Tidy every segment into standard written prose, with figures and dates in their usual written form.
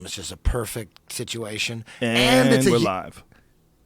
It's just a perfect situation. And we're live.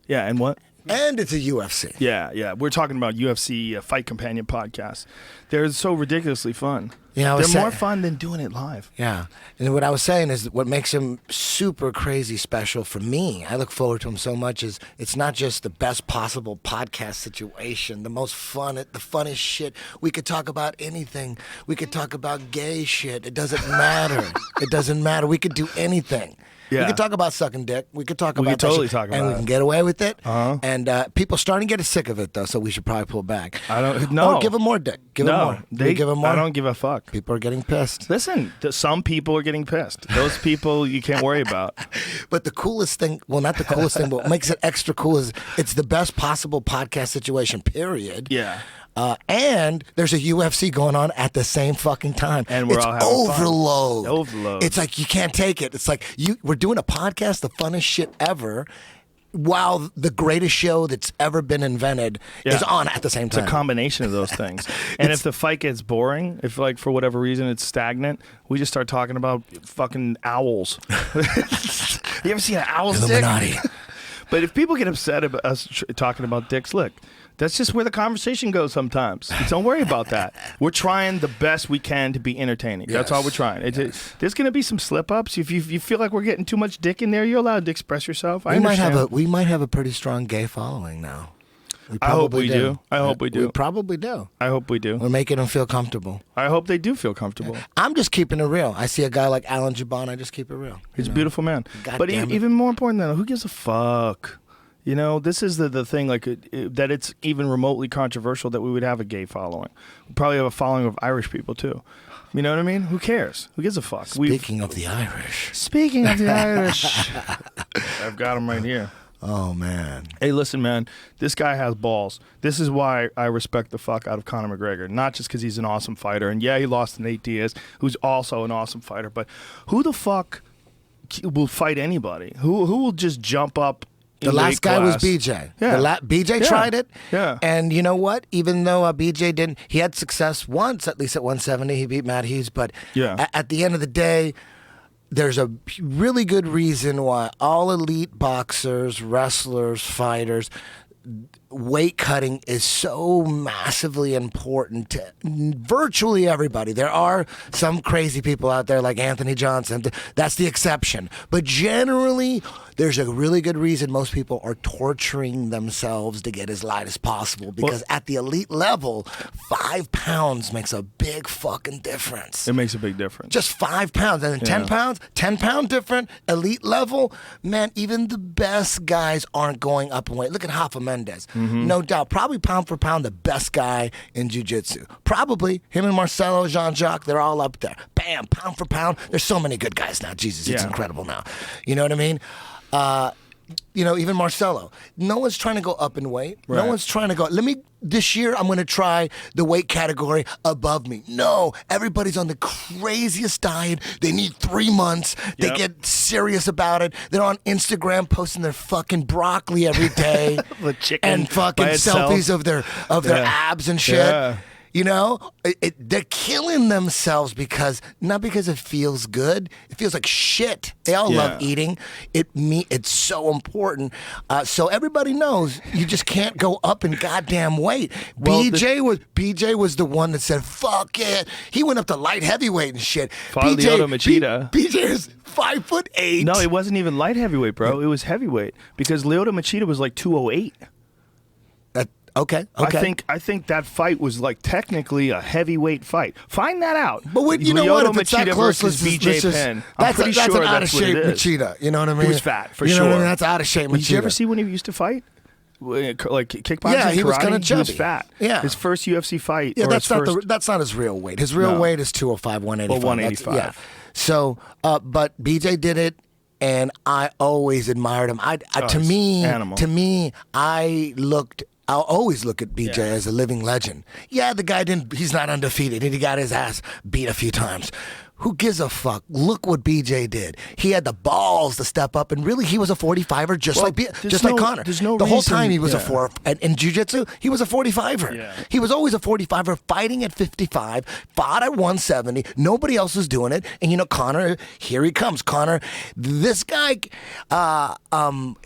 Yeah, and what? And it's a UFC. Yeah. We're talking about UFC Fight Companion podcast. They're so ridiculously fun. Yeah, they're more fun than doing it live. Yeah, and what I was saying is what makes him super crazy special for me. I look forward to him so much. Is it's not just the best possible podcast situation, the most fun, the funnest shit. We could talk about anything. We could talk about gay shit. It doesn't matter. It doesn't matter. We could do anything. Yeah. We could talk about sucking dick. We could talk about that totally shit, talk about and it. We can get away with it. Uh-huh. And people starting to get sick of it though, so we should probably pull back. I don't. No, or give them more dick. Give them more. Give them more. I don't give a fuck. People are getting pissed. Listen, some people are getting pissed. Those people you can't worry about. But the coolest thing, well, not the coolest thing, but what makes it extra cool is it's the best possible podcast situation. Period. Yeah. And there's a UFC going on at the same fucking time. And we're all having overload. Fun. Overload. It's like you can't take it. It's like we're doing a podcast, the funnest shit ever, while the greatest show that's ever been invented is on at the same time. It's a combination of those things. And if the fight gets boring, if like for whatever reason it's stagnant, we just start talking about fucking owls. You ever seen an owl's Illuminati. dick? But if people get upset about us talking about dicks, look, that's just where the conversation goes sometimes. Don't worry about that. We're trying the best we can to be entertaining. Yes. That's all we're trying. There's going to be some slip-ups. If you feel like we're getting too much dick in there, you're allowed to express yourself. We might have a pretty strong gay following now. I hope we do. I hope we do. We probably do. I hope we do. We're making them feel comfortable. I hope they do feel comfortable. I'm just keeping it real. I see a guy like Alan Jabon, I just keep it real. He's a beautiful man. God but damn it. Even more important than that, who gives a fuck? You know, this is the thing, like that it's even remotely controversial that we would have a gay following. We probably have a following of Irish people, too. You know what I mean? Who cares? Who gives a fuck? Speaking of the Irish. I've got them right here. Oh, man. Hey, listen, man, this guy has balls. This is why I respect the fuck out of Conor McGregor. Not just because he's an awesome fighter. And yeah, he lost to Nate Diaz, who's also an awesome fighter. But who the fuck will fight anybody? Who will just jump up? The last guy was BJ. Yeah. BJ tried it. Yeah. And you know what? Even though BJ didn't, he had success once, at least at 170. He beat Matt Hughes. But at the end of the day, there's a really good reason why all elite boxers, wrestlers, fighters, weight cutting is so massively important to virtually everybody. There are some crazy people out there like Anthony Johnson. That's the exception. But generally, there's a really good reason most people are torturing themselves to get as light as possible because at the elite level, 5 pounds makes a big fucking difference. It makes a big difference. Just 5 pounds. And then 10 pounds, 10 pound different, elite level. Man, even the best guys aren't going up in weight. Look at Rafa Mendes. Mm-hmm. No doubt. Probably pound for pound the best guy in jiu-jitsu. Probably. Him and Marcelo, Jean-Jacques, they're all up there. Bam, pound for pound. There's so many good guys now. Jesus, it's incredible now. You know what I mean? Even Marcelo. No one's trying to go up in weight. Right. No one's trying to go, this year I'm going to try the weight category above me. No, everybody's on the craziest diet. They need 3 months. They get serious about it. They're on Instagram posting their fucking broccoli every day. The chicken and fucking selfies of their abs and shit. Yeah. You know, they're killing themselves not because it feels good. It feels like shit. They all love eating. It's so important. So everybody knows you just can't go up in goddamn weight. Well, BJ was the one that said, fuck it. He went up to light heavyweight and shit. Lyoto Machida. BJ is 5'8". No, it wasn't even light heavyweight, bro. It was heavyweight because Lyoto Machida was like 208. Okay. I think that fight was like technically a heavyweight fight. Find that out. But you know what? If it's Machida that close, versus BJ Penn. That's pretty sure an out of shape Machida. You know what I mean? He was fat for sure. You know what I mean? That's out of shape Machida. Did you ever see when he used to fight? Like kickboxing, yeah, he karate, was kind of chubby. He was fat. Yeah, his first UFC fight. Yeah, that's not his real weight. His real weight is 205, 185. Or 185. Yeah. So, but BJ did it, and I always admired him. To me, I'll always look at BJ as a living legend. Yeah, the guy he's not undefeated, and he got his ass beat a few times. who gives a fuck? Look what BJ did. He had the balls to step up, and really, he was a 45er, just like Conor. There's no the whole reason- time he was yeah. a 4. And in jiu-jitsu, he was a 45er. Yeah. He was always a 45er, fighting at 55, fought at 170. Nobody else was doing it. And Conor, here he comes. Conor, this guy,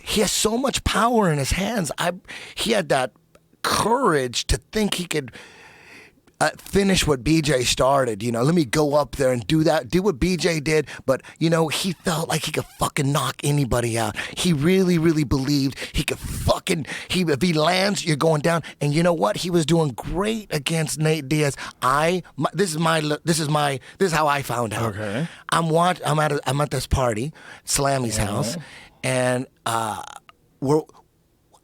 he has so much power in his hands. He had that courage to think he could finish what BJ started. Let me go up there and do what BJ did. But he felt like he could fucking knock anybody out. He really, really believed he could if he lands, you're going down. And you know what? He was doing great against Nate Diaz. This is how I found out. Okay. I'm at this party, Slammy's house, and I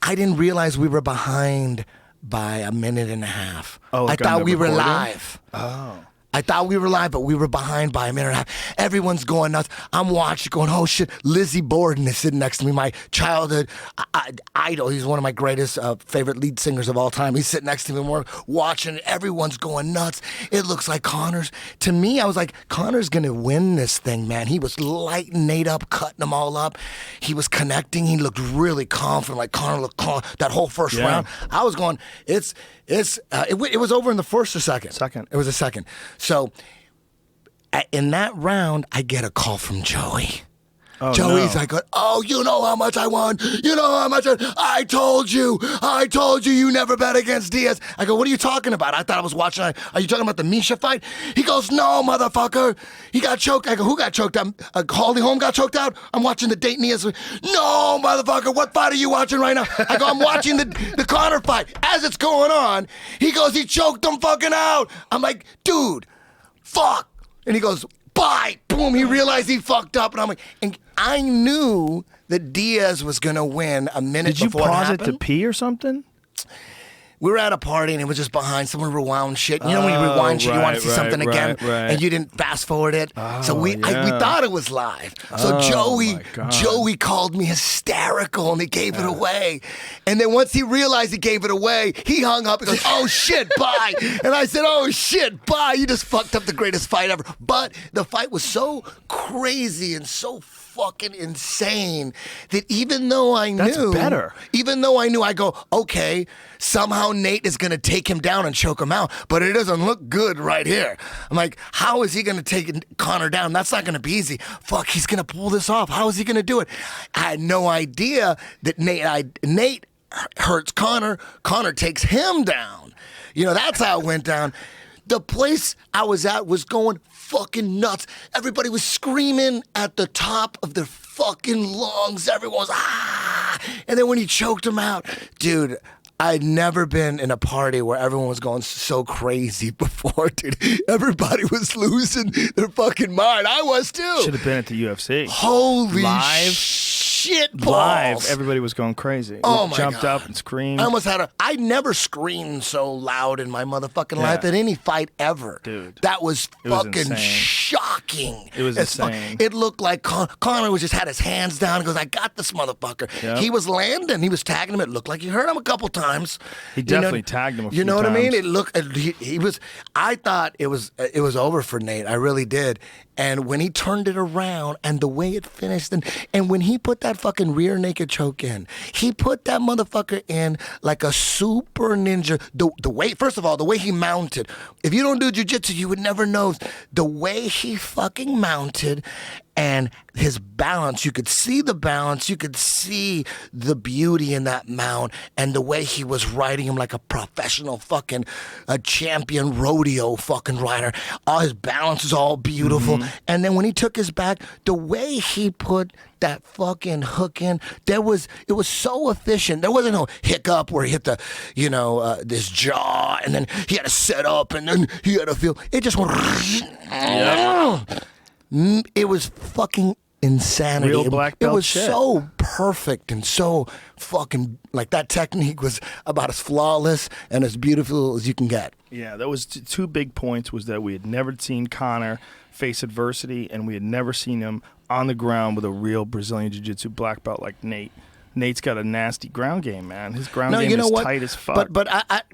didn't realize we were behind by a minute and a half. Oh, I like on thought the we were recording? live. Oh. I thought we were live, but we were behind by a minute and a half. Everyone's going nuts. I'm watching, going, oh shit. Lizzie Borden is sitting next to me, my childhood idol. He's one of my greatest favorite lead singers of all time. He's sitting next to me, and we're watching. Everyone's going nuts. It looks like Conor's. To me, I was like, Conor's gonna win this thing, man. He was lighting Nate up, cutting them all up. He was connecting. He looked really confident, like Conor looked confident that whole first round. I was going, it was over in the first or second? Second. It was a second. So, in that round, I get a call from Joey. Oh, Joey's no. like, oh, you know how much I won. You know how much I told you. I told you never bet against Diaz. I go, what are you talking about? I thought I was watching. Are you talking about the Misha fight? He goes, no, motherfucker. He got choked. I go, who got choked out? Holly Holm got choked out? I'm watching the Dayton Diaz. No, motherfucker. What fight are you watching right now? I go, I'm watching the Conor fight. As it's going on, he goes, he choked him fucking out. I'm like, dude, fuck. And he goes, bye. Boom. He realized he fucked up. And I'm like, and I knew that Diaz was going to win a minute before it happened. Did you pause it to pee or something? We were at a party and it was just behind. Someone rewound shit. When you rewind shit, you want to see something again, and you didn't fast forward it. So we thought it was live. So Joey called me hysterical and he gave it away. And then once he realized he gave it away, he hung up and goes, "Oh shit, bye." And I said, "Oh shit, bye. You just fucked up the greatest fight ever." But the fight was so crazy and so fucking insane that even though I knew, I go, okay, somehow Nate is going to take him down and choke him out, but it doesn't look good right here. I'm like, how is he going to take Conor down? That's not going to be easy. Fuck, he's going to pull this off. How is he going to do it? I had no idea that Nate hurts Conor. Conor takes him down. That's how it went down. The place I was at was going fucking nuts. Everybody was screaming at the top of their fucking lungs. Everyone was, ah! And then when he choked him out, dude, I'd never been in a party where everyone was going so crazy before, dude. Everybody was losing their fucking mind. I was too. Should have been at the UFC. Holy Live. Shit balls. Live, everybody was going crazy. Oh my Jumped God. up and screamed. I never screamed so loud in my motherfucking life at any fight ever. Dude. That was fucking insane. shocking. It was insane. It looked like Conor was just had his hands down and goes, I got this motherfucker. Yep. He was landing. He was tagging him. It looked like he hurt him a couple times. He definitely tagged him a few You know what I mean? times. It looked, he was, I thought it was over for Nate. I really did. And when he turned it around and the way it finished, and when he put that fucking rear naked choke in, he put that motherfucker in like a super ninja. The way, first of all, the way he mounted. If you don't do jiu-jitsu, you would never know the way he fucking mounted. And his balance, you could see the balance, you could see the beauty in that mount, and the way he was riding him like a professional fucking a champion rodeo fucking rider. All his balance was all beautiful. And then when he took his back, the way he put that fucking hook in, it was so efficient. There wasn't no hiccup where he hit the, this jaw, and then he had to set up, and then he had to feel, it just went, it was fucking insanity. Real black belt It was shit. so perfect and so fucking, like, that technique was about as flawless and as beautiful as you can get. Yeah, that was two big points, was that we had never seen Conor face adversity, and we had never seen him on the ground with a real Brazilian Jiu-Jitsu black belt like Nate. Nate's got a nasty ground game, man. His ground game is tight as fuck. But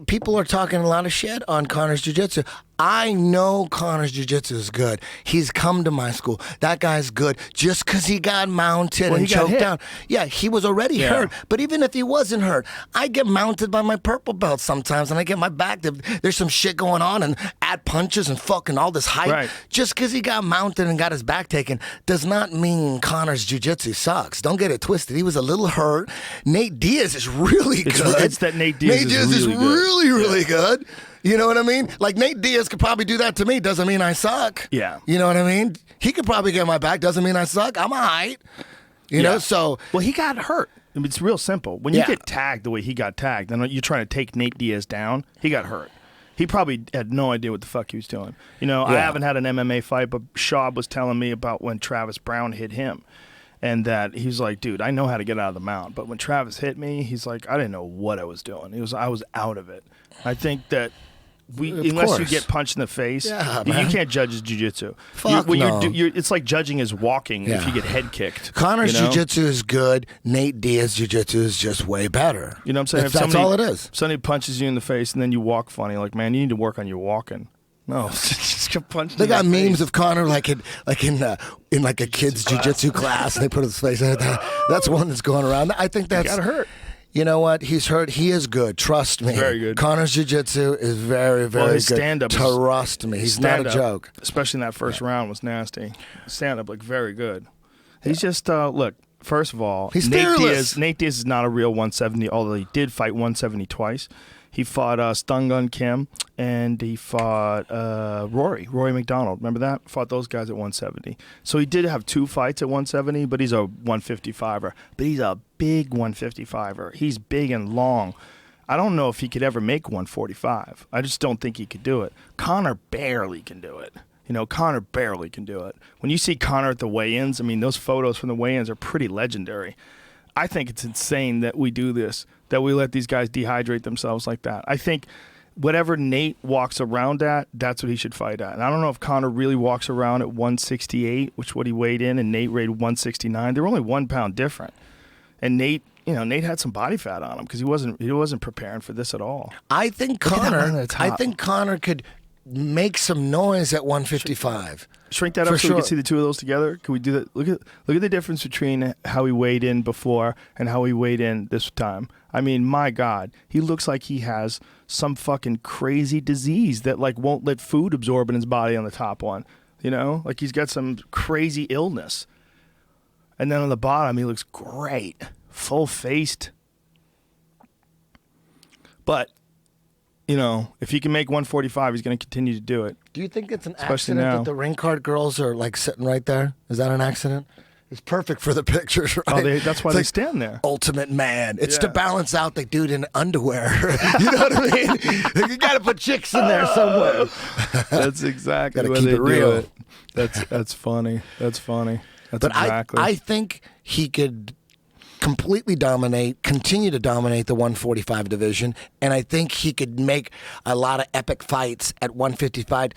people are talking a lot of shit on Conor's jiu-jitsu. I know Conor's jiu-jitsu is good. He's come to my school. That guy's good. Just because he got mounted and choked down. Yeah, he was already hurt. But even if he wasn't hurt, I get mounted by my purple belt sometimes, and I get my back. There's some shit going on, and add punches and fucking all this hype. Right. Just because he got mounted and got his back taken does not mean Conor's jiu-jitsu sucks. Don't get it twisted. He was a little hurt. Nate Diaz is really good. It's that Nate Diaz is really good. You know what I mean? Like, Nate Diaz could probably do that to me. Doesn't mean I suck. Yeah. You know what I mean? He could probably get my back. Doesn't mean I suck. I'm all right. You know, so. Well, he got hurt. I mean, it's real simple. When you get tagged the way he got tagged, and you're trying to take Nate Diaz down, he got hurt. He probably had no idea what the fuck he was doing. You know, I haven't had an MMA fight, but Schaub was telling me about when Travis Brown hit him. And that he's like, dude, I know how to get out of the mount. But when Travis hit me, he's like, I didn't know what I was doing. I was out of it. I think that unless you get punched in the face, you can't judge his jiu-jitsu. Fuck no. It's like judging his walking if you get head kicked. Conor's jiu-jitsu is good. Nate Diaz's jiu-jitsu is just way better. You know what I'm saying? If that's all it is. If somebody punches you in the face and then you walk funny, like, man, you need to work on your walking. No, just get punched. They got memes of Conor like in a kid's jiu-jitsu class, and they put his face. That's one that's going around. I think that's got hurt. You know what? He's hurt. He is good. Trust me. Very good. Conor's jiu-jitsu is very, very his good. Stand-up. Trust me. He's not a joke. Especially in that first round was nasty. Stand-up, like, very good. He's just, look, first of all, he's fearless. Nate Diaz is not a real 170, although he did fight 170 twice. He fought Stungun Kim, and he fought Rory McDonald. Remember that? Fought those guys at 170. So he did have 2 fights at 170, but he's a 155er. But he's a big 155er. He's big and long. I don't know if he could ever make 145. I just don't think he could do it. Conor barely can do it. You know, Conor barely can do it. When you see Conor at the weigh-ins, I mean, those photos from the weigh-ins are pretty legendary. I think it's insane that we do this, that we let these guys dehydrate themselves like that. I think whatever Nate walks around at, that's what he should fight at. And I don't know if Conor really walks around at 168, which is what he weighed in, and Nate weighed 169. They were only 1 pound different. And Nate had some body fat on him because he wasn't preparing for this at all. I think Conor could make some noise at 155. Shrink that up so we can see the two of those together. Can we do that? Look at the difference between how he weighed in before and how he weighed in this time. I mean, my God, he looks like he has some fucking crazy disease that like won't let food absorb in his body on the top one. You know, like he's got some crazy illness. And then on the bottom, he looks great, full-faced. But you know, if he can make 145, he's going to continue to do it. Do you think it's an accident that the ring card girls are like sitting right there? Is that an accident? It's perfect for the pictures, right? Oh, that's why they stand there. Ultimate man. It's to balance out the dude in underwear. You know what I mean? You got to put chicks in there somewhere. That's exactly what they keep it real. do it. That's funny. That's funny. That's but exactly. I think he could completely continue to dominate the 145 division, and I think he could make a lot of epic fights at 155.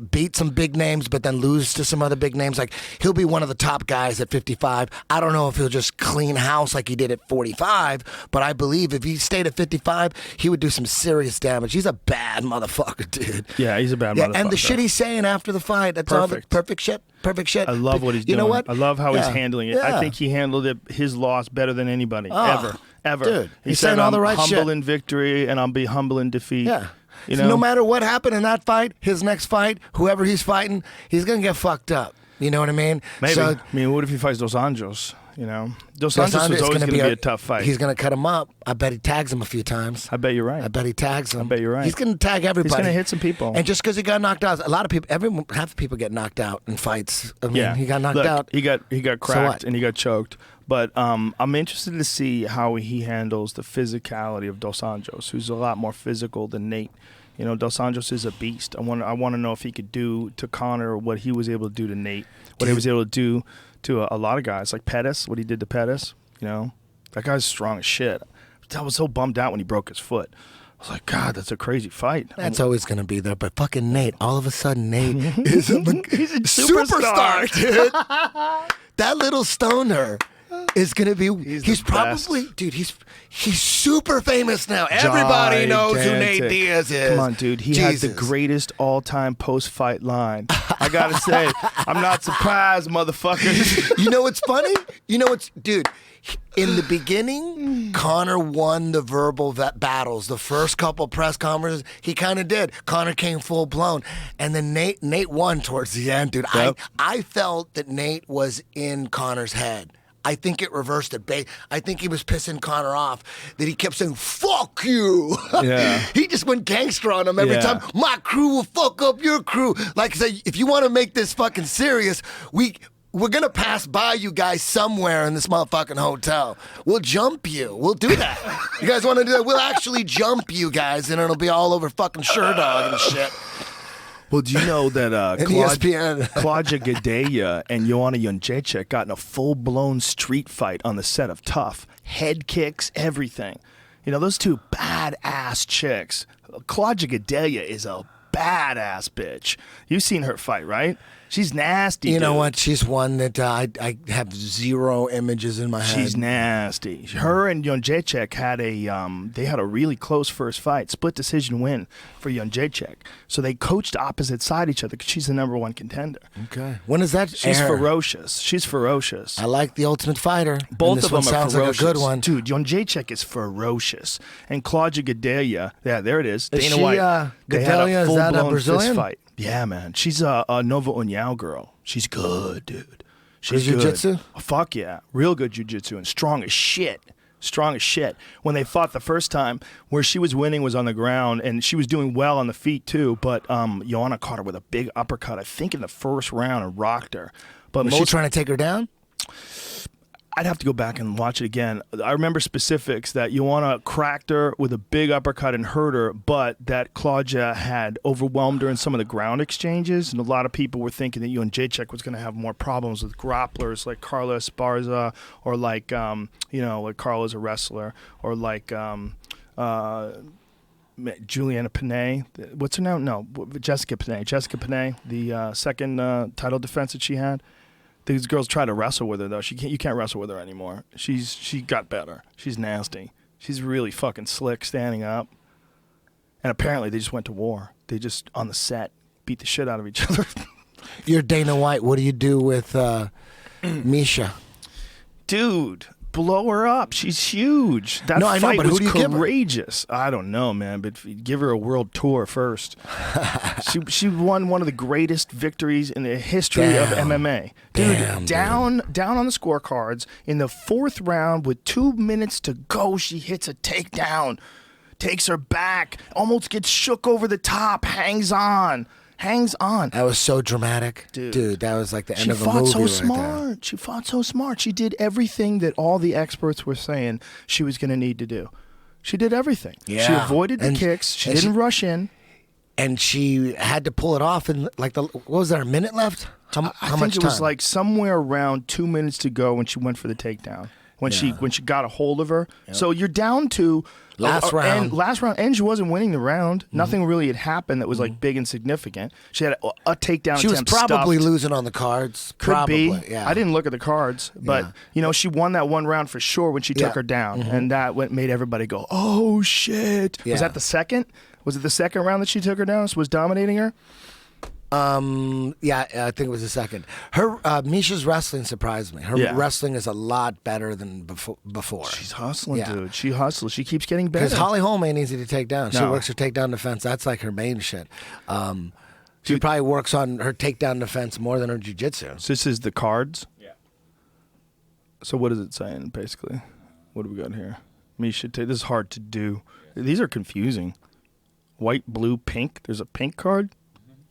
Beat some big names, but then lose to some other big names. Like he'll be one of the top guys at 55. I don't know if he'll just clean house like he did at 45, but I believe if he stayed at 55, he would do some serious damage. He's a bad motherfucker, dude. Yeah, he's a bad motherfucker. And the shit he's saying after the fight, that's all the perfect shit. Perfect shit. I love what he's doing. You know what? I love how he's handling it. I think he handled his loss better than anybody ever. Dude, he's saying all the right shit. I'm humble shit. in victory, and I'll be humble in defeat. Yeah. You know? No matter what happened in that fight, his next fight, whoever he's fighting, he's gonna get fucked up. You know what I mean? Maybe. So, I mean, what if he fights Dos Anjos? You know, Dos Anjos is always going to be a tough fight. He's going to cut him up. I bet he tags him a few times. I bet you're right. I bet he tags him. I bet you're right. He's going to tag everybody. He's going to hit some people. And just because he got knocked out, a lot of people, half the people get knocked out in fights. I mean, he got knocked out. He got cracked and he got choked. But I'm interested to see how he handles the physicality of Dos Anjos, who's a lot more physical than Nate. You know, Dos Anjos is a beast. I want to know if he could do to Conor what he was able to do to Nate, what he was able to do to a lot of guys, like Pettis, what he did to Pettis. You know, that guy's strong as shit. I was so bummed out when he broke his foot. I was like, God, that's a crazy fight. That's always going to be there. But fucking Nate, all of a sudden, Nate is he's a superstar, dude. That little stoner. is gonna be. He's the probably, best. dude. He's super famous now. Everybody knows who Nate Gigantic. Diaz is. Come on, dude. He had the greatest all-time post-fight line. I gotta say, I'm not surprised, motherfuckers. You know what's funny? You know what's, dude. In the beginning, Conor won the verbal battles. The first couple press conferences, he kind of did. Conor came full blown, and then Nate won towards the end, dude. Yep. I felt that Nate was in Conor's head. I think it reversed it. I think he was pissing Conor off that he kept saying, fuck you. Yeah. He just went gangster on him every time. My crew will fuck up your crew. Like I said, if you want to make this fucking serious, we're going to pass by you guys somewhere in this motherfucking hotel. We'll jump you. We'll do that. You guys want to do that? We'll actually jump you guys, and it'll be all over fucking Sherdog and shit. Well, do you know that ESPN. Claudia Gadelha and Joanna Jędrzejczyk got in a full-blown street fight on the set of Tough? Head kicks, everything. You know, those two badass chicks. Claudia Gadelha is a badass bitch. You've seen her fight, right? She's nasty. You know dude. what? She's one that I have zero images in my head. She's nasty. Her and Jędrzejczyk had a really close first fight, split decision win for Jędrzejczyk. So they coached opposite side each other because she's the number one contender. Okay. When is that? She's air? ferocious. She's ferocious. I like The Ultimate Fighter. Both and this of one them are sounds ferocious. like a good one. Dude, Jędrzejczyk is ferocious. And Claudia Gadelha, yeah, there it is. Is Dana she, White. They had Gadelha, a is that a full-blown Brazilian? fist fight. Yeah, man. She's a Nova União girl. She's good, dude. She's Good good. jiu-jitsu? Fuck yeah. Real good jiu-jitsu and strong as shit. Strong as shit. When they fought the first time, where she was winning was on the ground, and she was doing well on the feet too, but Joanna caught her with a big uppercut, I think in the first round, and rocked her. But Was she trying to take her down? I'd have to go back and watch it again. I remember specifics that Joanna cracked her with a big uppercut and hurt her, but that Claudia had overwhelmed her in some of the ground exchanges, and a lot of people were thinking that Jędrzejczyk was going to have more problems with grapplers like Carla Esparza, or like like Carla's a wrestler, or like Juliana Panay. What's her name? No, Jessica Panay. Jessica Panay, the second title defense that she had. These girls try to wrestle with her though. You can't wrestle with her anymore. She got better. She's nasty. She's really fucking slick standing up. And apparently they just went to war. They just on the set beat the shit out of each other. You're Dana White. What do you do with Misha? Dude, blow her up. She's huge. That No, I know, fight but who was do you give her? courageous. I don't know, man, but give her a world tour first. she won one of the greatest victories in the history of MMA. Dude, Damn, down on the scorecards in the fourth round with 2 minutes to go, she hits a takedown, takes her back, almost gets shook over the top, hangs on. That was so dramatic. Dude, that was like the end of a movie right there. She fought so smart. She did everything that all the experts were saying she was going to need to do. She did everything. Yeah. She avoided the kicks. She didn't rush in. And she had to pull it off in like what was there, a minute left? How I much think it time? was like somewhere around 2 minutes to go when she went for the takedown. When she got a hold of her. Yep. So you're down to last round, and she wasn't winning the round. Mm-hmm. Nothing really had happened that was like big and significant. She had a takedown. She was attempt probably stuffed. losing on the cards. Could be. Yeah. I didn't look at the cards, but she won that one round for sure when she took her down, and that made everybody go, "Oh shit!" Yeah. Was that the second? Was it the second round that she took her down? Was dominating her? Yeah, I think it was the second. Her Misha's wrestling surprised me. Her wrestling is a lot better than before. She's hustling, dude. She hustles. She keeps getting better. Because Holly Holm ain't easy to take down. She works her takedown defense. That's like her main shit. She probably works on her takedown defense more than her jiu-jitsu. So this is the cards? Yeah. So what is it saying, basically? What do we got here? Misha, this is hard to do. These are confusing. White, blue, pink. There's a pink card?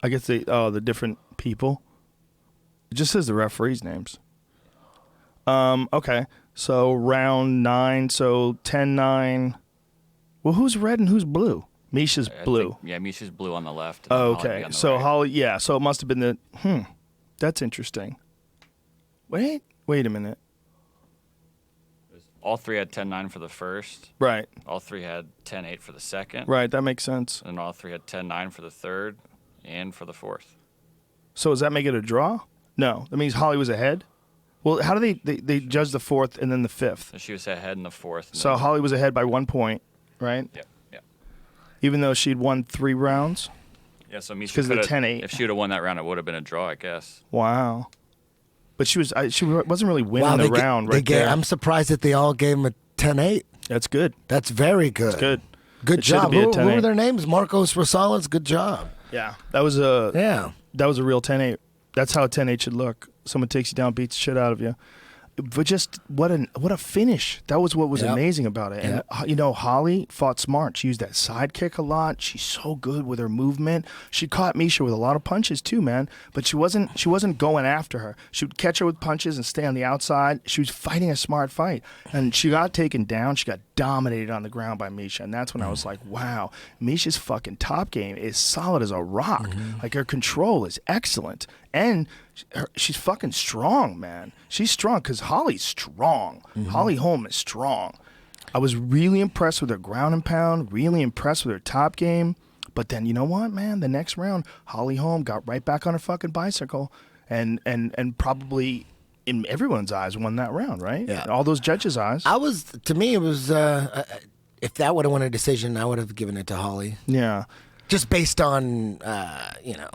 I guess the different people. It just says the referees' names. Okay. So round 9, so 10-9. Well, who's red and who's blue? Misha's blue. Misha's blue on the left. Oh, okay. So right. Holly, so it must have been the that's interesting. Wait a minute. All three had 10-9 for the first. Right. All three had 10-8 for the second. Right, that makes sense. And all three had 10-9 for the third. And for the fourth. So does that make it a draw? No. That means Holly was ahead? Well, how do they judge the fourth and then the fifth? So she was ahead in the fourth. and So then- Holly was ahead by 1 point, right? Yep. Yep. Even though she'd won 3 rounds. Yeah. So Misha 'Cause of the coulda- 10-8. If she would have won that round, it would have been a draw, I guess. Wow. But she wasn't really winning Wow, the they ga- round they right ga- there. I'm surprised that they all gave him a 10-8. That's good. That's very good. That's good. Good It shouldn't job. be a Who were 10-8. their names? Marcos Rosales. Good job. Yeah. That was a real 10-8. That's how a 10-8 should look. Someone takes you down, beats the shit out of you. But just what a finish. That was what was Yep. amazing about it. And Holly fought smart. She used that side kick a lot. She's so good with her movement. She caught Misha with a lot of punches too, man. But she wasn't going after her. She would catch her with punches and stay on the outside. She was fighting a smart fight. And she got taken down. She got dominated on the ground by Misha. And that's when I was like, wow, Misha's fucking top game is solid as a rock. Like her control is excellent. And she's fucking strong, man. She's strong because Holly's strong. Holly Holm is strong. I was really impressed with her ground and pound, really impressed with her top game. But then, you know what, man? The next round, Holly Holm got right back on her fucking bicycle and probably, in everyone's eyes, won that round, right? Yeah. All those judges' eyes. To me, it was, if that would have won a decision, I would have given it to Holly. Yeah. Just based on,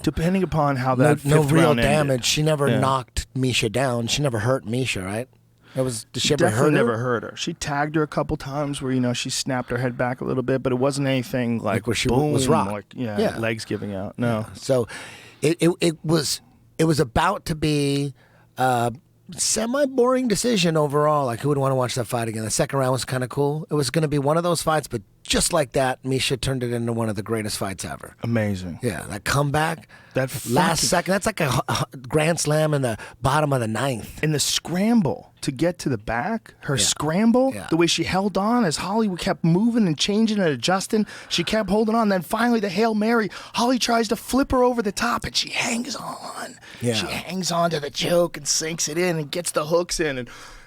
Depending upon how no, that no fifth real round ended. damage. She never Yeah. knocked Misha down. She never hurt Misha, right? Did she ever Definitely hurt her? never hurt her. She tagged her a couple times where she snapped her head back a little bit, but it wasn't anything like where she boom, was rocked. like Yeah. legs giving out. No, So it was about to be a semi-boring decision overall. Like, who would want to watch that fight again? The second round was kind of cool. It was going to be one of those fights, but just like that, Misha turned it into one of the greatest fights ever. amazing. Yeah, that comeback, That last fucking- second, that's like a grand slam in the bottom of the ninth. And the scramble to get to the back, her scramble, Yeah. the way she held on as Holly kept moving and changing and adjusting, she kept holding on. Then finally, the Hail Mary, Holly tries to flip her over the top, and she hangs on. Yeah. She hangs on to the choke and sinks it in and gets the hooks in.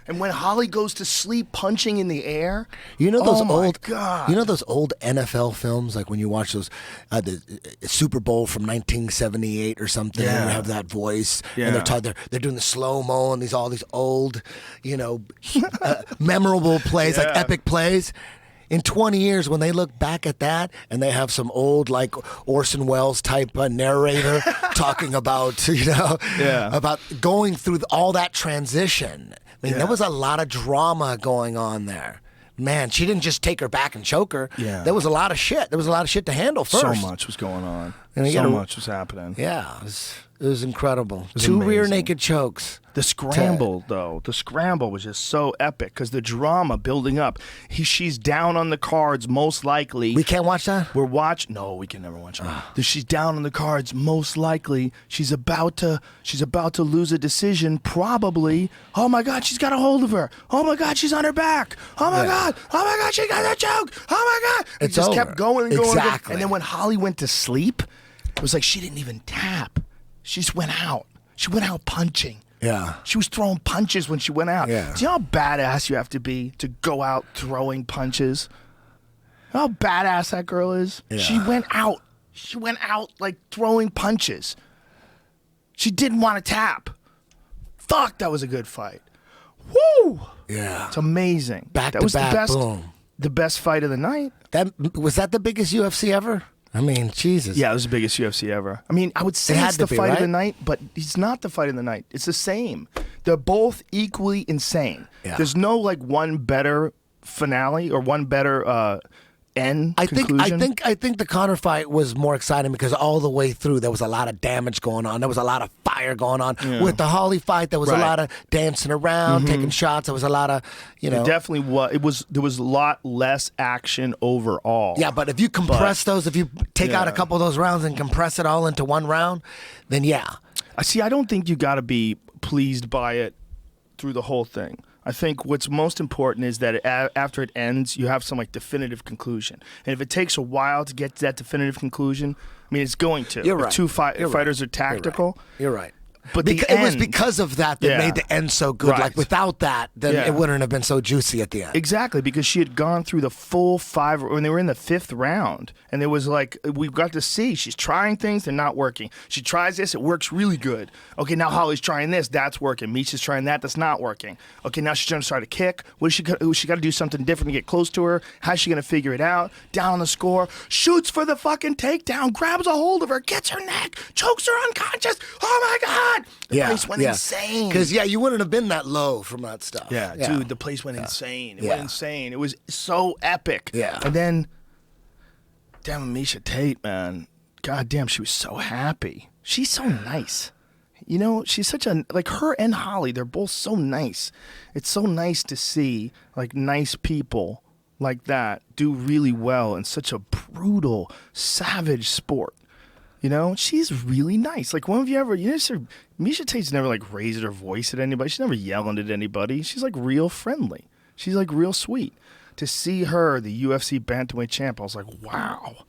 And when Holly goes to sleep punching in the air, You know those oh my old, God. you know those old NFL films, like when you watch those, the Super Bowl from 1978 or something. Yeah. And you have that voice, Yeah. and they're doing the slow mo and all these old, memorable plays, like Yeah. epic plays. In 20 years, when they look back at that and they have some old, like Orson Welles type narrator talking about, about going through all that transition. I mean, there was a lot of drama going on there. Man, she didn't just take her back and choke her. Yeah. There was a lot of shit. There was a lot of shit to handle first. so much was going on. And you So gotta- much was happening. Yeah, it was incredible. was 2 rear amazing. naked chokes. The scramble, though, was just so epic because the drama building up. She's down on the cards, most likely. We can't watch that? No, we can never watch that. She's down on the cards, most likely. She's about to lose a decision, probably. Oh my God, she's got a hold of her. Oh my God, she's on her back. Oh my God. Oh my God, she got that choke. Oh my God. It It's just over. kept going and going. Exactly. And then when Holly went to sleep, it was like she didn't even tap. She just went out. She went out punching. Yeah. She was throwing punches when she went out. Yeah. Do you know how badass you have to be to go out throwing punches? You know how badass that girl is? Yeah. She went out. She went out like throwing punches. She didn't want to tap. Fuck, that was a good fight. Woo! Yeah. It's amazing. Back that to was back, the best, boom. the best fight of the night. Was that the biggest UFC ever? I mean, Jesus. Yeah, it was the biggest UFC ever. I mean, I would say It had it's to the be, fight of the right? night, but it's not the fight of the night. It's the same. They're both equally insane. Yeah. There's no like one better finale or one better end I conclusion. think the Conor fight was more exciting because all the way through there was a lot of damage going on. There was a lot of fire going on. With the Holly fight, there was a Right. lot of dancing around, taking shots. There was a lot of, It definitely was. There was a lot less action overall. Yeah, but if you compress those, if you take out a Yeah. couple of those rounds and compress it all into one round, then yeah. I don't think you got to be pleased by it through the whole thing. I think what's most important is that after it ends, you have some like definitive conclusion. And if it takes a while to get to that definitive conclusion, I mean, it's going to. You're If right. two You're right. fighters are tactical. You're right. But it was because of that made the end so good. Right. Like without that, then Yeah. it wouldn't have been so juicy at the end. Exactly, because she had gone through the full 5 when they were in the 5th round, and there was like we've got to see she's trying things, they're not working. She tries this, it works really good. Okay, now Holly's trying this, that's working. Misha's trying that, that's not working. Okay, now she's trying to start a kick. What is she got to do something different to get close to her? How's she going to figure it out? Down the score, shoots for the fucking takedown, grabs a hold of her, gets her neck, chokes her unconscious. Oh my God! The place went insane. Because you wouldn't have been that low from that stuff. Yeah, dude, the place went insane. It Yeah. went insane. It was so epic. Yeah. And then, damn, Misha Tate, man. God damn, she was so happy. She's so nice. You know, she's such a, like her and Holly, they're both so nice. It's so nice to see, like, nice people like that do really well in such a brutal, savage sport. You know, she's really nice. Like, when have you ever, Misha Tate's never, like, raised her voice at anybody. She's never yelling at anybody. She's, like, real friendly. She's, like, real sweet. To see her, the UFC bantamweight champ, I was like, wow,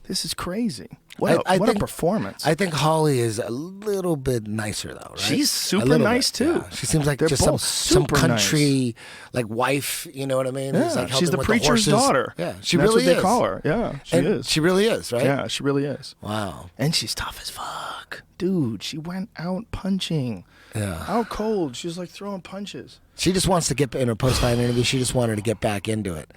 this is crazy. What a performance. I think Holly is a little bit nicer, though, right? She's super nice, too. Yeah. She seems like They're just both some super country, like, wife, you know what I mean? Yeah, Who's, like, she's helping the with preacher's horses. daughter. Yeah, she That's really what is. they call her. Yeah, she And is. She really is, right? Yeah, she really is. Wow. And she's tough as fuck. Dude, she went out punching. Yeah. Out cold. She was like throwing punches. She just wants to get, in her post-fight interview, she just wanted to get back into it.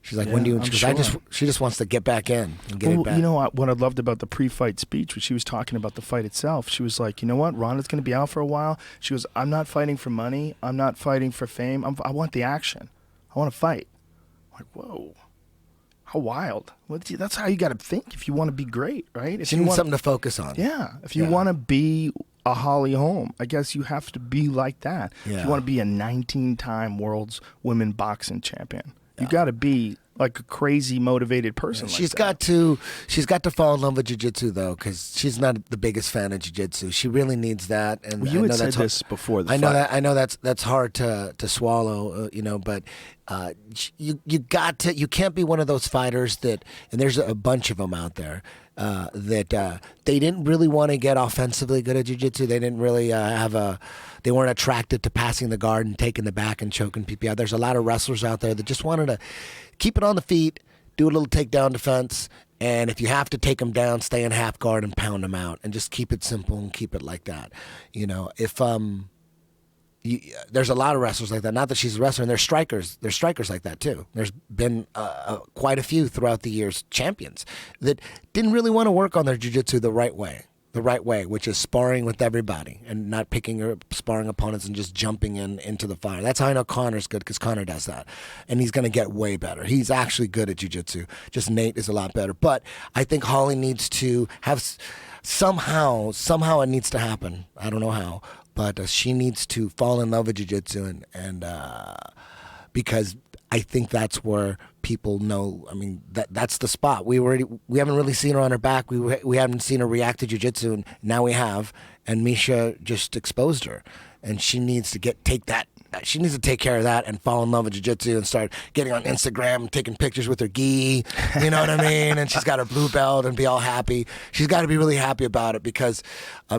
She's like, when do you, I'm she goes, sure. she just wants to get back in and get it back. You know what I loved about the pre-fight speech when she was talking about the fight itself? She was like, you know what? Ronda's going to be out for a while. She goes, I'm not fighting for money. I'm not fighting for fame. I want the action. I want to fight. I'm like, whoa. How wild. That's how you got to think if you want to be great, right? If She you needs want, something to focus on. Yeah. If you want to be a Holly Holm, I guess you have to be like that. Yeah. If you want to be a 19-time world's women boxing champion, you got to be like a crazy motivated person. Like She's that. She's got to fall in love with jiu-jitsu, though, because she's not the biggest fan of jiu-jitsu. She really needs that. And Well, you I had know said that's hard. this before the I know fight. that. I know that's hard to swallow, you know. But you can't be one of those fighters that, and there's a bunch of them out there that they didn't really want to get offensively good at jiu-jitsu. They didn't really they weren't attracted to passing the guard and taking the back and choking people out. There's a lot of wrestlers out there that just wanted to keep it on the feet, do a little takedown defense, and if you have to take them down, stay in half guard and pound them out, and just keep it simple and keep it like that. You know, if there's a lot of wrestlers like that. Not that she's a wrestler, and there's strikers. There's strikers like that too. There's been quite a few throughout the years, champions that didn't really want to work on their jiu-jitsu the right way, which is sparring with everybody and not picking your sparring opponents and just jumping into the fire. That's how I know Connor's good, because Connor does that, and he's going to get way better. He's actually good at jiu-jitsu. Just Nate is a lot better. But I think Holly needs to have somehow it needs to happen. I don't know how, but she needs to fall in love with jiu-jitsu and because I think that's where people know. I mean, that's the spot. We haven't really seen her on her back. We haven't seen her react to jiu-jitsu, and now we have. And Misha just exposed her, and she needs to take that. She needs to take care of that and fall in love with jiu-jitsu and start getting on Instagram, taking pictures with her gi. You know what I mean? And she's got her blue belt and be all happy. She's got to be really happy about it, because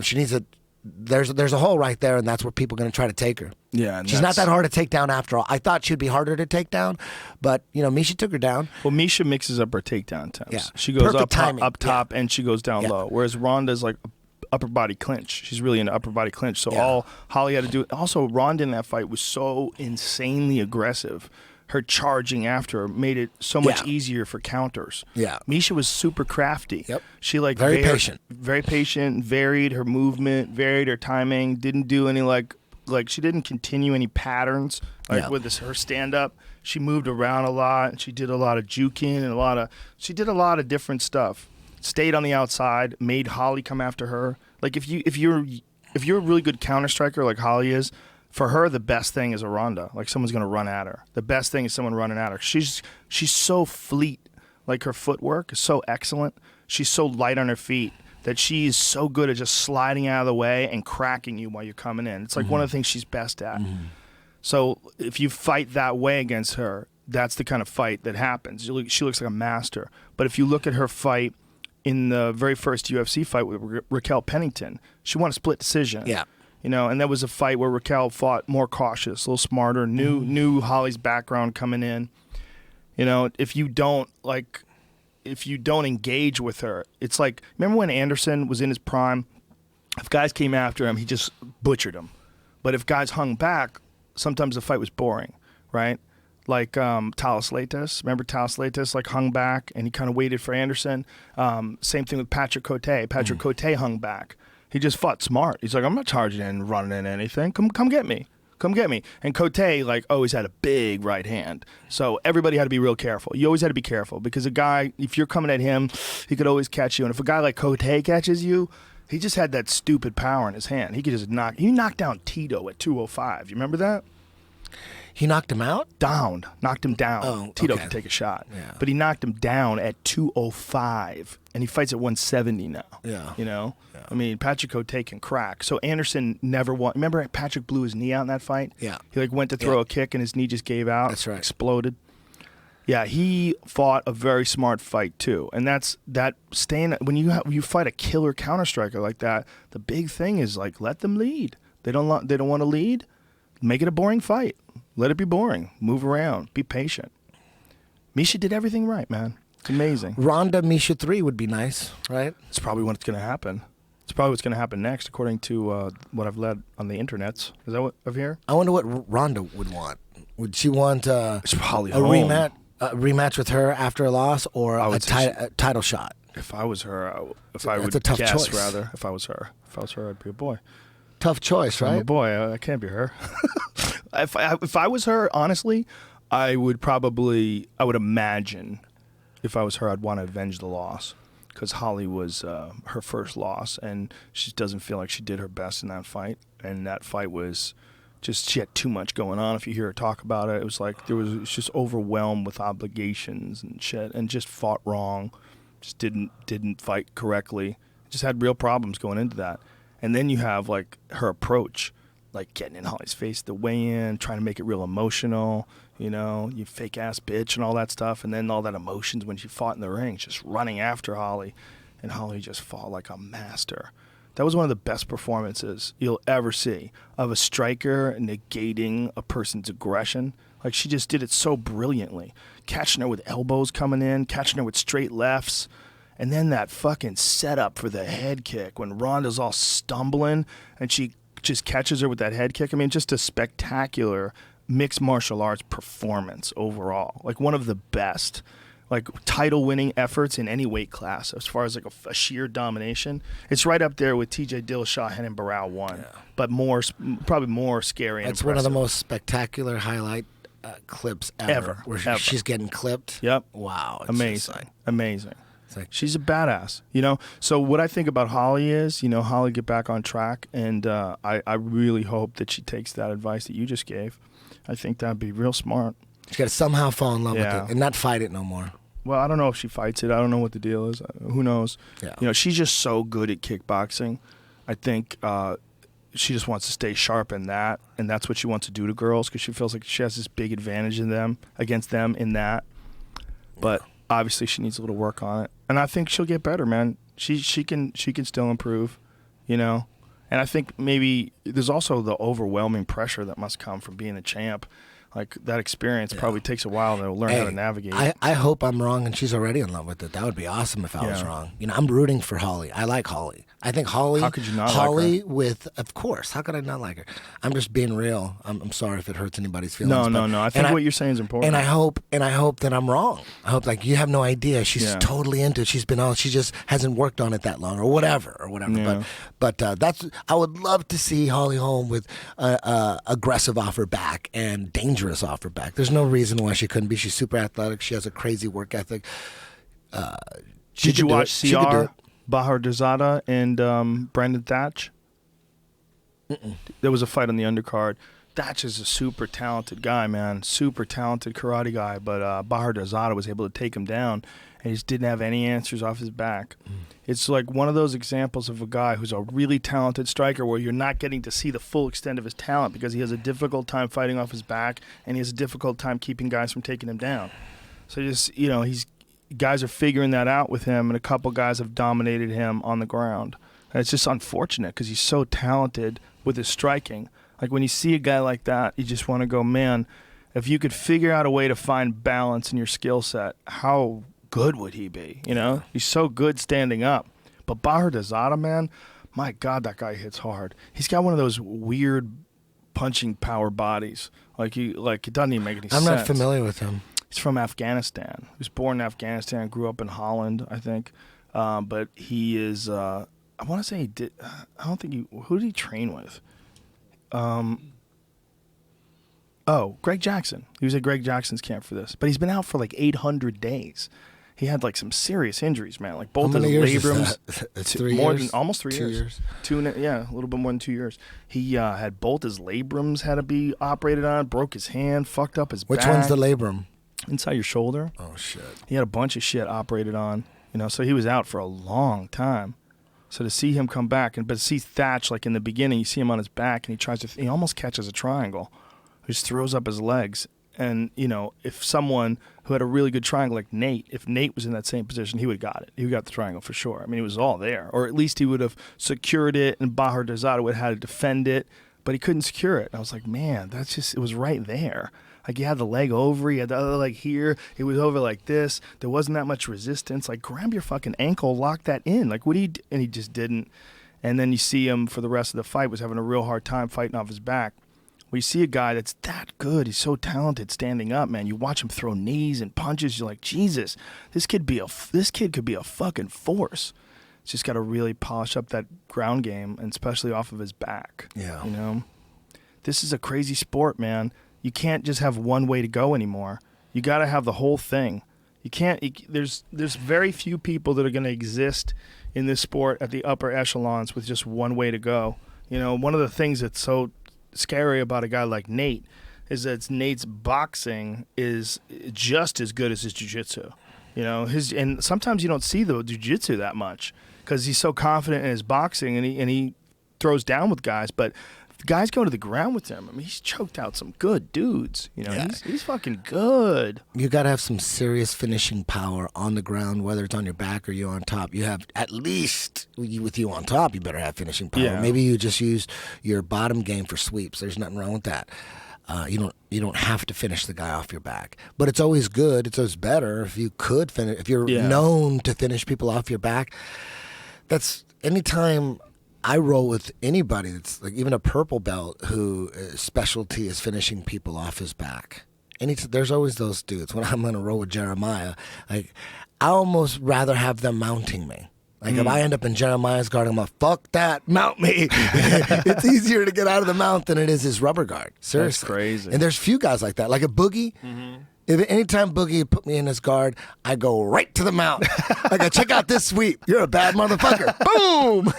she needs to. There's a hole right there, and that's where people are going to try to take her. Yeah, and she's not that hard to take down after all. I thought she'd be harder to take down, but you know, Misha took her down. Well, Misha mixes up her takedown attempts. Yeah. She goes Perfect up timing. up top, and she goes down low. Whereas Ronda's like upper body clinch. She's really into upper body clinch. So all Holly had to do. Also, Ronda in that fight was so insanely aggressive. Her charging after her made it so much easier for counters. Yeah. Misha was super crafty. Yep. She Very patient. Very patient, varied her movement, varied her timing, didn't do any like she didn't continue any patterns with her stand up. She moved around a lot, and she did a lot of juking and she did a lot of different stuff. Stayed on the outside, made Holly come after her. Like if you're a really good counter striker like Holly is, for her, the best thing is a Ronda. Like, someone's going to run at her. The best thing is someone running at her. She's so fleet. Like, her footwork is so excellent. She's so light on her feet that she's so good at just sliding out of the way and cracking you while you're coming in. It's like one of the things she's best at. Mm-hmm. So if you fight that way against her, that's the kind of fight that happens. She looks like a master. But if you look at her fight in the very first UFC fight with Raquel Pennington, she won a split decision. Yeah. And that was a fight where Raquel fought more cautious, a little smarter, knew Holly's background coming in. If you don't engage with her, it's like, remember when Anderson was in his prime? If guys came after him, he just butchered them. But if guys hung back, sometimes the fight was boring, right? Like Talos Leites. Remember Talos Leites hung back and he kind of waited for Anderson. Same thing with Patrick Cote. Patrick Cote hung back. He just fought smart. He's like, I'm not charging in and running in anything. Come get me. Come get me. And Cote always had a big right hand. So everybody had to be real careful. You always had to be careful because a guy, if you're coming at him, he could always catch you. And if a guy like Cote catches you, he just had that stupid power in his hand. He could just he knocked down Tito at 205. You remember that? He knocked him out? Knocked him down. Oh, Tito okay. could take a shot. Yeah. But he knocked him down at 205, and he fights at 170 now. Yeah. Yeah. I mean, Patrick Cote can crack. So Anderson never won. Remember Patrick blew his knee out in that fight? Yeah. He went to throw a kick, and his knee just gave out. That's right. Exploded. Yeah, he fought a very smart fight too, and that's that. When you fight a killer counter striker like that, the big thing is let them lead. They don't want to lead. Make it a boring fight. Let it be boring. Move around. Be patient. Misha did everything right, man. It's amazing. Ronda Misha 3 would be nice, right? It's probably what's going to happen. It's probably what's going to happen next, according to what I've read on the internets. Is that what I've heard? I wonder what Ronda would want. Would she want It's probably a rematch with her after a loss, or a title shot? If I was her, if I was her, I'd be a boy. Tough choice, right? I'm a boy. I can't be her. If I was her, honestly, I would imagine, if I was her, I'd want to avenge the loss. Because Holly was her first loss, and she doesn't feel like she did her best in that fight. And that fight was just, she had too much going on. If you hear her talk about it, it was like it's just overwhelmed with obligations and shit, and just fought wrong. Just didn't fight correctly. Just had real problems going into that. And then you have her approach, getting in Holly's face, the weigh-in, trying to make it real emotional, you fake ass bitch and all that stuff. And then all that emotions when she fought in the ring, just running after Holly, and Holly just fought like a master. That was one of the best performances you'll ever see of a striker negating a person's aggression. She just did it so brilliantly, catching her with elbows coming in, catching her with straight lefts. And then that fucking setup for the head kick when Ronda's all stumbling and she just catches her with that head kick. I mean, just a spectacular mixed martial arts performance overall. One of the best, title-winning efforts in any weight class as far as a sheer domination. It's right up there with T.J. Dillashaw, Renan Barão 1, but probably more scary and That's impressive. one of the most spectacular highlight clips ever. Where she's getting clipped. Yep. Wow. Amazing. Amazing. She's a badass, So what I think about Holly is, Holly get back on track, and I really hope that she takes that advice that you just gave. I think that'd be real smart. She got to somehow fall in love with it and not fight it no more. Well, I don't know if she fights it. I don't know what the deal is. Who knows? Yeah. She's just so good at kickboxing. I think she just wants to stay sharp in that, and that's what she wants to do to girls because she feels like she has this big advantage against them in that. But obviously, she needs a little work on it, and I think she'll get better, man. She can still improve, And I think maybe there's also the overwhelming pressure that must come from being a champ. That experience probably takes a while to learn how to navigate. I hope I'm wrong and she's already in love with it. That would be awesome if I was wrong. I'm rooting for Holly. I like Holly. I think Holly. How could you not Holly like her? Of course. How could I not like her? I'm just being real. I'm sorry if it hurts anybody's feelings. No. I think what you're saying is important. And I hope that I'm wrong. I hope you have no idea. She's totally into it. She just hasn't worked on it that long or whatever. Yeah. But that's. I would love to see Holly Holm with aggressive off her back and dangerous off her back. There's no reason why she couldn't be. She's super athletic. She has a crazy work ethic. Did you watch CR? Bahadurzada and Brandon Thatch? There was a fight on the undercard. Thatch is a super talented guy, man. Super talented karate guy. But Bahadurzada was able to take him down, and he just didn't have any answers off his back. It's one of those examples of a guy who's a really talented striker where you're not getting to see the full extent of his talent because he has a difficult time fighting off his back, and he has a difficult time keeping guys from taking him down. So guys are figuring that out with him, and a couple guys have dominated him on the ground. And it's just unfortunate because he's so talented with his striking. Like when you see a guy like that, you just want to go, man, if you could figure out a way to find balance in your skill set, how good would he be? You know, he's so good standing up. But Bahar Dazada, man, my God, that guy hits hard. He's got one of those weird punching power bodies. Like it doesn't even make any sense. I'm not familiar with him. He's from Afghanistan. He was born in Afghanistan, grew up in Holland, I think. But he is, I want to say he did, I don't think who did he train with? Greg Jackson. He was at Greg Jackson's camp for this. But he's been out for like 800 days. He had like some serious injuries, man. Like both his labrums. It's 3 years. Almost 3 years. 2 years. Yeah, a little bit more than 2 years. He had both his labrums had to be operated on, broke his hand, fucked up his back. Which one's the labrum? Inside your shoulder. Oh, shit. He had a bunch of shit operated on, so he was out for a long time. So to see him come back, but to see Thatch, like in the beginning, you see him on his back, and he almost catches a triangle. He just throws up his legs. And, if someone who had a really good triangle like Nate, if Nate was in that same position, he would have got it. He would have got the triangle for sure. I mean, it was all there. Or at least he would have secured it, and Bahar Dazada would have had to defend it, but he couldn't secure it. And I was like, man, it was right there. Like, he had the leg over, he had the other leg here, it was over like this. There wasn't that much resistance. Like, grab your fucking ankle, lock that in. Like, what do you do? And he just didn't. And then you see him for the rest of the fight was having a real hard time fighting off his back. Well, you see a guy that's that good, he's so talented standing up, man. You watch him throw knees and punches, you're like, Jesus, this kid could be a fucking force. He's just got to really polish up that ground game, and especially off of his back. Yeah. This is a crazy sport, man. You can't just have one way to go anymore. You got to have the whole thing. You can't. There's very few people that are going to exist in this sport at the upper echelons with just one way to go. One of the things that's so scary about a guy like Nate is that Nate's boxing is just as good as his jiu-jitsu. And sometimes you don't see the jiu-jitsu that much because he's so confident in his boxing and he throws down with guys, but the guys go to the ground with him. I mean, he's choked out some good dudes. He's fucking good. You got to have some serious finishing power on the ground, whether it's on your back or you on top. You have, at least with you on top, you better have finishing power. Yeah. Maybe you just use your bottom game for sweeps. There's nothing wrong with that. You don't have to finish the guy off your back, but it's always good. It's always better if you could finish. If you're known to finish people off your back, that's anytime. I roll with anybody that's like even a purple belt who specialty is finishing people off his back. There's always those dudes. When I'm going to roll with Jeremiah, like I almost rather have them mounting me. Like if I end up in Jeremiah's guard, I'm like, fuck that, mount me. It's easier to get out of the mount than it is his rubber guard. Seriously. That's crazy. And there's few guys like that. Like a Boogie. Mm-hmm. If anytime Boogie put me in his guard, I go right to the mount. I go, check out this sweep. You're a bad motherfucker. Boom.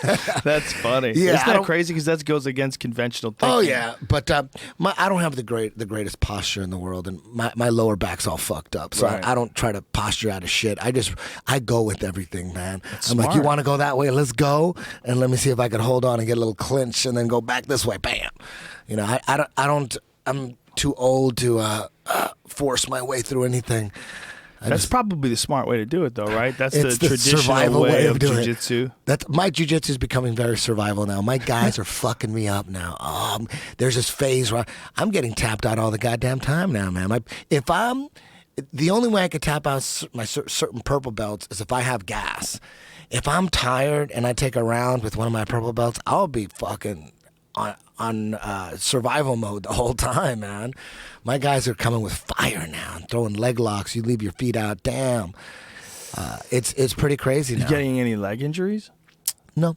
That's funny. Yeah, Isn't that crazy? Because that goes against conventional thinking. Oh, yeah. But I don't have the greatest posture in the world, and my lower back's all fucked up. So right. I don't try to posture out of shit. I go with everything, man. That's I'm smart. like, you want to go that way? Let's go. And let me see if I can hold on and get a little clinch and then go back this way. Bam. I'm too old to force my way through anything. That's probably the smart way to do it, though, right? That's It's the the traditional survival way way of of doing it. jiu-jitsu. My jiu-jitsu is becoming very survival now. My guys are fucking me up now. There's this phase where I'm getting tapped out all the goddamn time now, man. The only way I could tap out my certain purple belts is if I have gas. If I'm tired and I take a round with one of my purple belts, I'll be fucking on survival mode the whole time, man. My guys are coming with fire now and throwing leg locks. You leave your feet out. Damn. It's pretty crazy now. You getting any leg injuries? No.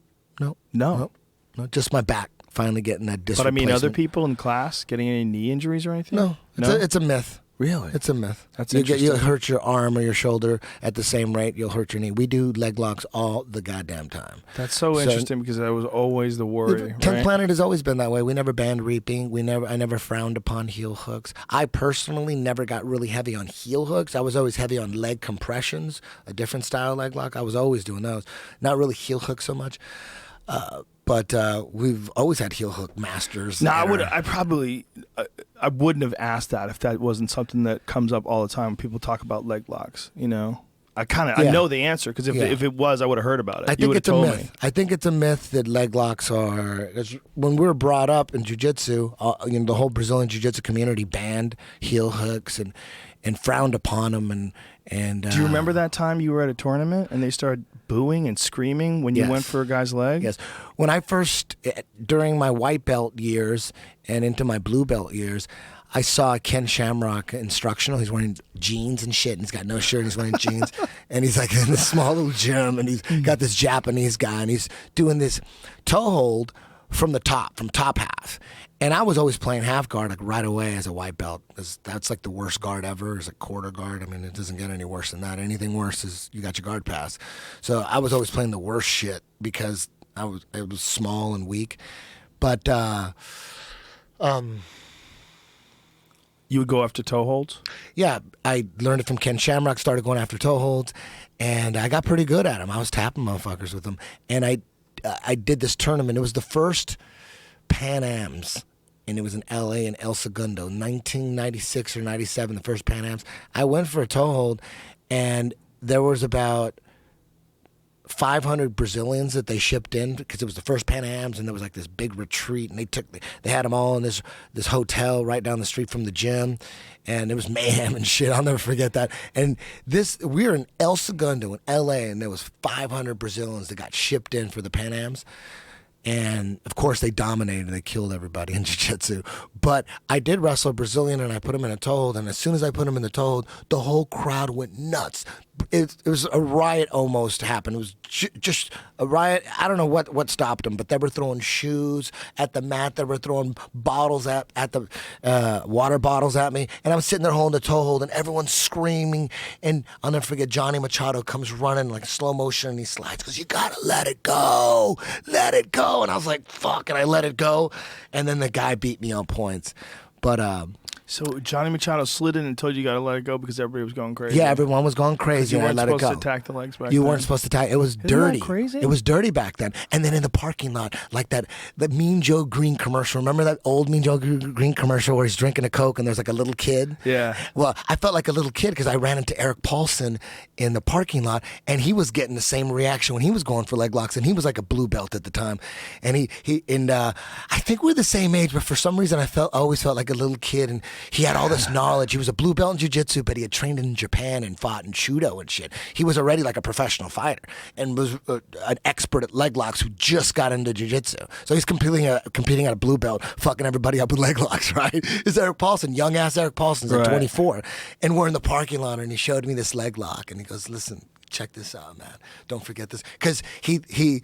Just my back finally getting that disc But I mean, other replacement. people in class getting any knee injuries or anything? No. It's a myth. Really? It's a myth. That's You'll interesting. hurt your arm or your shoulder at the same rate you'll hurt your knee. We do leg locks all the goddamn time. That's so interesting because that was always the worry. 10th right? Planet has always been that way. We never banned reaping. I never frowned upon heel hooks. I personally never got really heavy on heel hooks. I was always heavy on leg compressions, a different style leg lock. I was always doing those. Not really heel hooks so much. But we've always had heel hook masters. No, I wouldn't have asked that if that wasn't something that comes up all the time when people talk about leg locks. I know the answer because if it was, I would have heard about it. I You think would have it's a told myth. me. I think it's a myth that leg locks are. 'Cause when we were brought up in jiu-jitsu, the whole Brazilian jiu-jitsu community banned heel hooks and frowned upon them. And Do you remember that time you were at a tournament and they started booing and screaming when you Yes. went for a guy's leg? Yes. When I first, during my white belt years and into my blue belt years, I saw Ken Shamrock instructional. He's wearing jeans and shit, and he's got no shirt, and he's wearing jeans. And he's like in this small little gym, and he's got this Japanese guy, and he's doing this toe hold from top half. And I was always playing half guard like right away as a white belt. That's like the worst guard ever, is a quarter guard. I mean, it doesn't get any worse than that. Anything worse is you got your guard pass. So I was always playing the worst shit because it was small and weak. But You would go after toe holds? yeah, I learned it from Ken Shamrock, started going after toe holds, and I got pretty good at them. I was tapping motherfuckers with them. And I did this tournament. It was the first Pan Ams, and it was in L.A. in El Segundo, 1996 or 97, the first Pan Ams. I went for a toe hold, and there was about 500 Brazilians that they shipped in because it was the first Pan Ams, and there was like this big retreat, and they had them all in this hotel right down the street from the gym, and it was mayhem and shit. I'll never forget that. And we were in El Segundo in L.A., and there was 500 Brazilians that got shipped in for the Pan Ams. And, of course, they dominated. They killed everybody in jiu-jitsu. But I did wrestle a Brazilian, and I put him in a toe hold. And as soon as I put him in the toe hold, the whole crowd went nuts. It was a riot almost happened. It was just a riot. I don't know what stopped them, but they were throwing shoes at the mat. They were throwing bottles at the water bottles at me. And I'm sitting there holding the toe hold, and everyone's screaming. And I'll never forget, Johnny Machado comes running like slow motion, and he slides. Goes, "You gotta let it go, let it go." And I was like, "Fuck!" And I let it go. And then the guy beat me on points. But So Johnny Machado slid in and told you got to let it go because everybody was going crazy. yeah, everyone was going crazy. You And I weren't let it supposed go. to attack the legs back You then. weren't supposed to attack. It was that dirty. crazy? It was dirty back then. And then in the parking lot, like that Mean Joe Green commercial. Remember that old Mean Joe Green commercial where he's drinking a Coke and there's like a little kid? Yeah. Well, I felt like a little kid because I ran into Eric Paulson in the parking lot, and he was getting the same reaction when he was going for leg locks, and he was like a blue belt at the time. And I think we're the same age, but for some reason I always felt like a little kid, and he had all this knowledge. He was a blue belt in jiu-jitsu, but he had trained in Japan and fought in judo and shit. He was already like a professional fighter and was an expert at leg locks who just got into jiu-jitsu. So he's competing at a blue belt, fucking everybody up with leg locks, right? It's Eric Paulson, young ass Eric Paulson's like Right. 24, and we're in the parking lot, and he showed me this leg lock, and he goes, "Listen, check this out, man. Don't forget this." Because he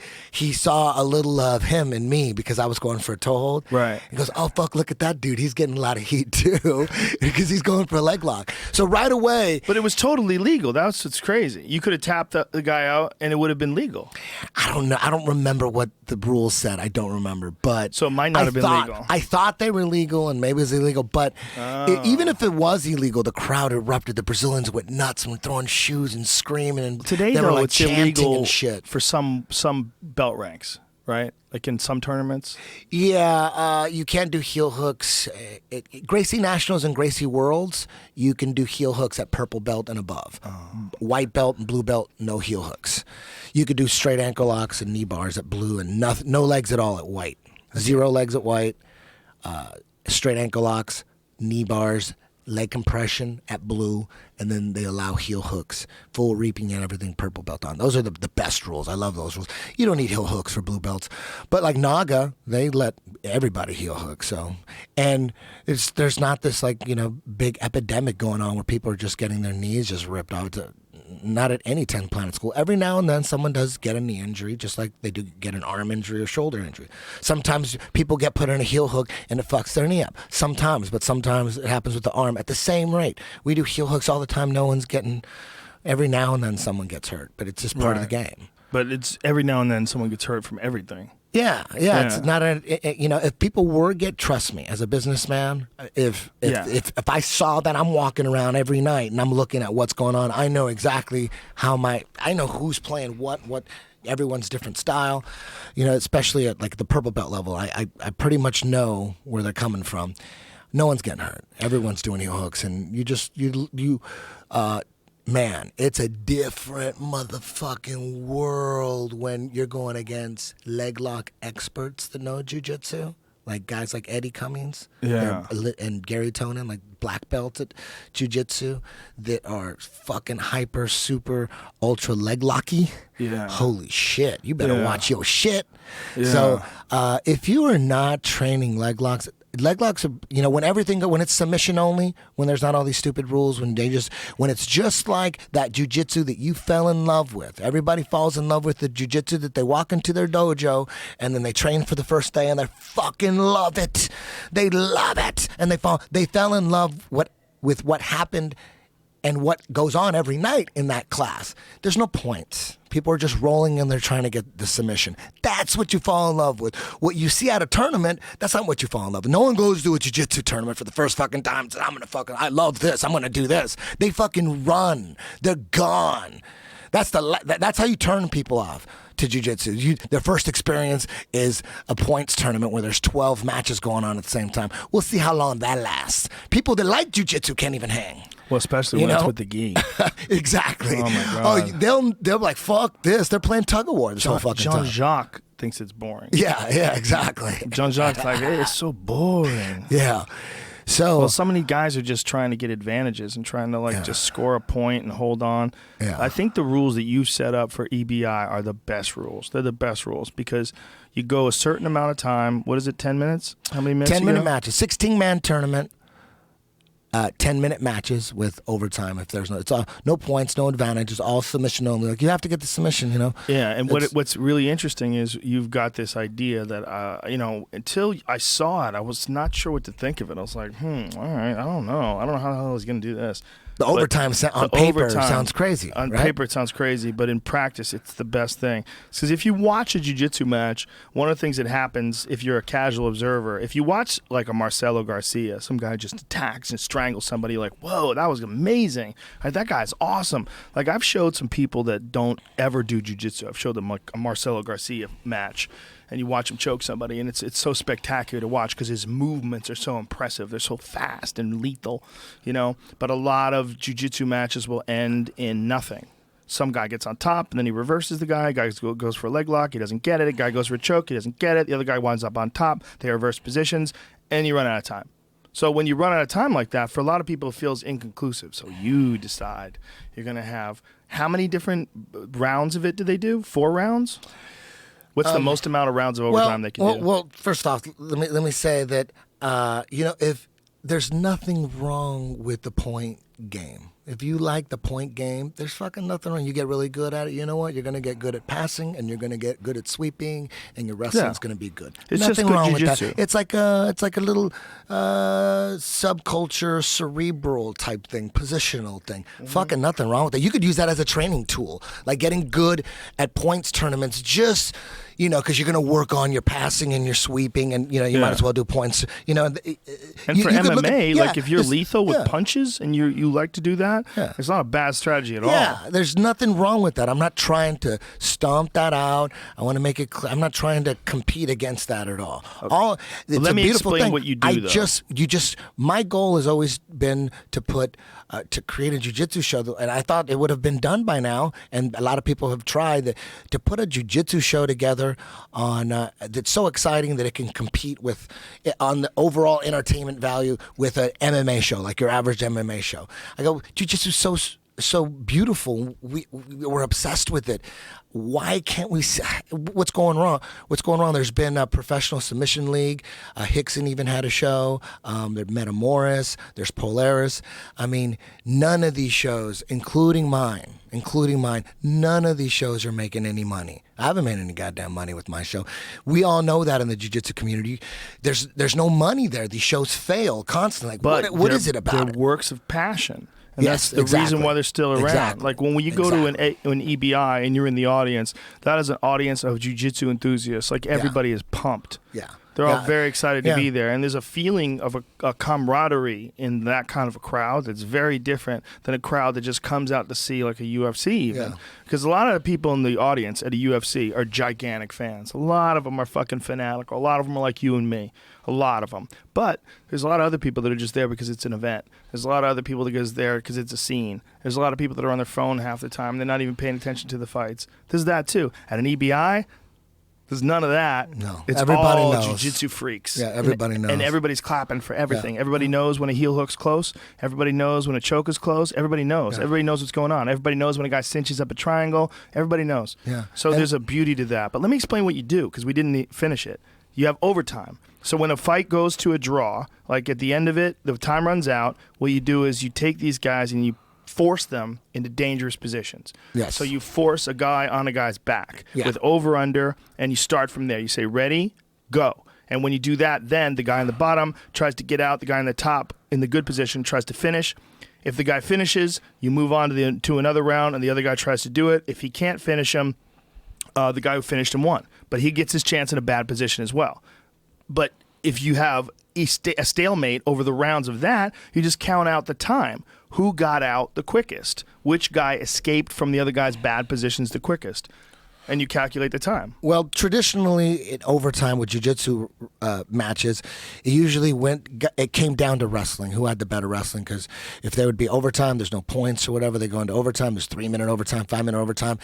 saw a little of him in me because I was going for a toe hold. Right. He goes, "Oh, fuck, look at that dude. He's getting a lot of heat, too," because he's going for a leg lock. So right away, But it was totally legal. That's what's crazy. You could have tapped the guy out and it would have been legal. I don't know. I don't remember what the rules said. I don't remember. But So it might not have been legal. I thought they were legal, and maybe it was illegal. But even if it was illegal, the crowd erupted. The Brazilians went nuts and were throwing shoes and screaming. And Today, they were though, like it's chanting illegal and shit. for some belt ranks, right? Like in some tournaments. Yeah, you can't do heel hooks. Gracie Nationals and Gracie Worlds, you can do heel hooks at purple belt and above. White belt and blue belt, no heel hooks. You could do straight ankle locks and knee bars at blue and no legs at all at white. 0 legs at white, straight ankle locks, knee bars, leg compression at blue, and then they allow heel hooks, full reaping and everything, purple belt on. Those are the best rules. I love those rules. You don't need heel hooks for blue belts. But like Naga, they let everybody heel hook. So, and there's not this big epidemic going on where people are just getting their knees just ripped off. Not at any 10 Planet School. Every now and then someone does get a knee injury, just like they do get an arm injury or shoulder injury. Sometimes people get put in a heel hook and it fucks their knee up. Sometimes it happens with the arm at the same rate. We do heel hooks all the time. No one's getting, every now and then someone gets hurt, but it's just part of the game. But it's every now and then someone gets hurt from everything. Yeah. It's not if people trust me as a businessman, if I saw that I'm walking around every night and I'm looking at what's going on, I know exactly I know who's playing what everyone's different style, especially at like the purple belt level. I pretty much know where they're coming from. No one's getting hurt. Everyone's doing heel hooks, and man, it's a different motherfucking world when you're going against leg lock experts that know jiu-jitsu. Like guys like Eddie Cummings and Gary Tonin, like black belt at jiu-jitsu, that are fucking hyper, super, ultra leg locky. Yeah. Holy shit. You better watch your shit. Yeah. So if you are not training leg locks are, you know, when it's submission only, when there's not all these stupid rules, when it's just like that jiu-jitsu that you fell in love with. Everybody falls in love with the jiu-jitsu that they walk into their dojo and then they train for the first day and they fucking love it. They love it. And they fell in love with what happened and what goes on every night in that class. There's no point. People are just rolling and they're trying to get the submission. That's what you fall in love with. What you see at a tournament, that's not what you fall in love with. No one goes to a jiu-jitsu tournament for the first fucking time and says, I love this, I'm gonna do this. They fucking run. They're gone. That's how you turn people off to jiu-jitsu. Their first experience is a points tournament where there's 12 matches going on at the same time. We'll see how long that lasts. People that like jiu-jitsu can't even hang. Well, especially when it's with the gi. Exactly. Oh my God. Oh, they'll be like, fuck this. They're playing tug of war this whole fucking time. Jean-Jacques thinks it's boring. Yeah, exactly. Jean-Jacques like, hey, it's so boring. Yeah. So, well, so many guys are just trying to get advantages and trying to just score a point and hold on. Yeah. I think the rules that you've set up for EBI are the best rules. They're the best rules because you go a certain amount of time. What is it, 10 minutes? How many minutes? 10-minute matches, 16-man tournament. 10-minute matches with overtime. If there's no points, no advantages, all submission only. Like you have to get the submission, you know. Yeah, and what's really interesting is you've got this idea that until I saw it, I was not sure what to think of it. I was like, all right, I don't know how the hell he's going to do this. The overtime on paper sounds crazy. On right? paper it sounds crazy, but in practice it's the best thing. Because if you watch a jiu-jitsu match, one of the things that happens if you're a casual observer, if you watch like a Marcelo Garcia, some guy just attacks and strangles somebody, like, whoa, that was amazing. Right, that guy's awesome. Like I've showed some people that don't ever do jiu-jitsu. I've showed them like a Marcelo Garcia match. And you watch him choke somebody, and it's so spectacular to watch because his movements are so impressive. They're so fast and lethal, you know. But a lot of jiu-jitsu matches will end in nothing. Some guy gets on top, and then he reverses the guy. Guy goes for a leg lock. He doesn't get it. A guy goes for a choke. He doesn't get it. The other guy winds up on top. They reverse positions, and you run out of time. So when you run out of time like that, for a lot of people, it feels inconclusive. So you decide you're going to have how many different rounds of it do they do? 4 rounds? What's the most amount of rounds of overtime they can do? Well, first off, let me say that if there's nothing wrong with the point game. If you like the point game, there's fucking nothing wrong. You get really good at it. You know what? You're going to get good at passing, and you're going to get good at sweeping, and your wrestling's going to be good. It's nothing just good wrong jiu-jitsu. with that. It's like a little subculture, cerebral type thing, positional thing. Mm-hmm. Fucking nothing wrong with that. You could use that as a training tool, like getting good at points tournaments. Just because you're going to work on your passing and your sweeping, and you might as well do points. And for MMA, if you're lethal with punches and you like to do that, it's not a bad strategy at all. Yeah, there's nothing wrong with that. I'm not trying to stomp that out. I want to make it clear. I'm not trying to compete against that at all. Okay. Let me explain what you do, though. My goal has always been to create a jiu-jitsu show, and I thought it would have been done by now, and a lot of people have tried to put a jiu-jitsu show together on that's so exciting that it can compete on the overall entertainment value with an MMA show, like your average MMA show. I go, jiu-jitsu is so beautiful. We're obsessed with it. Why can't we? What's going wrong? There's been a professional submission league. Hickson even had a show. There's Metamoris. There's Polaris. I mean, none of these shows, including mine, none of these shows are making any money. I haven't made any goddamn money with my show. We all know that in the jiu-jitsu community. There's no money there. These shows fail constantly. But what is it about? They're works of passion. And yes, that's the reason why they're still around. Exactly. Like when you go to an EBI and you're in the audience, that is an audience of jiu-jitsu enthusiasts. Like everybody is pumped. Yeah. They're all Yeah. very excited to Yeah. be there. And there's a feeling of a camaraderie in that kind of a crowd that's very different than a crowd that just comes out to see like a UFC even. Yeah. Because a lot of the people in the audience at a UFC are gigantic fans. A lot of them are fucking fanatical. A lot of them are like you and me. A lot of them. But there's a lot of other people that are just there because it's an event. There's a lot of other people that goes there because it's a scene. There's a lot of people that are on their phone half the time. They're not even paying attention to the fights. There's that too. At an EBI, there's none of that. No. It's Everybody all knows. jiu-jitsu freaks. Yeah, everybody knows. And everybody's clapping for everything. Yeah. Everybody knows when a heel hook's close. Everybody knows when a choke is close. Everybody knows. Yeah. Everybody knows what's going on. Everybody knows when a guy cinches up a triangle. Everybody knows. Yeah. So And- there's a beauty to that. But let me explain what you do because we didn't finish it. You have overtime. So when a fight goes to a draw, like at the end of it, the time runs out, what you do is you take these guys and you force them into dangerous positions. Yes. So you force a guy on a guy's back Yeah. with over-under, and you start from there. You say, ready, go. And when you do that, then the guy in the bottom tries to get out. The guy in the top in the good position tries to finish. If the guy finishes, you move on to another round, and the other guy tries to do it. If he can't finish him, the guy who finished him won. But he gets his chance in a bad position as well. But if you have a stalemate over the rounds of that, you just count out the time. Who got out the quickest? Which guy escaped from the other guy's bad positions the quickest? And you calculate the time. Well, traditionally in overtime with jiu-jitsu matches, it came down to wrestling. Who had the better wrestling? Because if there would be overtime, there's no points or whatever. They go into overtime. There's 3-minute overtime, 5-minute overtime.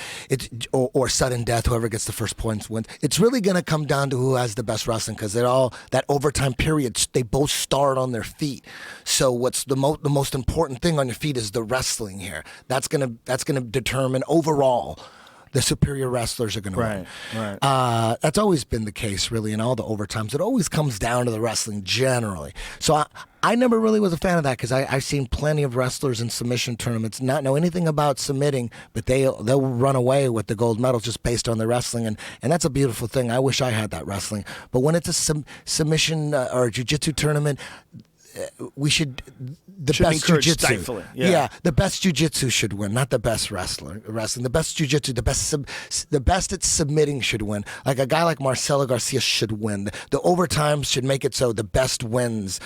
Or sudden death. Whoever gets the first points wins. It's really going to come down to who has the best wrestling because they're all that overtime period. They both start on their feet. So what's the most important thing on your feet is the wrestling here. That's gonna determine overall. The superior wrestlers are going to win. Right. That's always been the case, really, in all the overtimes. It always comes down to the wrestling, generally. So I never really was a fan of that because I've seen plenty of wrestlers in submission tournaments not know anything about submitting, but they'll run away with the gold medals just based on their wrestling, and that's a beautiful thing. I wish I had that wrestling. But when it's a submission or a jiu-jitsu tournament, we should best encourage jiu-jitsu. stifling. Yeah. The best jiu-jitsu should win, not the best wrestling. The best jiu-jitsu, the best at submitting should win. Like a guy like Marcelo Garcia should win. The overtimes should make it so the best wins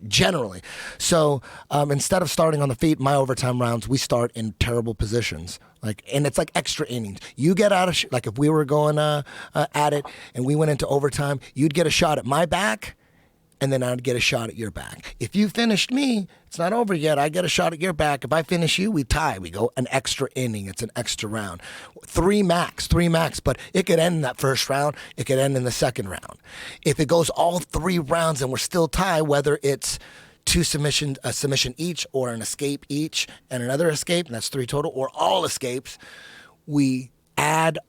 generally. So instead of starting on the feet, my overtime rounds, we start in terrible positions. And it's like extra innings. You get out of like if we were going at it and we went into overtime, you'd get a shot at my back. And then I'd get a shot at your back. If you finished me, it's not over yet. I get a shot at your back. If I finish you, we tie. We go an extra inning. It's an extra round. Three max. But it could end in that first round. It could end in the second round. If it goes all 3 rounds and we're still tied, whether it's a submission each or an escape each and another escape, and that's 3 total, or all escapes, we add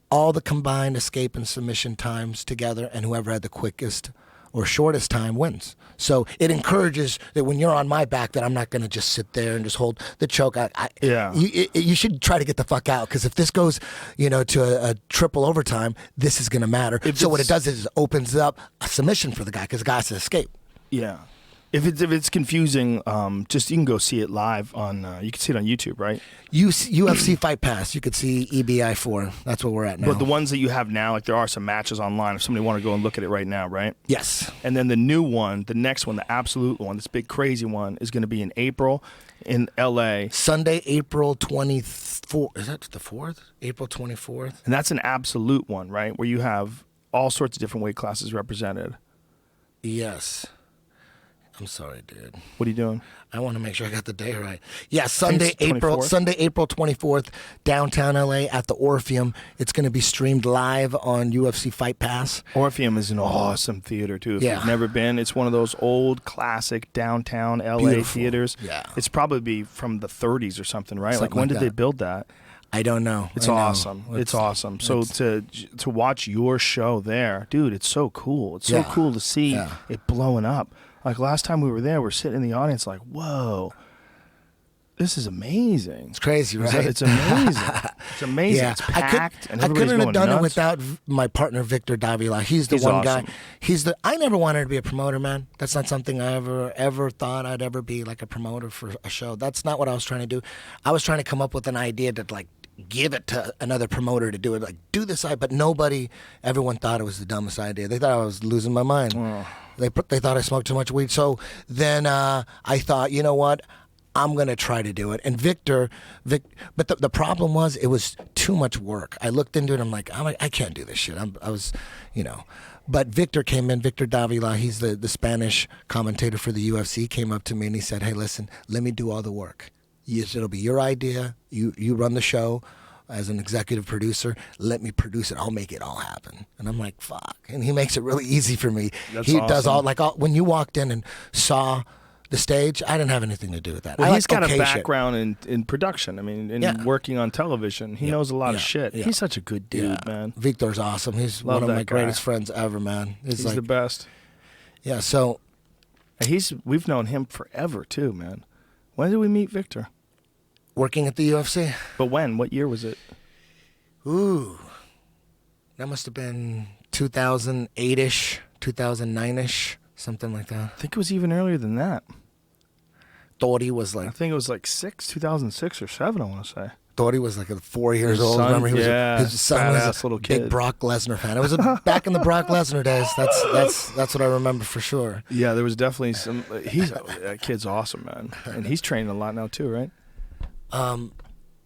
all the combined escape and submission times together, and whoever had the quickest or shortest time wins. So it encourages that when you're on my back that I'm not going to just sit there and just hold the choke. You should try to get the fuck out because if this goes, to a triple overtime, this is going to matter. So what it does is it opens up a submission for the guy because the guy has to escape. Yeah. If it's confusing, just you can go see it live on. You can see it on YouTube, right? UFC Fight Pass. You could see EBI 4. That's where we're at now. But the ones that you have now, like there are some matches online. If somebody want to go and look at it right now, right? Yes. And then the new one, the next one, the absolute one, this big crazy one, is going to be in April in LA. Sunday, April 24th. Is that the 4th? April 24th. And that's an absolute one, right? Where you have all sorts of different weight classes represented. Yes. I'm sorry, dude. What are you doing? I want to make sure I got the day right. Yeah, Sunday, April 24th, downtown LA at the Orpheum. It's going to be streamed live on UFC Fight Pass. Orpheum is an awesome theater, too. If Yeah. you've never been, it's one of those old classic downtown LA Beautiful. theaters. Yeah. It's probably from the 30s or something, right? Something when like did they that. build that? I don't know. It's I know. awesome. It's awesome. So to watch your show there, dude, it's so cool. It's so Yeah. cool to see Yeah. it blowing up. Like last time we were there, we're sitting in the audience like, whoa, this is amazing. It's crazy, right? It's amazing. It's amazing. Yeah, It's packed. and I everybody's couldn't have going done it nuts. without my partner Victor Davila. He's the He's one awesome. guy. I never wanted to be a promoter, man. That's not something I ever thought I'd ever be like a promoter for a show. That's not what I was trying to do. I was trying to come up with an idea that like give it to another promoter to do it. Like, do this, but everyone thought it was the dumbest idea. They thought I was losing my mind. They thought I smoked too much weed. So then I thought, you know what? I'm going to try to do it. And Victor, but the problem was it was too much work. I looked into it. I'm like, I can't do this shit. I was, But Victor came in, Victor Davila, he's the Spanish commentator for the UFC, came up to me and he said, hey, listen, let me do all the work. It'll be your idea. You run the show as an executive producer. Let me produce it. I'll make it all happen. And I'm like, fuck. And he makes it really easy for me. That's he awesome. does all, when you walked in and saw the stage, I didn't have anything to do with that. Well, he's got okay a background in production. I mean, in working on television. He knows a lot of shit. Yeah. He's such a good dude, man. Victor's awesome. He's Love one of my that guy. greatest friends ever, man. He's like, the best. Yeah, so. We've known him forever, too, man. When did we meet Victor? Working at the UFC. But when? What year was it? Ooh. That must have been 2008-ish, 2009-ish, something like that. I think it was even earlier than that. Thought he was I like think it was like 2006 or 7, I want to say. Thought he was like 4 years His old. son, Remember, he was yeah, his son was badass a little big kid. Brock Lesnar fan. It was back in the Brock Lesnar days. That's what I remember for sure. Yeah, there was definitely some. That kid's awesome, man, and he's training a lot now too, right?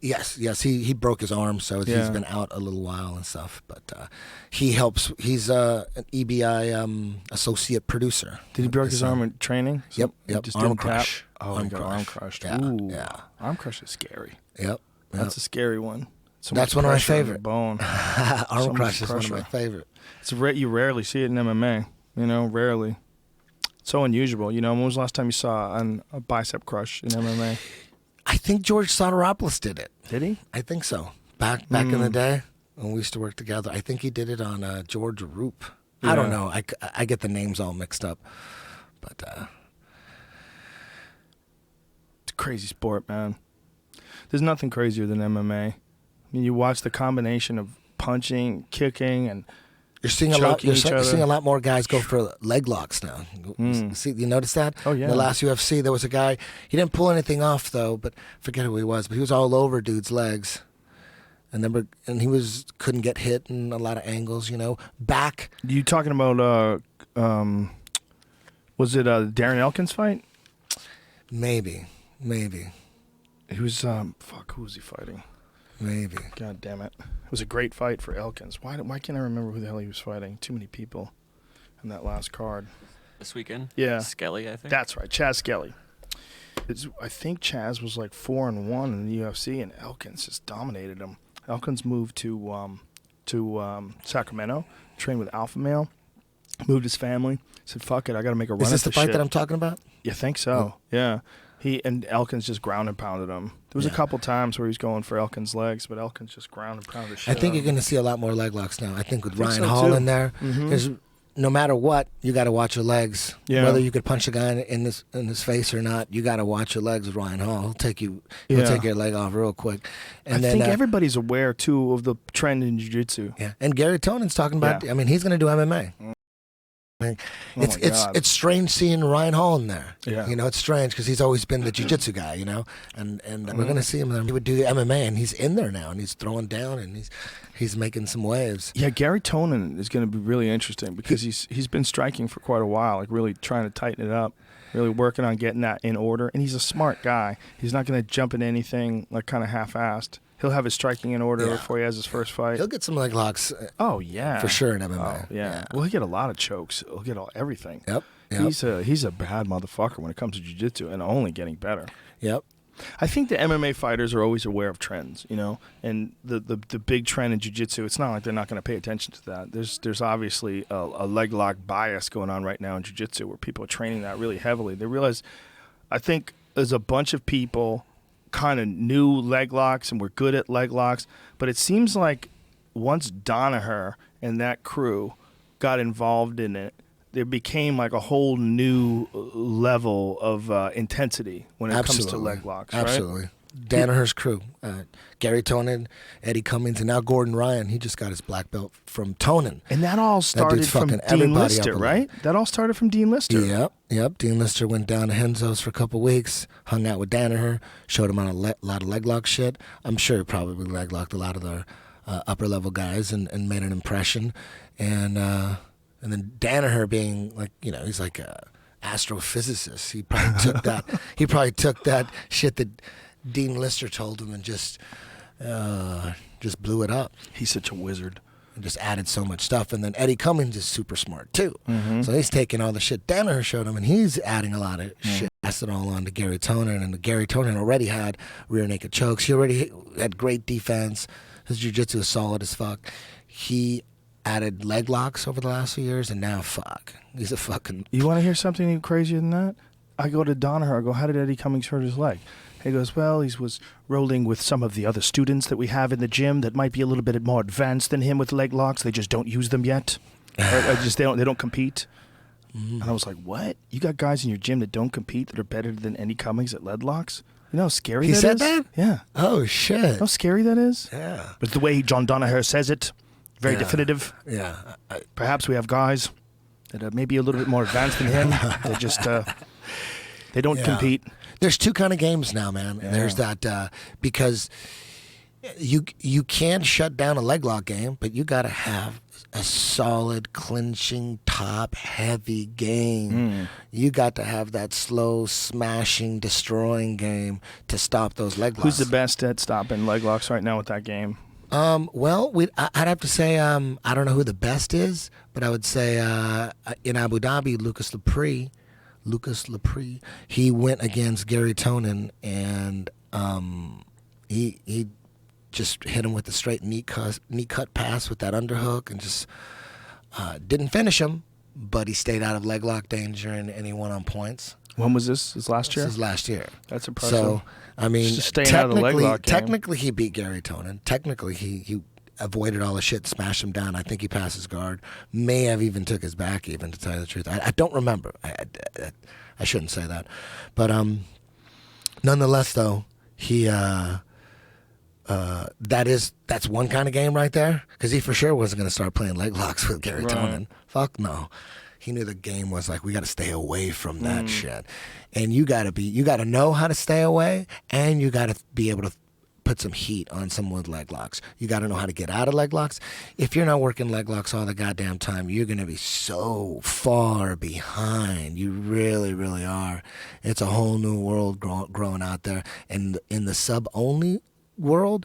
Yes. He broke his arm, so he's been out a little while and stuff. But he helps. He's an EBI associate producer. Did he break his arm in training? Yep. He just Arm didn't tap? crush. Oh, he got arm crushed. Yeah, Ooh, yeah. Arm crush is scary. Yep. That's a scary one. So That's much one of my pressure on the favorite. Bone. Arm much crush is one of my pressure. favorite. You rarely see it in MMA. Rarely. It's so unusual. When was the last time you saw a bicep crush in MMA? I think George Soteropoulos did it. Did he? I think so. Back in the day when we used to work together, I think he did it on George Roop. I don't know. I get the names all mixed up, but it's a crazy sport, man. There's nothing crazier than MMA. I mean, you watch the combination of punching, kicking, and you're seeing a lot. choking You're each seeing other. a lot more guys go for leg locks now. See, you notice that? Oh, yeah. In the last UFC, there was a guy. He didn't pull anything off though, but forget who he was. But he was all over dude's legs, and he couldn't get hit in a lot of angles. Back. You talking about? Was it Darren Elkins fight? Maybe. He was who was he fighting? Maybe. God damn it! It was a great fight for Elkins. Why can't I remember who the hell he was fighting? Too many people in that last card. This weekend? Yeah. Skelly, I think. That's right, Chaz Skelly. I think Chaz was like 4-1 in the UFC, and Elkins just dominated him. Elkins moved to Sacramento, trained with Alpha Male, moved his family, said, "Fuck it, I got to make a run." Is this at the this fight shit. that I'm talking about? You think so? Yeah. He and Elkins just ground and pounded him. There was a couple times where he was going for Elkins' legs, but Elkins just ground and pounded the shit. I think out you're of going him. to see a lot more leg locks now. I think with Ryan so, Hall too. in there, Mhm. because no matter what, you got to watch your legs. Yeah. Whether you could punch a guy in his face or not, you got to watch your legs with Ryan Hall. He'll take your leg off real quick. And I then think everybody's aware too of the trend in jiu-jitsu. yeah, and Gary Tonen's talking about. Yeah. I mean, he's going to do MMA. Oh my God. It's strange seeing Ryan Hall in there. Yeah. It's strange because he's always been the jiu-jitsu guy, and we're going to see him there. He would do MMA, and he's in there now, and he's throwing down, and he's making some waves. Yeah, Gary Tonin is going to be really interesting because he's been striking for quite a while, like really trying to tighten it up, really working on getting that in order. And he's a smart guy. He's not going to jump into anything like kind of half-assed. He'll have his striking in order before he has his first fight. He'll get some leg locks. Oh yeah, For sure in MMA. Oh, yeah. Well, he'll get a lot of chokes. He'll get everything. Yep. He's a bad motherfucker when it comes to jiu-jitsu, and only getting better. Yep. I think the MMA fighters are always aware of trends, and the big trend in jiu-jitsu, it's not like they're not going to pay attention to that. There's obviously a leg lock bias going on right now in jiu-jitsu where people are training that really heavily. They realize, I think there's a bunch of people kind of knew leg locks and were good at leg locks, but it seems like once Danaher and that crew got involved in it, there became like a whole new level of intensity when it comes to leg locks. Absolutely. Right? Danaher's crew. Gary Tonin, Eddie Cummings, and now Gordon Ryan. He just got his black belt from Tonin. And that all started from fucking Dean everybody Lister, up a right? That all started from Dean Lister. Yep. Dean Lister went down to Henzo's for a couple weeks, hung out with Danaher, showed him on a lot of leg lock shit. I'm sure he probably leg locked a lot of the upper level guys and made an impression. And then Danaher being like, he's like a astrophysicist. He probably took that shit that Dean Lister told him and just blew it up. He's such a wizard. And just added so much stuff. And then Eddie Cummings is super smart too. Mm-hmm. So he's taking all the shit Danaher showed him and he's adding a lot of shit. Passed it all on to Gary Tonin. And Gary Tonin already had rear naked chokes. He already had great defense. His jiu-jitsu is solid as fuck. He added leg locks over the last few years, and now fuck. He's a fucking... You want to hear something even crazier than that? I go to Danaher, I go, how did Eddie Cummings hurt his leg? He goes, well, he was rolling with some of the other students that we have in the gym that might be a little bit more advanced than him with leg locks. They just don't use them yet. They don't compete. And I was like, what? You got guys in your gym that don't compete that are better than Eddie Cummings at leg locks? You know how scary that is? He said that? Yeah. Oh, shit. How scary that is? Yeah. But the way John Danaher says it, very definitive. Yeah. Perhaps we have guys that are maybe a little bit more advanced than him. They just, they don't compete. There's two kind of games now, man. Yeah. There's that, because you can shut down a leg lock game, but you got to have a solid, clinching, top-heavy game. You got to have that slow, smashing, destroying game to stop those leg locks. Who's the best at stopping leg locks right now with that game? Well, I'd have to say I don't know who the best is, but I would say in Abu Dhabi, Lucas Lepre, he went against Gary Tonin, and he just hit him with the straight knee cut pass with that underhook, and just didn't finish him, but he stayed out of leg lock danger, and he won on points. When was this? This last year? This is last year. That's impressive. So, I mean, Just staying out of the leg lock game. Technically, he beat Gary Tonin. Technically, he avoided all the shit, smashed him down. I think he passed his guard. May have even took his back, even, to tell you the truth. I don't remember. I shouldn't say that. But nonetheless, though, he that's one kind of game right there, because he for sure wasn't going to start playing leg locks with Gary Tonin. Fuck no. He knew the game was like, we got to stay away from that shit. And you got to know how to stay away, and you got to be able to put some heat on someone with leg locks. You got to know how to get out of leg locks. If you're not working leg locks all the goddamn time, you're going to be so far behind. You really, really are. It's a whole new world growing out there. And in the sub-only world,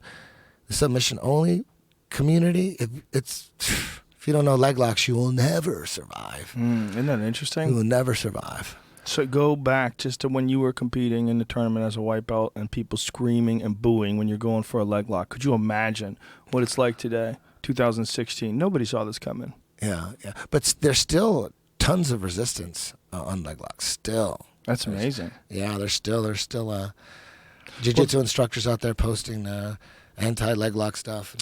the submission-only community, if you don't know leg locks, you will never survive. Isn't that interesting? You will never survive. So go back just to when you were competing in the tournament as a white belt and people screaming and booing when you're going for a leg lock. Could you imagine what it's like today, 2016? Nobody saw this coming. Yeah. But there's still tons of resistance on leg locks. Still. That's amazing. Yeah, there's still jiu-jitsu instructors out there posting anti-leg lock stuff.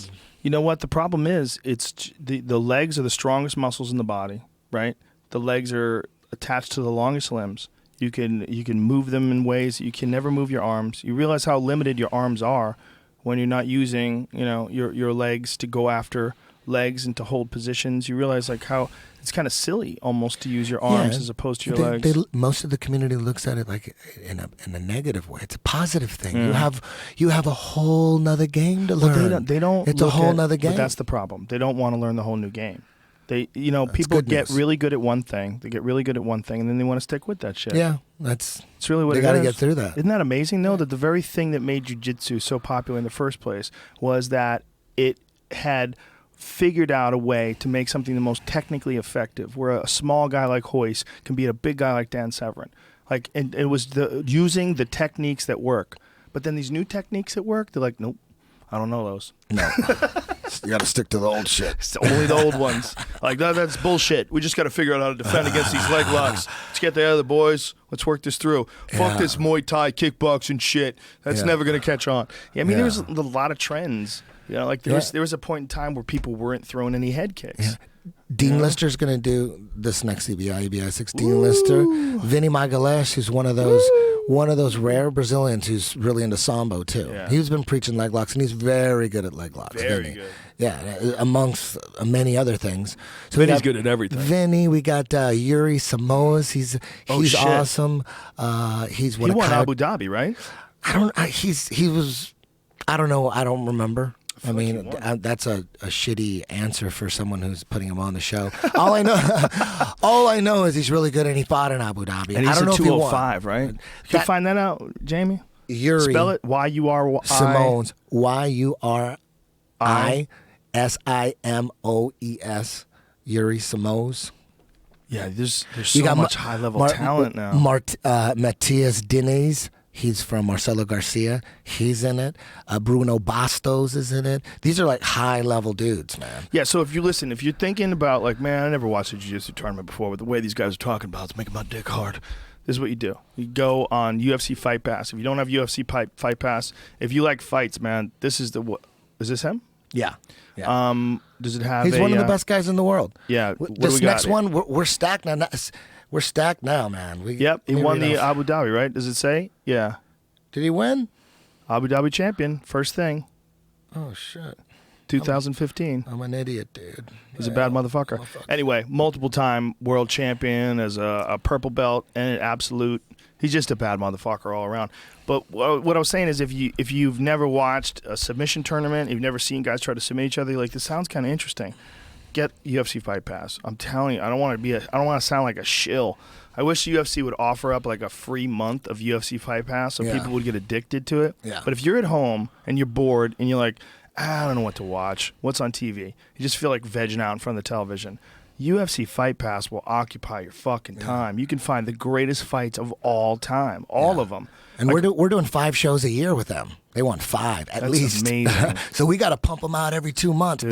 You know what? The problem is, it's the legs are the strongest muscles in the body, right? The legs are attached to the longest limbs. You can move them in ways that you can never move your arms. You realize how limited your arms are when you're not using, your legs to go after legs and to hold positions. You realize like how it's kind of silly almost to use your arms as opposed to your legs. Most of the community looks at it like in a negative way. It's a positive thing. You have a whole nother game to learn. They don't. It's a whole nother game. But that's the problem. They don't want to learn the whole new game. People good get news. really good at one thing. They get really good at one thing, and then they want to stick with that shit. Yeah, it's really what they got to get through that. Isn't that amazing? Though that the very thing that made jiu-jitsu so popular in the first place was that it had figured out a way to make something the most technically effective, where a small guy like Hoyce can beat a big guy like Dan Severin. And it was using the techniques that work. But then these new techniques that work, they're like, nope, I don't know those. No. You got to stick to the old shit. It's only the old ones. Like, that's bullshit. We just got to figure out how to defend against these leg locks. Let's get the other boys. Let's work this through. Fuck this Muay Thai kickboxing shit. That's never going to catch on. Yeah, I mean, there was a lot of trends. There was a point in time where people weren't throwing any head kicks. Yeah. Dean Lister's going to do this next EBI 6. Dean Lister. Vinny Magalhaes, who's one of those rare Brazilians who's really into sambo too. Yeah. He's been preaching leg locks, and he's very good at leg locks. Very Vinny. good. Yeah, amongst many other things. So Vinny's good at everything. Vinny, we got Yuri Samoas. He's shit. awesome. He's He won of Abu Dhabi, right? I don't know. I don't remember. I like mean, he won. that's a shitty answer for someone who's putting him on the show. All I know is he's really good, and he fought in Abu Dhabi. And I he's don't know a if he won. 205, right? You can find that out, Jamie. Yuri Spell it. Y-U-R-I. Simones. YurisiMoes. Yuri Simoes. Yeah, there's so much high-level talent now. Matias Diniz. He's from Marcelo Garcia. He's in it. Bruno Bastos is in it. These are like high-level dudes, man. Yeah, so if you're thinking about like, man, I never watched a jiu-jitsu tournament before, but the way these guys are talking about it's making my dick hard. This is what you do. You go on UFC Fight Pass. If you don't have UFC Fight Pass, if you like fights, man, this is is this him? Yeah. Does it have He's one of the best guys in the world. Yeah. What do This we got next here? one, we're stacked now. We're stacked now, man. Yep, he won the Abu Dhabi, right? Does it say? Yeah. Did he win? Abu Dhabi champion, first thing, Oh, shit. 2015. I'm an idiot, dude. He's a bad motherfucker. Anyway, multiple time world champion as a purple belt and an absolute. He's just a bad motherfucker all around. But what I was saying is, if you've never watched a submission tournament, you've never seen guys try to submit each other, you're like, this sounds kind of interesting. Get UFC Fight Pass. I'm telling you, I don't want to sound like a shill. I wish the UFC would offer up like a free month of UFC Fight Pass so people would get addicted to it. Yeah. But if you're at home and you're bored and you're like, I don't know what to watch, what's on TV? You just feel like vegging out in front of the television. UFC Fight Pass will occupy your fucking time. You can find the greatest fights of all time, all of them. And we're doing 5 shows a year with them. They want 5 at That's least. amazing. So we got to pump them out every 2 months.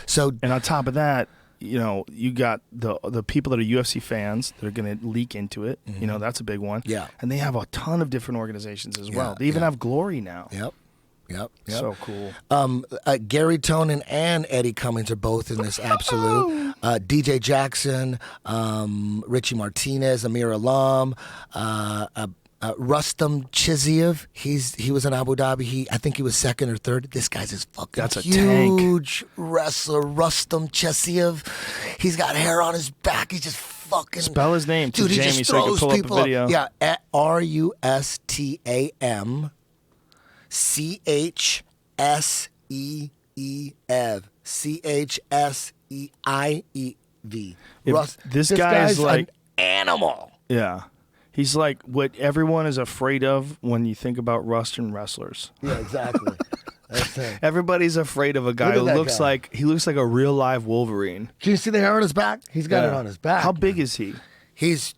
So And on top of that, you got the people that are UFC fans that are going to leak into it. Mm-hmm. That's a big one. Yeah. And they have a ton of different organizations as well. Yeah, They even have Glory now. Yep. So cool. Gary Tonin and Eddie Cummings are both in this absolute. DJ Jackson, Richie Martinez, Amir Alam, Rustam Chiziev. He was in Abu Dhabi. I think he was second or third. This guy's his fucking That's a tank. huge wrestler. Rustam Chiziev. He's got hair on his back. He's just fucking. Spell his name to Dude, he Jamie just so he can throws pull up a people video. Yeah, at RUSTAM. CHSEEV. CHSEIEV. This guy's like an animal. Yeah. He's like what everyone is afraid of when you think about Russian wrestlers. Yeah, exactly. That's it. Everybody's afraid of a guy who Look at that looks guy. like he looks like a real live Wolverine. Do you see the hair on his back? He's got it on his back. How big is he? He's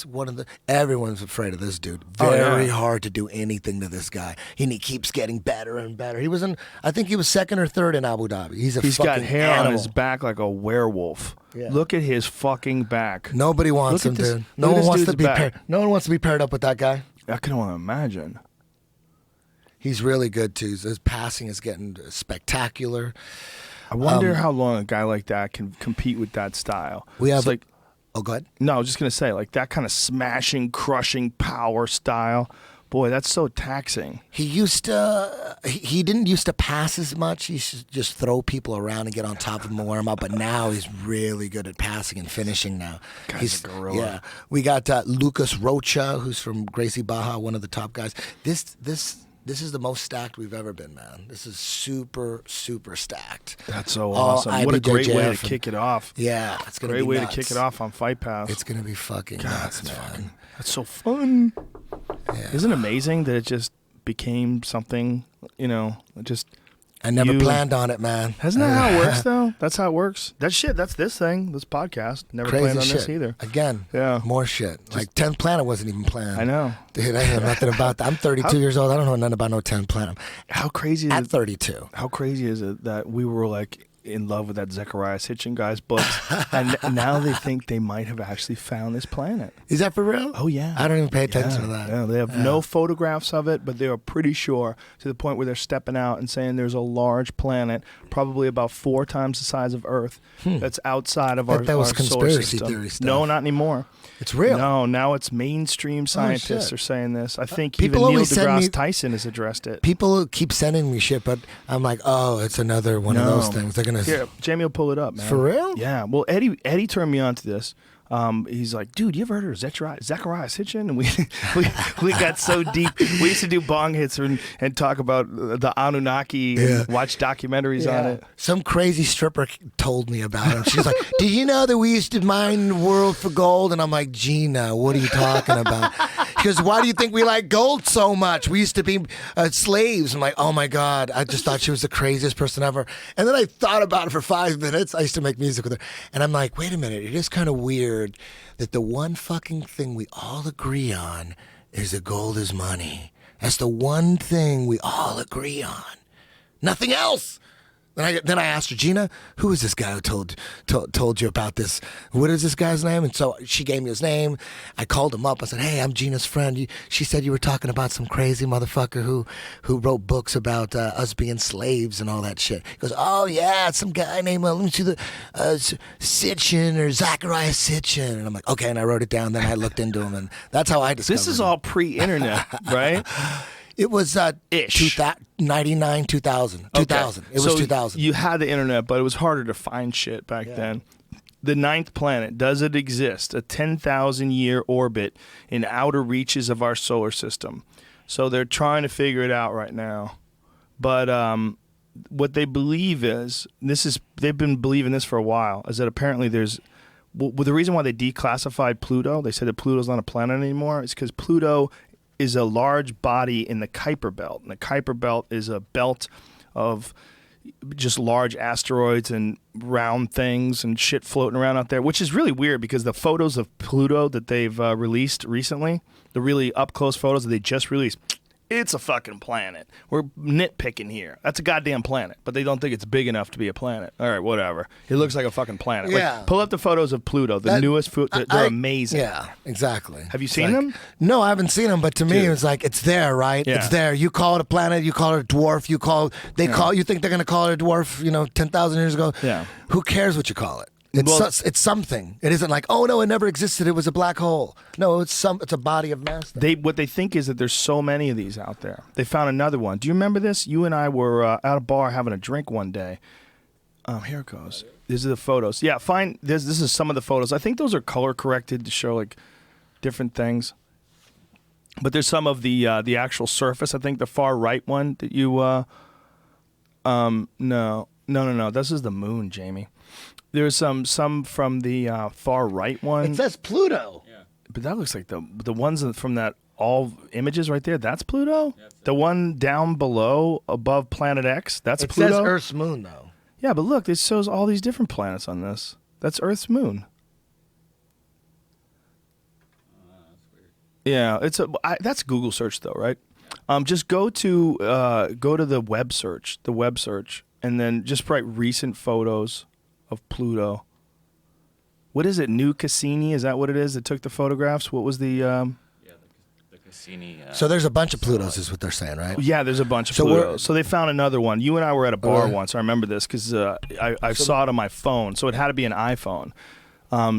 one of the. Everyone's afraid of this dude. Oh, Very yeah. hard to do anything to this guy. And he keeps getting better and better. He was in. I think he was second or third in Abu Dhabi. He's He's fucking got hair animal. on his back like a werewolf. Yeah. Look at his fucking back. Nobody wants Look him, at this- dude. look No at one this wants to dude's be. back. No one wants to be paired up with that guy. I can only imagine. He's really good too. His passing is getting spectacular. I wonder how long a guy like that can compete with that style. We have It's like Oh, go ahead. no, I was just gonna say like that kind of smashing, crushing power style. Boy, that's so taxing. He used to. He didn't used to pass as much. He used to just throw people around and get on top of them and wear them out. But now he's really good at passing and finishing. Now Guy's a gorilla. Yeah, we got Lucas Rocha, who's from Gracie Baja, one of the top guys. This is the most stacked we've ever been, man. This is super stacked. That's so All awesome. What a great way to IBJJF and- kick it off. Yeah, it's gonna Great be way nuts. to kick it off on Fight Pass. It's gonna be fucking nuts, man. That's so fun. Yeah. Isn't it amazing that it just became something, just I never you- planned on it, man. Isn't that how it works though? That's how it works. That's this thing, this podcast. Never Crazy planned on shit. this either. Again, Yeah. more shit. Like 10 Planet wasn't even planned. I know. Dude, I know nothing about that. I'm 32 years old. I don't know nothing about no 10 Planet. How crazy At is 32. how crazy is it that we were like in love with that Zechariah Sitchin guy's books, and now they think they might have actually found this planet. Is that for real? Oh yeah. I don't even pay attention to that. Yeah, they have no photographs of it, but they are pretty sure, to the point where they're stepping out and saying there's a large planet, probably about 4 times the size of Earth, that's outside of our That was our solar conspiracy system. theory stuff. No, not anymore. It's real. No, now it's mainstream scientists shit. are saying this. I think People even Neil always send deGrasse me- Tyson has addressed it. People keep sending me shit, but I'm like, oh, it's another one of those things. They're gonna. Here, Jamie will pull it up, man. For real? Yeah. Well, Eddie turned me on to this. He's like, dude, you ever heard of Zechariah Sitchin? And we got so deep. We used to do bong hits and talk about the Anunnaki and watch documentaries on it. Some crazy stripper told me about him. She's like, "Do you know that we used to mine the world for gold?" And I'm like, "Gina, what are you talking about?" She goes, "Why do you think we like gold so much? We used to be slaves." I'm like, "Oh my god!" I just thought she was the craziest person ever. And then I thought about it for 5 minutes. I used to make music with her, and I'm like, "Wait a minute, it is kind of weird that the one fucking thing we all agree on is that gold is money. That's the one thing we all agree on. Nothing else." Then I asked her, "Gina, who is this guy who told you about this? What is this guy's name?" And so she gave me his name. I called him up. I said, "Hey, I'm Gina's friend. She said you were talking about some crazy motherfucker who wrote books about us being slaves and all that shit." He goes, "Oh yeah, it's some guy named let me see the Sitchin or Zachariah Sitchin." And I'm like, "Okay." And I wrote it down. Then I looked into him, and that's how I discovered. This is him. all pre-internet, right? It was Ish. 99, 2000. 2000. Okay. It was 2000. You had the internet, but it was harder to find shit back then. The 9th planet, does it exist? A 10,000-year orbit in outer reaches of our solar system. So they're trying to figure it out right now. But what they believe is, they've been believing this for a while, is that apparently there's... Well, the reason why they declassified Pluto, they said that Pluto's not a planet anymore, is because Pluto is a large body in the Kuiper Belt. And the Kuiper Belt is a belt of just large asteroids and round things and shit floating around out there, which is really weird because the photos of Pluto that they've released recently, the really up-close photos that they just released, it's a fucking planet. We're nitpicking here. That's a goddamn planet, but they don't think it's big enough to be a planet. All right, whatever. It looks like a fucking planet. Yeah. Like, pull up the photos of Pluto, the newest. They're amazing. Yeah, exactly. Have you seen them? No, I haven't seen them. But to me, Dude. it's like it's there, right? Yeah. It's there. You call it a planet. You call it a dwarf. You think they're gonna call it a dwarf? 10,000 years ago. Yeah. Who cares what you call it? It's something. It isn't like, oh no, it never existed. It was a black hole. No, it's a body of mass. What they think is that there's so many of these out there. They found another one. Do you remember this? You and I were at a bar having a drink one day. Here it goes. These are the photos. Yeah, fine. This is some of the photos. I think those are color corrected to show like different things. But there's some of the actual surface. I think the far right one that you no. This is the moon, Jamie. There's some from the far right one. It says Pluto. Yeah. But that looks like the ones from that all images right there. That's Pluto. Yeah, the one down below, above Planet X. That's It Pluto. says Earth's moon though. Yeah, but look, it shows all these different planets on this. That's Earth's moon. Yeah, that's Google search though, right? Just go to the web search, and then just write recent photos of Pluto. What is it? New Cassini? Is that what it is that took the photographs? What was the? Yeah, the Cassini. So there's a bunch of Plutos, is what they're saying, right? Yeah, there's a bunch of So Plutos. So they found another one. You and I were at a bar once. I remember this because I saw it on my phone. So it had to be an iPhone.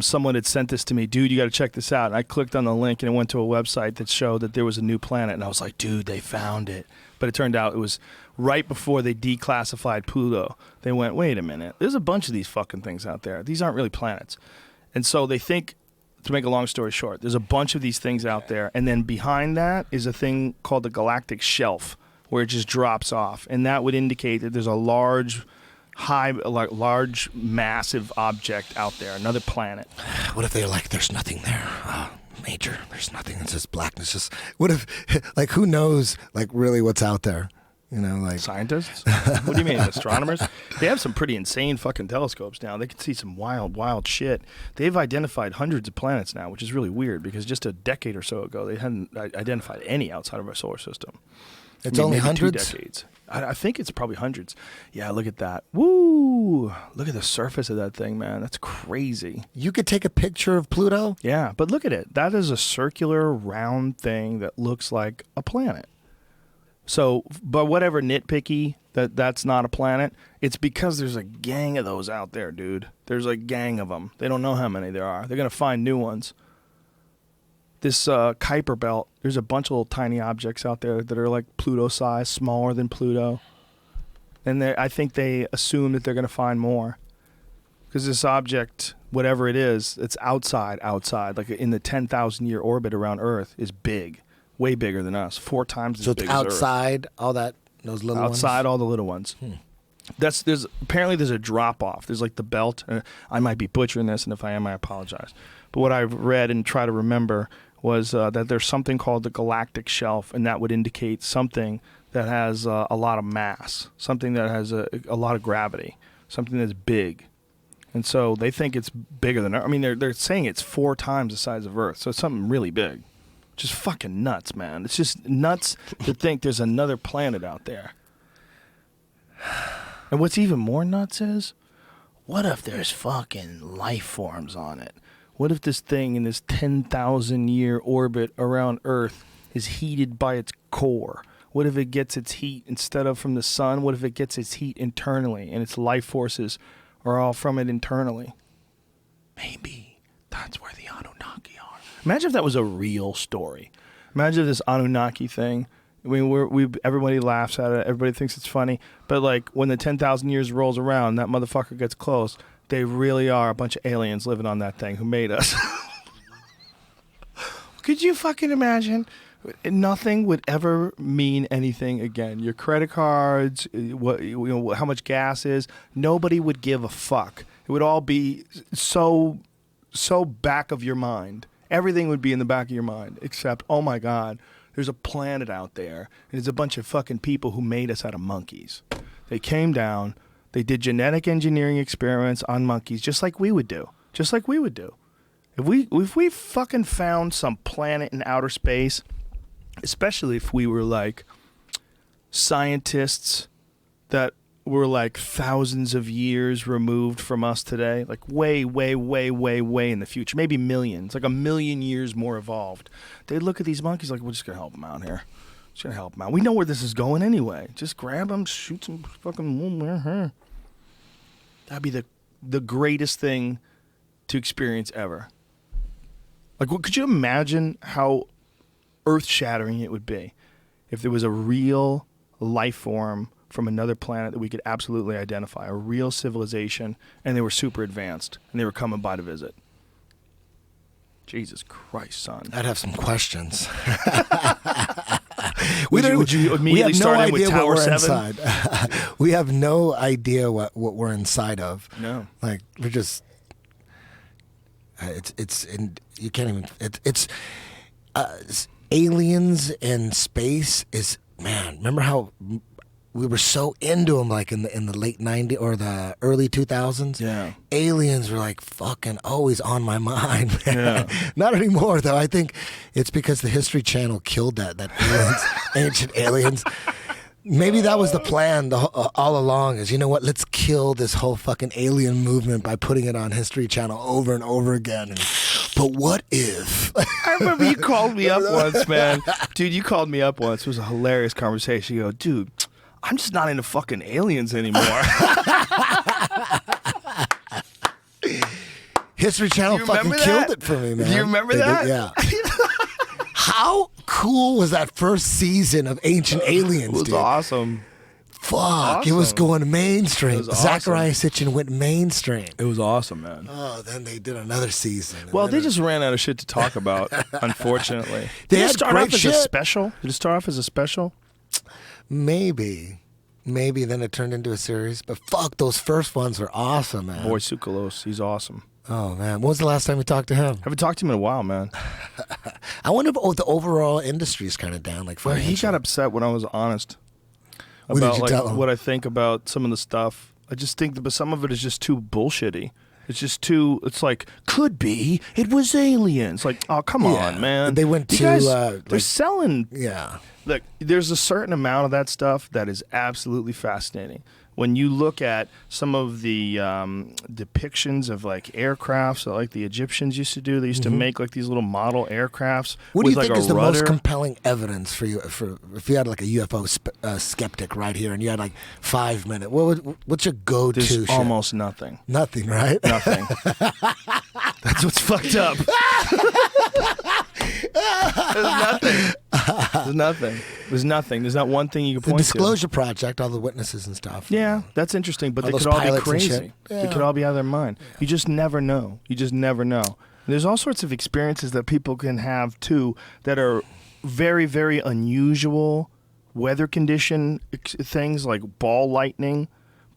Someone had sent this to me. Dude, you got to check this out. And I clicked on the link and it went to a website that showed that there was a new planet. And I was like, dude, they found it. But it turned out it was right before they declassified Pluto. They went, wait a minute. There's a bunch of these fucking things out there. These aren't really planets. And so they think, to make a long story short, there's a bunch of these things out there. And then behind that is a thing called the galactic shelf where it just drops off. And that would indicate that there's a large, massive object out there, another planet. What if they're like, there's nothing there? Major, there's nothing. It's just blackness. Just what if, like, who knows, like, really what's out there? Like Scientists? What do you mean, astronomers? They have some pretty insane fucking telescopes now. They can see some wild shit. They've identified hundreds of planets now, which is really weird because just a decade or so ago, they hadn't identified any outside of our solar system. It's only maybe hundreds? 2 decades. I think it's probably hundreds. Yeah, look at that. Woo! Look at the surface of that thing, man. That's crazy. You could take a picture of Pluto. Yeah, but look at it. That is a circular, round thing that looks like a planet. So, but whatever nitpicky that's not a planet, it's because there's a gang of those out there, dude. There's a gang of them. They don't know how many there are. They're going to find new ones. This Kuiper belt, there's a bunch of little tiny objects out there that are like Pluto size, smaller than Pluto. And I think they assume that they're going to find more. Because this object, whatever it is, it's outside, like in the 10,000-year orbit around Earth, is big. Way bigger than us. 4 times as big as Earth. So it's outside all that, those little ones? Outside all the little ones. Apparently there's a drop-off. There's like the belt. I might be butchering this, and if I am, I apologize. But what I've read and try to remember was that there's something called the galactic shelf, and that would indicate something that has a lot of mass, something that has a lot of gravity, something that's big. And so they think it's bigger than Earth. I mean, they're saying it's 4 times the size of Earth, so it's something really big. Just fucking nuts, man. It's just nuts to think there's another planet out there. And what's even more nuts is, what if there's fucking life forms on it? What if this thing in this 10,000-year orbit around Earth is heated by its core? What if it gets its heat instead of from the sun? What if it gets its heat internally and its life forces are all from it internally? Maybe that's where the Anunnaki are. Imagine if that was a real story. Imagine if this Anunnaki thing. I mean, everybody laughs at it. Everybody thinks it's funny. But like when the 10,000 years rolls around, that motherfucker gets close. They really are a bunch of aliens living on that thing who made us. Could you fucking imagine? Nothing would ever mean anything again. Your credit cards, how much gas is. Nobody would give a fuck. It would all be so back of your mind. Everything would be in the back of your mind, except, oh my God, there's a planet out there, and there's a bunch of fucking people who made us out of monkeys. They came down, they did genetic engineering experiments on monkeys, just like we would do. If we fucking found some planet in outer space, especially if we were like scientists that were like thousands of years removed from us today, like way in the future, maybe millions, like 1 million years more evolved. They'd look at these monkeys like, we're just going to help them out here. Just going to help them out. We know where this is going anyway. Just grab them, shoot some fucking... That'd be the greatest thing to experience ever. Like, could you imagine how earth-shattering it would be if there was a real life form from another planet that we could absolutely identify, a real civilization, and they were super advanced, and they were coming by to visit? Jesus Christ, son. I'd have some questions. Would you immediately start in with Tower 7? We have no idea what we're inside of. No. Like, we're just... you can't even... It's aliens in space is... Man, remember how... We were so into them, like in the late 90s or the early 2000s. Yeah. Aliens were like fucking always on my mind, man. Yeah. Not anymore, though. I think it's because the History Channel killed that aliens, ancient aliens. Maybe that was the plan all along is, you know what, let's kill this whole fucking alien movement by putting it on History Channel over and over again. But what if? I remember you called me up once, man. Dude, you called me up once. It was a hilarious conversation. You go, dude, I'm just not into fucking aliens anymore. History Channel fucking killed it for me, man. Do you remember that? Yeah. How cool was that first season of Ancient Aliens, dude? It was awesome. Fuck, Awesome. It was going mainstream. It was awesome. Zachariah Sitchin went mainstream. It was awesome, man. Oh, then they did another season. Well, they just ran out of shit to talk about, unfortunately. They Did it had start great off as shit. a special? Did it start off as a special? Maybe then it turned into a series. But fuck, those first ones were awesome, man. Boy, Tsoukalos, he's awesome. Oh, man. When was the last time we talked to him? Haven't talked to him in a while, man. I wonder if the overall industry is kind of down. Like, Well, he got upset when I was honest What did about you like tell him? what I think about some of the stuff. I just think that some of it is just too bullshitty. It's just too. It's like could be. It was aliens. Like, oh come on, man. They went You to guys, like, they're selling. yeah. Look, there's a certain amount of that stuff that is absolutely fascinating. When you look at some of the depictions of like aircrafts that like the Egyptians used to do, they used to make like these little model aircrafts. What do with you like think a is the rudder. most compelling evidence for you? For if you had like a UFO skeptic right here, and you had like 5 minutes, what's your go-to? There's shit? almost nothing. Nothing, right? Nothing. That's what's fucked up. There's nothing. There's nothing. There's nothing. There's not one thing you can The point Disclosure Project, all the witnesses and stuff. Yeah, that's interesting, but All they those could all be pilots and crazy. shit. They Yeah. could all be out of their mind. You just never know. You just never know. There's all sorts of experiences that people can have too that are very, very unusual weather condition things like ball lightning.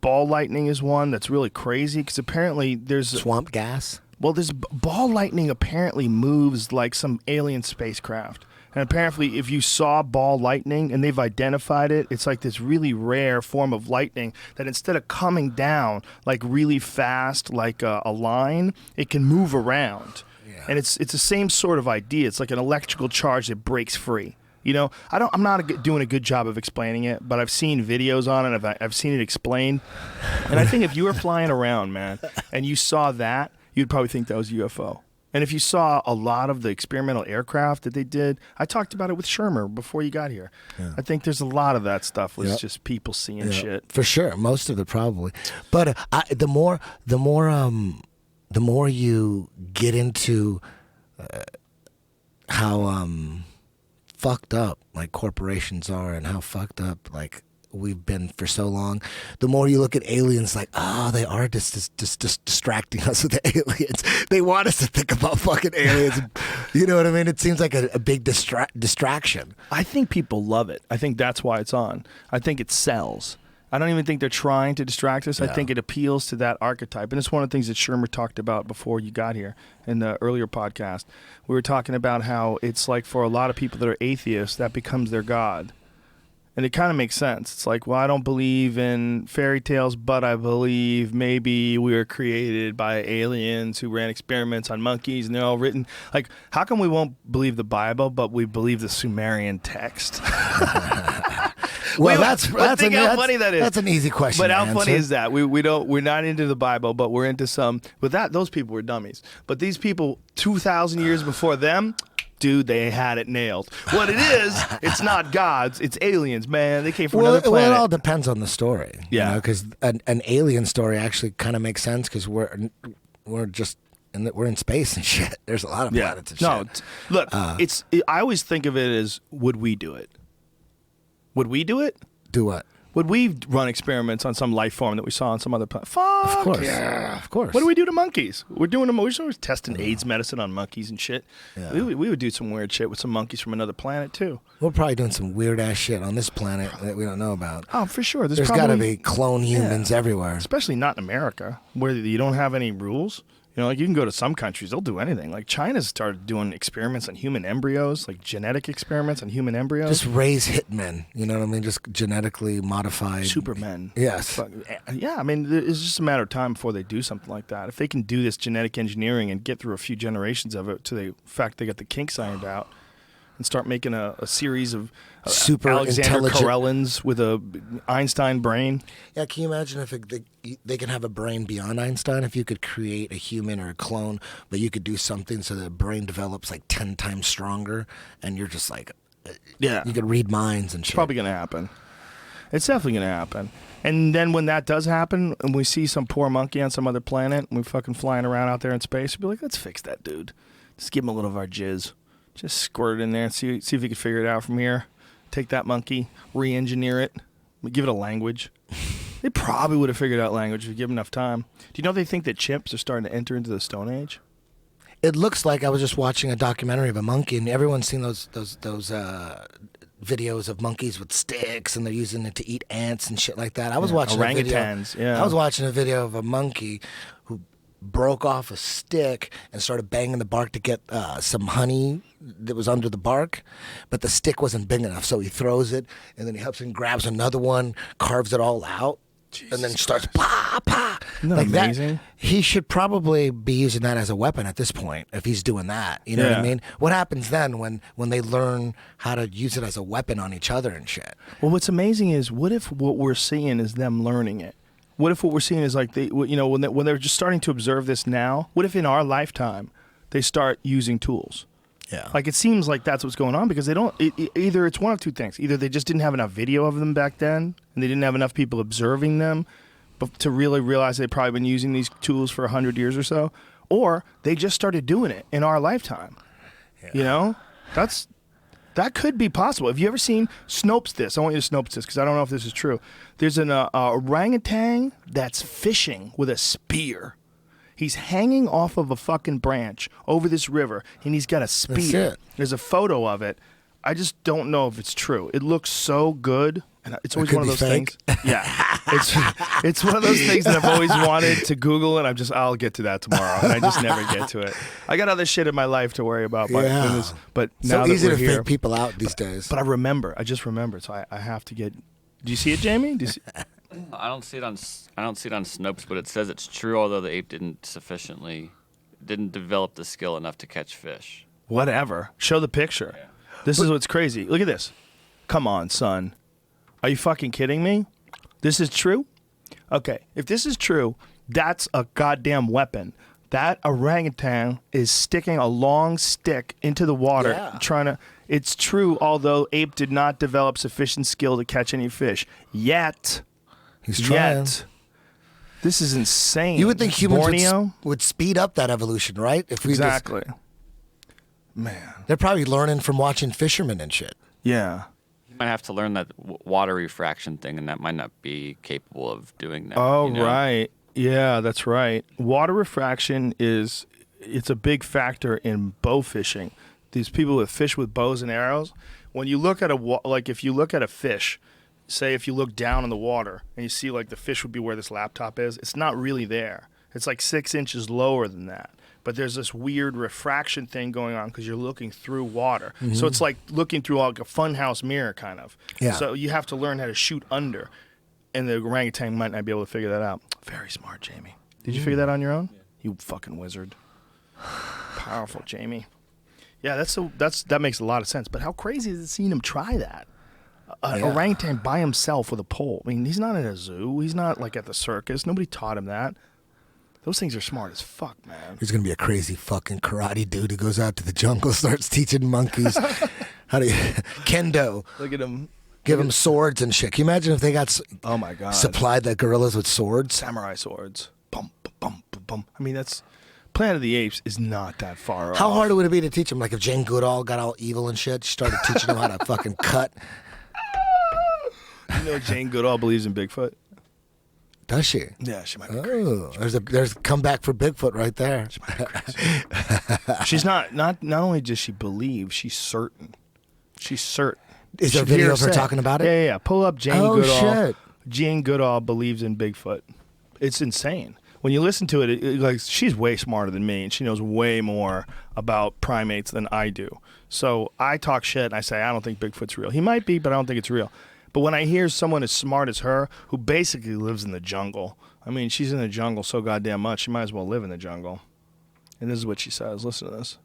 Ball lightning is one that's really crazy because apparently there's Swamp gas. well, this ball lightning apparently moves like some alien spacecraft. And apparently, if you saw ball lightning and they've identified it, it's like this really rare form of lightning that instead of coming down like really fast, like a line, it can move around. Yeah. And it's the same sort of idea. It's like an electrical charge that breaks free. You know, I'm not doing a good job of explaining it, but I've seen videos on it. I've seen it explained. And I think if you were flying around, man, and you saw that, you'd probably think that was UFO. And if you saw a lot of the experimental aircraft that they did, I talked about it with Shermer before you got here. Yeah. I think there's a lot of that stuff was Yep. just people seeing Yeah, shit. for sure. Most of it probably, but the more you get into how fucked up like corporations are and how fucked up like we've been for so long, the more you look at aliens like, oh, they are just distracting us with the aliens. They want us to think about fucking aliens. You know what I mean? It seems like a big distraction. I think people love it. I think that's why it's on. I think it sells. I don't even think they're trying to distract us. I Yeah. think it appeals to that archetype. And it's one of the things that Shermer talked about before you got here in the earlier podcast. We were talking about how it's like for a lot of people that are atheists, that becomes their God. And it kind of makes sense. It's like, well, I don't believe in fairy tales, but I believe maybe we were created by aliens who ran experiments on monkeys, and they're all written. Like, how come we won't believe the Bible, but we believe the Sumerian text? Well, think how funny that is. That's an easy question. But to how answer. funny is that? We're not into the Bible, but we're into some. But those people were dummies. But these people, 2,000 years before them, dude, they had it nailed. What it is, it's not gods, it's aliens, man. They came from another planet. Well, it all depends on the story. Yeah. Because an alien story actually kind of makes sense because we're just we're in space and shit. There's a lot of planets and shit. Look, I always think of it as, would we do it? Would we do it? Do what? Would we run experiments on some life form that we saw on some other planet? Fuck Of course. yeah. Of course. What do we do to monkeys? We're testing AIDS medicine on monkeys and shit. Yeah. We would do some weird shit with some monkeys from another planet too. We're probably doing some weird ass shit on this planet that we don't know about. Oh, for sure. There's probably, got to be clone humans everywhere. especially not in America, where you don't have any rules. You know, like you can go to some countries, they'll do anything. Like China's started doing experiments on human embryos, like genetic experiments on human embryos. Just raise hitmen. You know what I mean? Just genetically modified. Supermen. Yes. But, yeah, I mean, it's just a matter of time before they do something like that. If they can do this genetic engineering and get through a few generations of it to the fact they got the kinks ironed out and start making a series of Super Alexander intelligent- Karelins with a Einstein brain. Yeah, can you imagine if they can have a brain beyond Einstein? If you could create a human or a clone, but you could do something so the brain develops like 10 times stronger, and you're just like, Yeah. you could read minds and shit. It's probably going to happen. It's definitely going to happen. And then when that does happen, and we see some poor monkey on some other planet, and we're fucking flying around out there in space, we'll be like, let's fix that dude. Just give him a little of our jizz. Just squirt it in there and see if he can figure it out from here. Take that monkey, re-engineer it, give it a language. They probably would have figured out language if you give them enough time. Do you know they think that chimps are starting to enter into the Stone Age? It looks like I was just watching a documentary of a monkey, and everyone's seen those videos of monkeys with sticks, and they're using it to eat ants and shit like that. I was watching orangutans, yeah. I was watching a video of a monkey who broke off a stick and started banging the bark to get some honey that was under the bark, but the stick wasn't big enough, so he throws it, and then he helps and grabs another one, carves it all out, and then starts pa pa. Isn't that like amazing? that, he should probably be using that as a weapon at this point if he's doing that. You know what I Yeah. mean? What happens then when they learn how to use it as a weapon on each other and shit? Well, what's amazing is what if what we're seeing is them learning it? What if what we're seeing is like when they're just starting to observe this now? What if in our lifetime they start using tools? Yeah. Like it seems like that's what's going on because they don't. Either it's one of two things: either they just didn't have enough video of them back then, and they didn't have enough people observing them, but to really realize they've probably been using these tools for 100 years or so, or they just started doing it in our lifetime. Yeah. You know, that could be possible. Have you ever seen Snopes this? I want you to Snopes this because I don't know if this is true. There's an orangutan that's fishing with a spear. He's hanging off of a fucking branch over this river, and he's got a spear. That's it. There's a photo of it. I just don't know if it's true. It looks so good, and it's always could one of be those fake. things. Yeah, it's one of those things that I've always wanted to Google, and I'll get to that tomorrow, and I just never get to it. I got other shit in my life to worry about. But now So that easy we're to here, fake people out these days. but I just remembered, so I have to get. Do you see it, Jamie? Do you see? I don't see it on Snopes, but it says it's true. Although the ape didn't develop the skill enough to catch fish. Whatever. Show the picture. Yeah. This is what's crazy. Look at this. Come on, son. Are you fucking kidding me? This is true? Okay. If this is true, that's a goddamn weapon. That orangutan is sticking a long stick into the water, trying to. It's true, although ape did not develop sufficient skill to catch any fish yet. He's trying. Yet. This is insane. You would think humans Borneo? would speed up that evolution, right? If we Exactly. Man. they're probably learning from watching fishermen and shit. Yeah. You might have to learn that water refraction thing, and that might not be capable of doing that. Oh, you know? right. Yeah, that's right. Water refraction it's a big factor in bow fishing. These people that fish with bows and arrows, when you look at if you look at a fish, say if you look down in the water and you see like the fish would be where this laptop is, it's not really there. It's like 6 inches lower than that. But there's this weird refraction thing going on because you're looking through water. Mm-hmm. So it's like looking through like a funhouse mirror kind of. Yeah. So you have to learn how to shoot under. And the orangutan might not be able to figure that out. Very smart, Jamie. Did you figure that on your own? Yeah. You fucking wizard. Powerful, Jamie. Yeah, that makes a lot of sense. But how crazy is it seeing him try that? An orangutan by himself with a pole. I mean, he's not in a zoo. He's not like at the circus. Nobody taught him that. Those things are smart as fuck, man. He's gonna be a crazy fucking karate dude who goes out to the jungle, starts teaching monkeys how to kendo. Look at him. Give them swords and shit. Can you imagine if they got Oh my god. supplied the gorillas with swords? Samurai swords. Bum, bum, bum, bum, bum. I mean, that's Planet of the Apes is not that far off. How hard would it be to teach them? Like if Jane Goodall got all evil and shit, she started teaching them how to fucking cut. You know, Jane Goodall believes in Bigfoot. Does she? Yeah, she might be crazy. Oh, there's a comeback for Bigfoot right there. She might be crazy. She's not only does she believe, she's certain. She's certain. Is there a Should video hear of her say. talking about it? Yeah. Pull up Jane Oh, Goodall. shit. Jane Goodall believes in Bigfoot. It's insane. When you listen to it, like she's way smarter than me, and she knows way more about primates than I do. So I talk shit and I say I don't think Bigfoot's real. He might be, but I don't think it's real. But when I hear someone as smart as her, who basically lives in the jungle, I mean, she's in the jungle so goddamn much, she might as well live in the jungle. And this is what she says. Listen to this.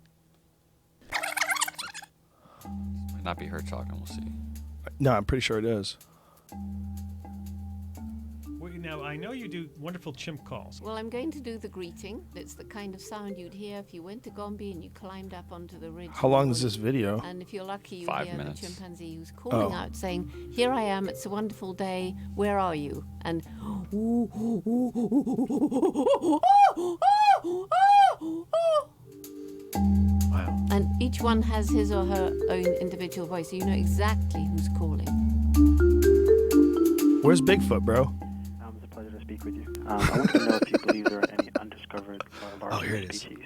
Might not be her talking. We'll see. No, I'm pretty sure it is. Now, I know you do wonderful chimp calls. Well, I'm going to do the greeting. It's the kind of sound you'd hear if you went to Gombe and you climbed up onto the ridge. How long is this video? And if you're lucky, you 5 hear minutes. the chimpanzee who's calling out saying, "Here I am, it's a wonderful day, where are you?" And Wow. and each one has his or her own individual voice, so you know exactly who's calling. Where's Bigfoot, bro? It's a pleasure to speak with you. I want to know if you believe there are any undiscovered or larger here it is. species.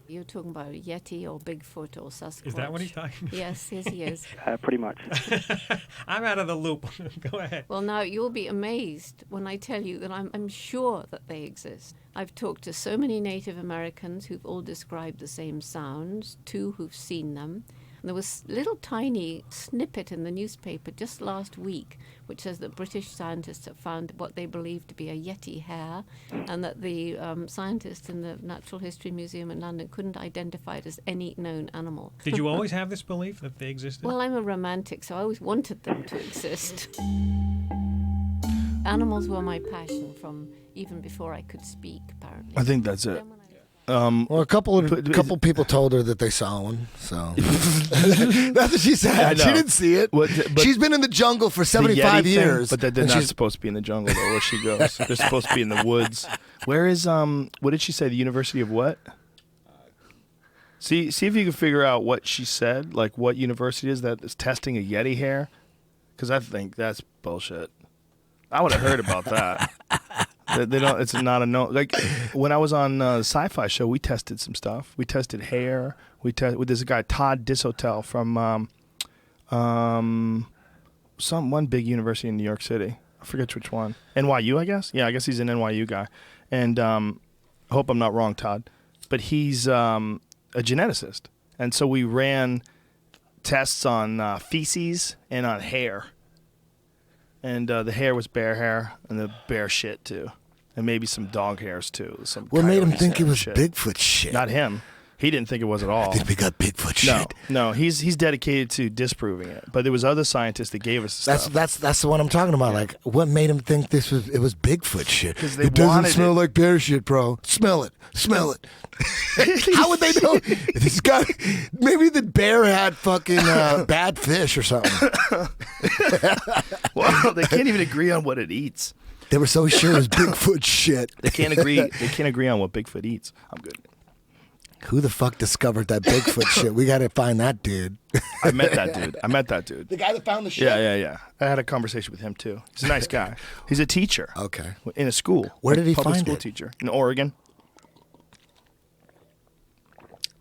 You're talking about Yeti or Bigfoot or Sasquatch. Is that what he's talking about? Yes, he is. Pretty much. I'm out of the loop. Go ahead. Well, now, you'll be amazed when I tell you that I'm sure that they exist. I've talked to so many Native Americans who've all described the same sounds, 2 who've seen them. And there was a little tiny snippet in the newspaper just last week which says that British scientists have found what they believe to be a Yeti hair, and that the scientists in the Natural History Museum in London couldn't identify it as any known animal. Did you always have this belief that they existed? Well, I'm a romantic, so I always wanted them to exist. Animals were my passion from even before I could speak, apparently. I think that's it. Then when I Well, a couple people told her that they saw one, so that's what she said. I know. She didn't see it. But She's been in the jungle for the 75 Yeti years. thing, but they're and not she's- supposed to be in the jungle though, where she goes. They're supposed to be in the woods. Where is what did she say? The University of what? See if you can figure out what she said, like what university is that is testing a Yeti hair? Because I think that's bullshit. I would have heard about that. They don't. It's not a no. Like when I was on the Sci-Fi Show, we tested some stuff. We tested hair. With this guy Todd Dishotel from one big university in New York City. I forget which one. NYU, I guess. Yeah, I guess he's an NYU guy. And I hope I'm not wrong, Todd, but he's a geneticist. And so we ran tests on feces and on hair. And the hair was bear hair, and the bear shit too, and maybe some dog hairs too. Some What made him coyotes think it hair was shit. Bigfoot shit? Not him. He didn't think it was at all. I think we got Bigfoot No, shit. no, he's dedicated to disproving it. But there was other scientists that gave us stuff. That's the one I'm talking about. Like, what made him think it was Bigfoot shit? 'Cause they It doesn't wanted smell it. like bear shit, bro. Smell it. How would they know? This guy, maybe the bear had fucking bad fish or something. Well, they can't even agree on what it eats. They were so sure it was Bigfoot shit. They can't agree. They can't agree on what Bigfoot eats. I'm good. Who the fuck discovered that Bigfoot shit? We got to find that dude. I met that dude. The guy that found the shit? Yeah. I had a conversation with him too. He's a nice guy. He's a teacher. Okay. In a school. Where like did he public find school it? teacher in Oregon.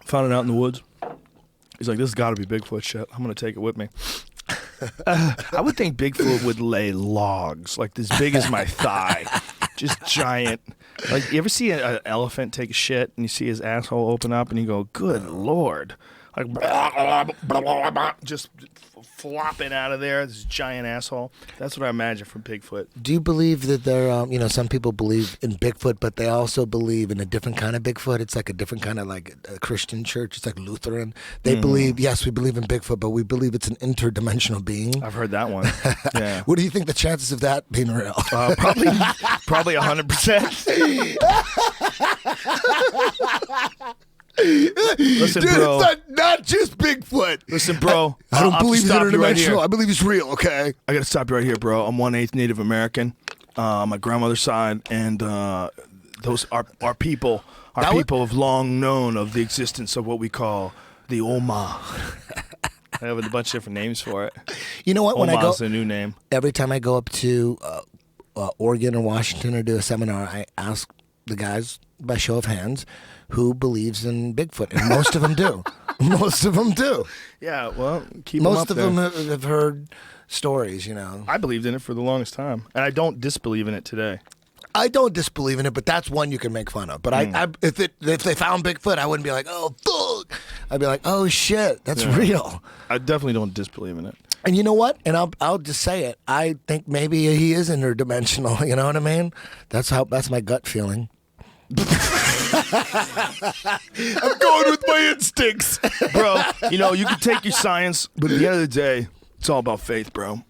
Found it out in the woods. He's like, this has got to be Bigfoot shit. I'm going to take it with me. I would think Bigfoot would lay logs like as big as my thigh. Just giant. Like, you ever see an elephant take a shit and you see his asshole open up and you go, good Lord. Like, just flopping out of there, this giant asshole. That's what I imagine from Bigfoot. Do you believe that there, some people believe in Bigfoot, but they also believe in a different kind of Bigfoot? It's like a different kind of like a Christian church. It's like Lutheran. They believe, yes, we believe in Bigfoot, but we believe it's an interdimensional being. I've heard that one. Yeah. What do you think the chances of that being real? Probably 100%. Listen, Dude, bro. it's not just Bigfoot. Listen, bro. I don't I'll have to believe it's stop you right interdimensional. here. I believe it's real, okay? I gotta stop you right here, bro. I'm 1/8 Native American, my grandmother's side, and those are our people. Our That would- people have long known of the existence of what we call the Oma. I have a bunch of different names for it. You know what? When I go, Oma's a new name. every time I go up to Oregon or Washington or do a seminar, I ask the guys by show of hands who believes in Bigfoot, and most of them do. Most of them do. Yeah, well, keep Most them of up them there. have heard stories, I believed in it for the longest time, and I don't disbelieve in it today. I don't disbelieve in it, but that's one you can make fun of. But if they found Bigfoot, I wouldn't be like, oh, fuck. I'd be like, oh, shit, that's real. I definitely don't disbelieve in it. And you know what? And I'll just say it. I think maybe he is interdimensional. You know what I mean? That's my gut feeling. I'm going with my instincts. Bro, you can take your science, but at the end of the day, it's all about faith, bro.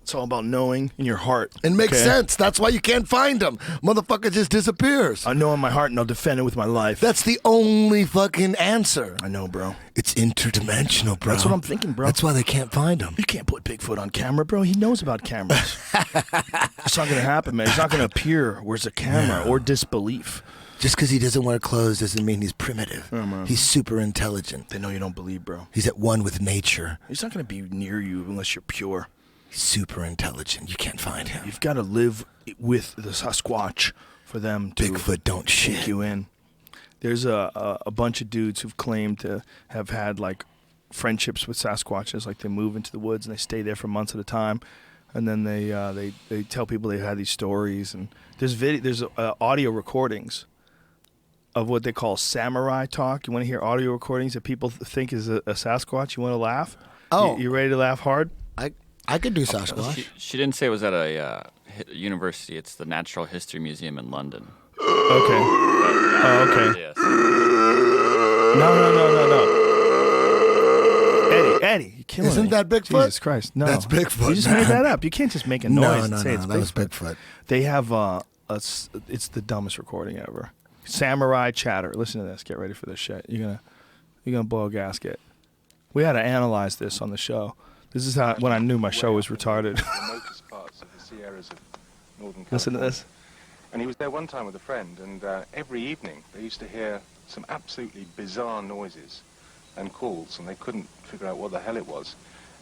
It's all about knowing in your heart. It makes okay? sense. That's why you can't find him. Motherfucker just disappears. I know in my heart, and I'll defend it with my life. That's the only fucking answer. I know, bro. It's interdimensional, bro. That's what I'm thinking, bro. That's why they can't find him. You can't put Bigfoot on camera, bro. He knows about cameras. It's not going to happen, man. He's not going to appear where's a camera or disbelief. Just because he doesn't wear clothes doesn't mean he's primitive. Yeah, man. He's super intelligent. They know you don't believe, bro. He's at one with nature. He's not going to be near you unless you're pure. He's super intelligent. You can't find him. You've got to live with the Sasquatch for them to Bigfoot don't take shit. you in. There's a bunch of dudes who've claimed to have had like friendships with Sasquatches. Like they move into the woods and they stay there for months at a time, and then they tell people they've had these stories. And there's audio recordings of what they call samurai talk. You want to hear audio recordings that people think is a Sasquatch? You want to laugh? Oh. You ready to laugh hard? I could do Sasquatch. She didn't say it was at a university. It's the Natural History Museum in London. Okay. Oh, okay. Yes. No. Eddie, you're killing Isn't me. that Bigfoot? Jesus Christ, no. That's Bigfoot, You just man. made that up. You can't just make a noise and say it's that Bigfoot. was Bigfoot. They have it's the dumbest recording ever. Samurai chatter. Listen to this. Get ready for this shit. You're gonna blow a gasket. We had to analyze this on the show. This is how when I knew my show was retarded. The remotest parts of the Sierras of Northern California. Listen to this. And he was there one time with a friend, and every evening they used to hear some absolutely bizarre noises and calls, and they couldn't figure out what the hell it was.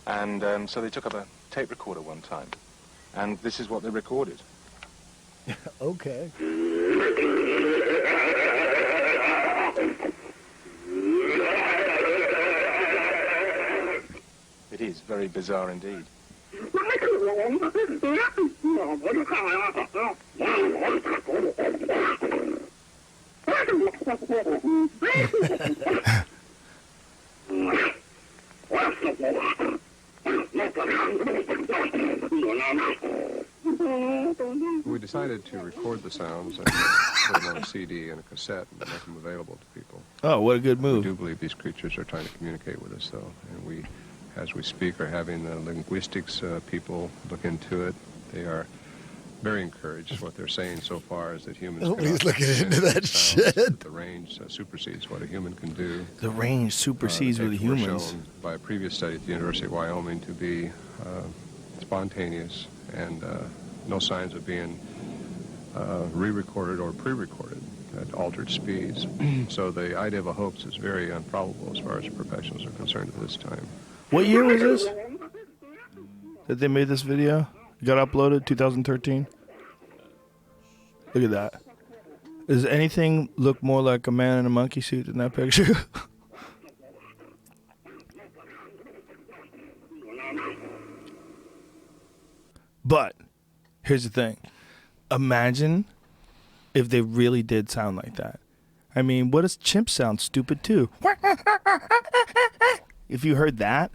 And so they took up a tape recorder one time, and this is what they recorded. Okay. It is very bizarre indeed. We decided to record the sounds and put them on a CD and a cassette and make them available to people. Oh, what a good We move. do believe these creatures are trying to communicate with us, though, and we, as we speak, are having the linguistics people look into it. They are very encouraged. What they're saying so far is that humans Nobody's cannot looking understand into that sounds, shit. that the range supersedes what a human can do. The range supersedes with the Tapes were humans. shown by a previous study at the University of Wyoming to be spontaneous and no signs of being re-recorded or pre-recorded at altered speeds. So the idea of a hoax is very improbable as far as the professionals are concerned at this time. What year was this? That they made this video? It got uploaded 2013. Look at that. Does anything look more like a man in a monkey suit than that picture? But here's the thing. Imagine if they really did sound like that. I mean, what does chimp sound? Stupid too. If you heard that,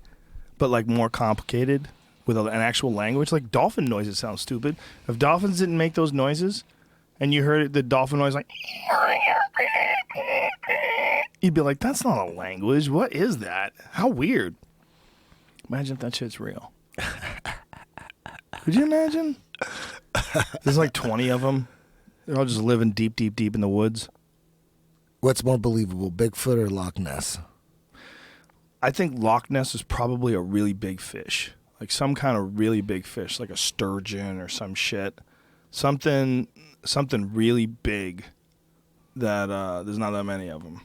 but like more complicated with an actual language, like dolphin noises sound stupid. If dolphins didn't make those noises, and you heard the dolphin noise like, you'd be like, that's not a language. What is that? How weird. Imagine if that shit's real. Could you imagine? There's like 20 of them. They're all just living deep, deep, deep in the woods. What's more believable, Bigfoot or Loch Ness? I think Loch Ness is probably a really big fish. Like some kind of really big fish, like a sturgeon or some shit. Something really big that there's not that many of them.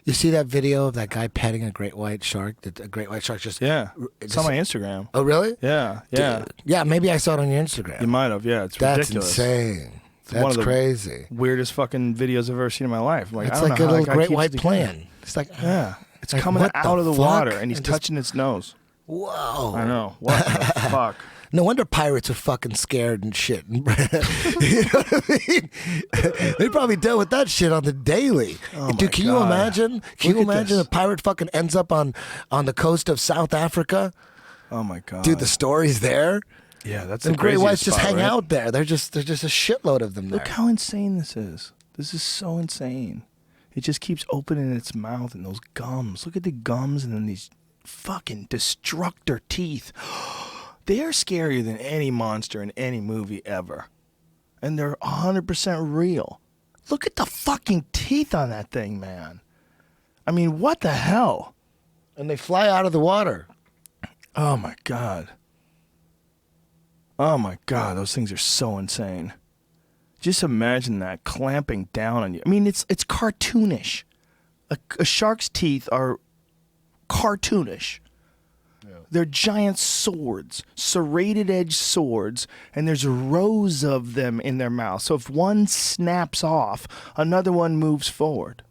You see that video of that guy petting a great white shark? That a great white shark just... Yeah. It's on just- my Instagram. Oh, really? Yeah. Dude. Yeah, maybe I saw it on your Instagram. You might have, yeah. It's That's ridiculous. insane. It's one That's of the crazy. weirdest fucking videos I've ever seen in my life. Like, It's I don't like know a how that little guy great keeps white it plan. It's like... Yeah. It's like, coming what out of the fuck? water, and he's And just- touching its nose. Whoa. I know. What the fuck? No wonder pirates are fucking scared and shit. You know what I mean? They probably dealt with that shit on the daily. Oh my Dude, can you God. imagine? Can Look you at imagine this. a pirate fucking ends up on the coast of South Africa? Oh my god. Dude, the stories there. Yeah, that's And the great craziest whites just spot, hang right? out there. There's just a shitload of them there. Look how insane this is. This is so insane. It just keeps opening its mouth and those gums. Look at the gums and then these fucking destructor teeth. They are scarier than any monster in any movie ever. And they're 100% real. Look at the fucking teeth on that thing, man. I mean, what the hell? And they fly out of the water. Oh my god. Oh my god, those things are so insane. Just imagine that clamping down on you. I mean, it's cartoonish. A shark's teeth are cartoonish. They're giant swords, serrated edge swords, and there's rows of them in their mouth. So if one snaps off, another one moves forward.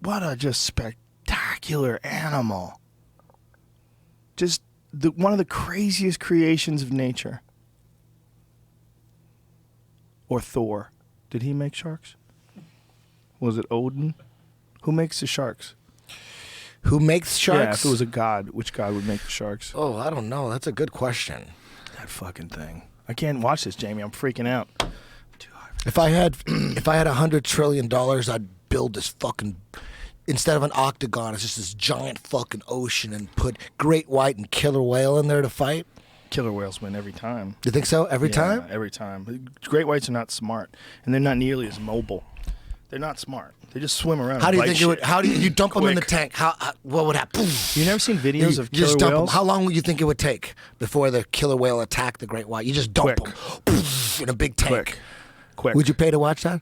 What a just spectacular animal. Just one of the craziest creations of nature. Or Thor. Did he make sharks? Was it Odin? Who makes the sharks? Who makes sharks? Yeah, if it was a god, which god would make the sharks? Oh, I don't know. That's a good question. That fucking thing. I can't watch this, Jamie. I'm freaking out. If I had $100 trillion, I'd build this fucking, instead of an octagon, it's just this giant fucking ocean, and put great white and killer whale in there to fight. Killer whales win every time. You think so? Every time? Every time. Great whites are not smart, and they're not nearly as mobile. They're not smart. They just swim around. How do you and think bite it would? shit. How do you dump them in the Quick. tank? How what would happen? You never seen videos of You just killer dump 'em. whales? How long would you think it would take before the killer whale attacked the great white? You just dump Quick. them in a big tank. Quick. Would you pay to watch that?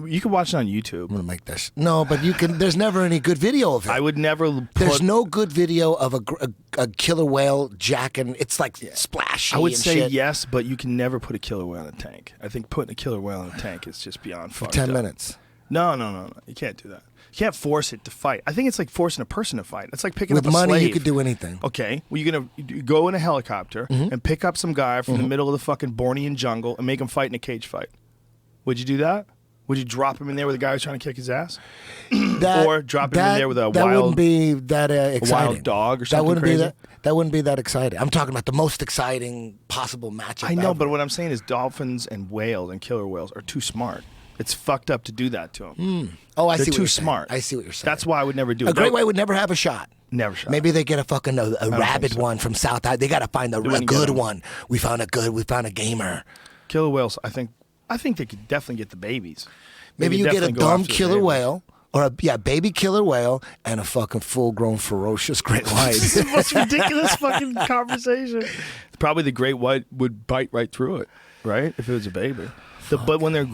You can watch it on YouTube. I'm gonna make this. No, but you can. There's never any good video of it. I would never put... There's no good video of a killer whale jacking. It's like splashy. I would and say shit. yes, but you can never put a killer whale in a tank. I think putting a killer whale in a tank is just beyond fucked 10 up. minutes. No. You can't do that. You can't force it to fight. I think it's like forcing a person to fight. It's like picking With up a money, slave. you could do anything. Okay, well, you're going to go in a helicopter and pick up some guy from the middle of the fucking Bornean jungle and make him fight in a cage fight. Would you do that? Would you drop him in there with a guy who's trying to kick his ass? Or drop him in there with a that wild... wouldn't be that exciting. dog or That something wouldn't crazy? be that wouldn't be that exciting. I'm talking about the most exciting possible matchup. I know, ever. but what I'm saying is dolphins and whales and killer whales are too smart. It's fucked up to do that to them. Oh, I They're see what too you're saying. smart. I see what you're saying. That's why I would never do it. A great white would never have a shot. Never shot. Maybe they get a fucking a think rabid so. one from South. They got to find a wouldn't good get 'em. one. We found a gamer. Killer whales, I think they could definitely get the babies. Maybe They you could get a definitely go dumb after the killer babies. whale, or a baby killer whale, and a fucking full-grown ferocious great white. This is the most ridiculous fucking conversation. Probably the great white would bite right through it, right? If it was a baby. But when they're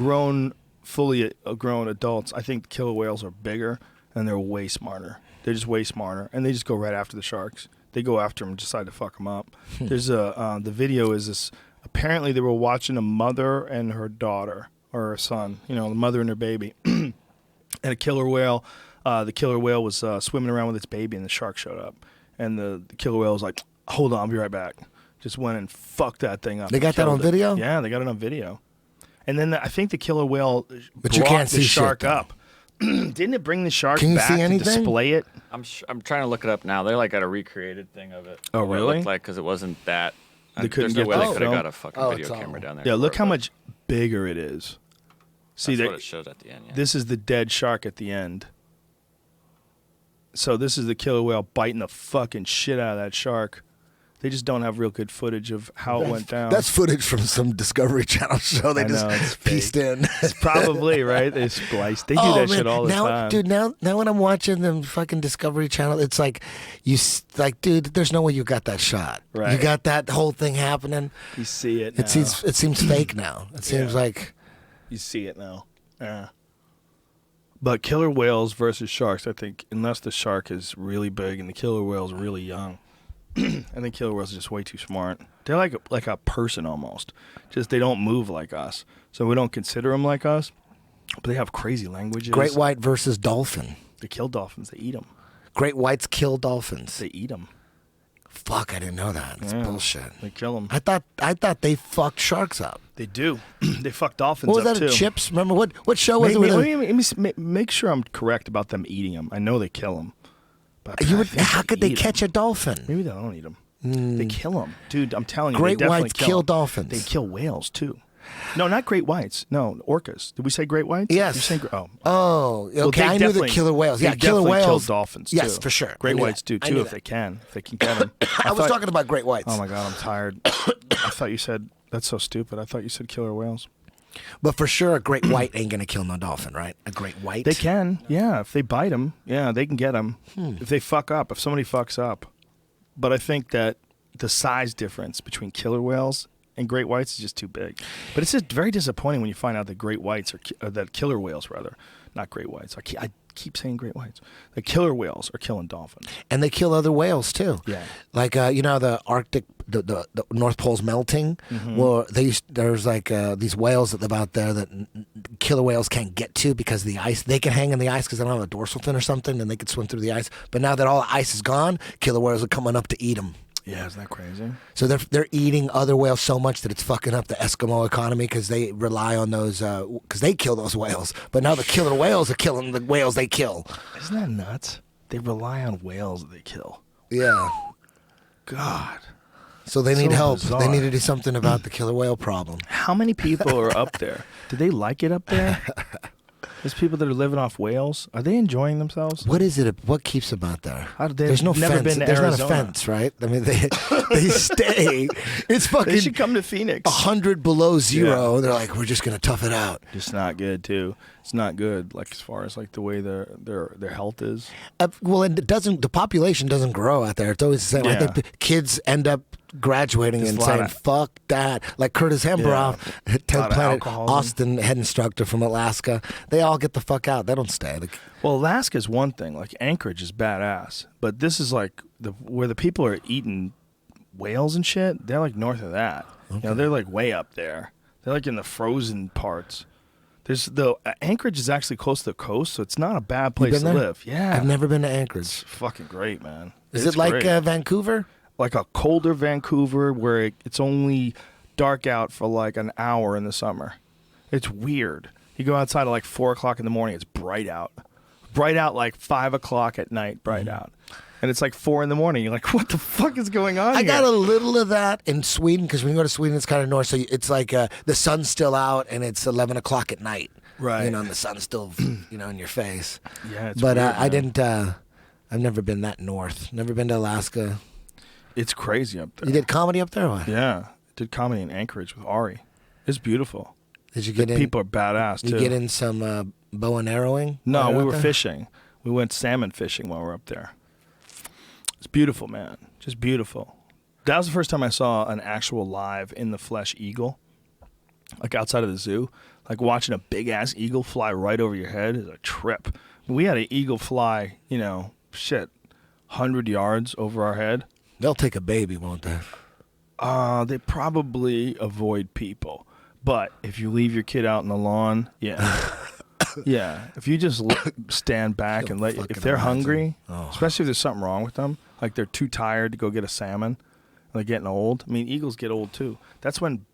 fully grown adults, I think killer whales are bigger and they're way smarter. They're just way smarter, and they just go right after the sharks. They go after them and decide to fuck them up. There's the video is this. Apparently, they were watching a mother and her daughter or her son. You know, the mother and her baby, and a killer whale. The killer whale was swimming around with its baby, and the shark showed up. And the killer whale was like, "Hold on, I'll be right back." Just went and fucked that thing up. They got that Killed on it. video? Yeah, they got it on video. And then I think the killer whale But you brought can't the see shit, shark though. up. Didn't it bring the shark Can you back see to anything? display it? I'm trying to look it up now. They like got a recreated thing of it. Oh, of what it really? looked like because it wasn't that. They couldn't there's no get way that they could have film? got a fucking Oh, video it's camera all- down there. Yeah, for look it, how but much bigger it is. See, That's what it shows at the end. Yeah. this is the dead shark at the end. So this is the killer whale biting the fucking shit out of that shark. They just don't have real good footage of how it went down. That's footage from some Discovery Channel show they I just know, it's pieced in. probably right. They spliced. They do that shit all the now, time. Dude, now when I'm watching the fucking Discovery Channel, it's like dude, there's no way you got that shot. Right. You got that whole thing happening. You see it. Now. It seems fake now. It seems like You see it now. Yeah. But killer whales versus sharks, I think, unless the shark is really big and the killer whale's really young, I think killer whales are just way too smart. They're like a person almost. Just they don't move like us, so we don't consider them like us. But they have crazy languages. great white versus dolphin. They kill dolphins. They eat them. Great whites kill dolphins. They eat them. Fuck, I didn't know that. It's bullshit. They kill them. I thought they fucked sharks up. They do. They fuck dolphins What was up that? too. Chips? Remember what show was it? where they- Let me make sure I'm correct about them eating them. I know they kill them. But How could they catch a dolphin? Maybe they don't eat them. They kill them, dude. I'm telling you, Great they definitely whites kill 'em. dolphins. They kill whales too. No, not great whites. No, orcas. Did we say great whites? Yes. You say oh. Oh, okay. Well, they I knew the definitely- killer whales. they Yeah, killer definitely kill whales. dolphins too. Yes, for sure. I Great knew whites that. do I too knew if that. they can get them. I was talking about great whites. Oh my god, I'm tired. I thought you said that's so stupid. I thought you said killer whales. But for sure, a great white ain't gonna kill no dolphin, right? A great white. They can, yeah. If they bite them, yeah, they can get them. If they fuck up, if somebody fucks up. But I think that the size difference between killer whales and great whites is just too big. But it's just very disappointing when you find out that great whites that killer whales rather, not great whites. I keep saying great whites. The killer whales are killing dolphins. And they kill other whales too. Yeah. Like the Arctic, the North Pole's melting. Well, there's like these whales that live out there that killer whales can't get to because of the ice. They can hang in the ice because they don't have a dorsal fin or something, and they can swim through the ice. But now that all the ice is gone, killer whales are coming up to eat them. Yeah, isn't that crazy? So they're eating other whales so much that it's fucking up the Eskimo economy because they rely on those because they kill those whales. But now the killer whales are killing the whales they kill. Isn't that nuts? They rely on whales that they kill. Yeah. God. So they need So help. bizarre. They need to do something about the killer whale problem. How many people are up there? Do they like it up there? There's people that are living off whales. Are they enjoying themselves? What is it? What keeps them out there? There's no never fence. been to There's Arizona. not a fence, right? I mean, they stay. It's They fucking should come to Phoenix. 100 below zero. Yeah. And they're like, we're just gonna tough it out. It's not good too. It's not good. Like as far as like the way their health is. Well, and it doesn't. The population doesn't grow out there. It's always the same. I Yeah. think kids end up graduating There's and a lot saying, of- "Fuck that!" Like Curtis Hembroff, A lot 10th of Planet alcoholism. Austin head instructor from Alaska. They all get the fuck out. They don't stay. Like, Well, Alaska's one thing. Like Anchorage is badass, but this is like where the people are eating whales and shit. They're like north of that. You know, they're like way up there. They're like in the frozen parts. There's Anchorage is actually close to the coast, so it's not a bad you place been to there? live. Yeah, I've never been to Anchorage. It's fucking great, man. Is It's it like great. Vancouver? Like a colder Vancouver where it's only dark out for like an hour in the summer? It's weird. You go outside at like 4 o'clock in the morning, it's bright out. Bright out like 5 o'clock at night, bright out. And it's like 4 in the morning. You're like, what the fuck is going on I here? got a little of that in Sweden because when you go to Sweden, it's kind of north, so it's like the sun's still out and it's 11 o'clock at night. Right. You know, and the sun's still, in your face. Yeah, it's But weird, I man. didn't. I've never been that north. Never been to Alaska. It's crazy up there. You did comedy up there? Or what? Yeah. Did comedy in Anchorage with Ari. It's beautiful. Did you get in? People are badass, too. You get in some bow and arrowing? No, while you're we out were there? fishing. We went salmon fishing while we were up there. It's beautiful, man. Just beautiful. That was the first time I saw an actual live in the flesh eagle, like outside of the zoo. Like watching a big ass eagle fly right over your head is a trip. We had an eagle fly, 100 yards over our head. They'll take a baby, won't they? They probably avoid people. But if you leave your kid out in the lawn, yeah. Yeah. If you just stand back and let, if fucking they're imagine. hungry, Oh. especially if there's something wrong with them, like they're too tired to go get a salmon, they're getting old. I mean, eagles get old too. That's when,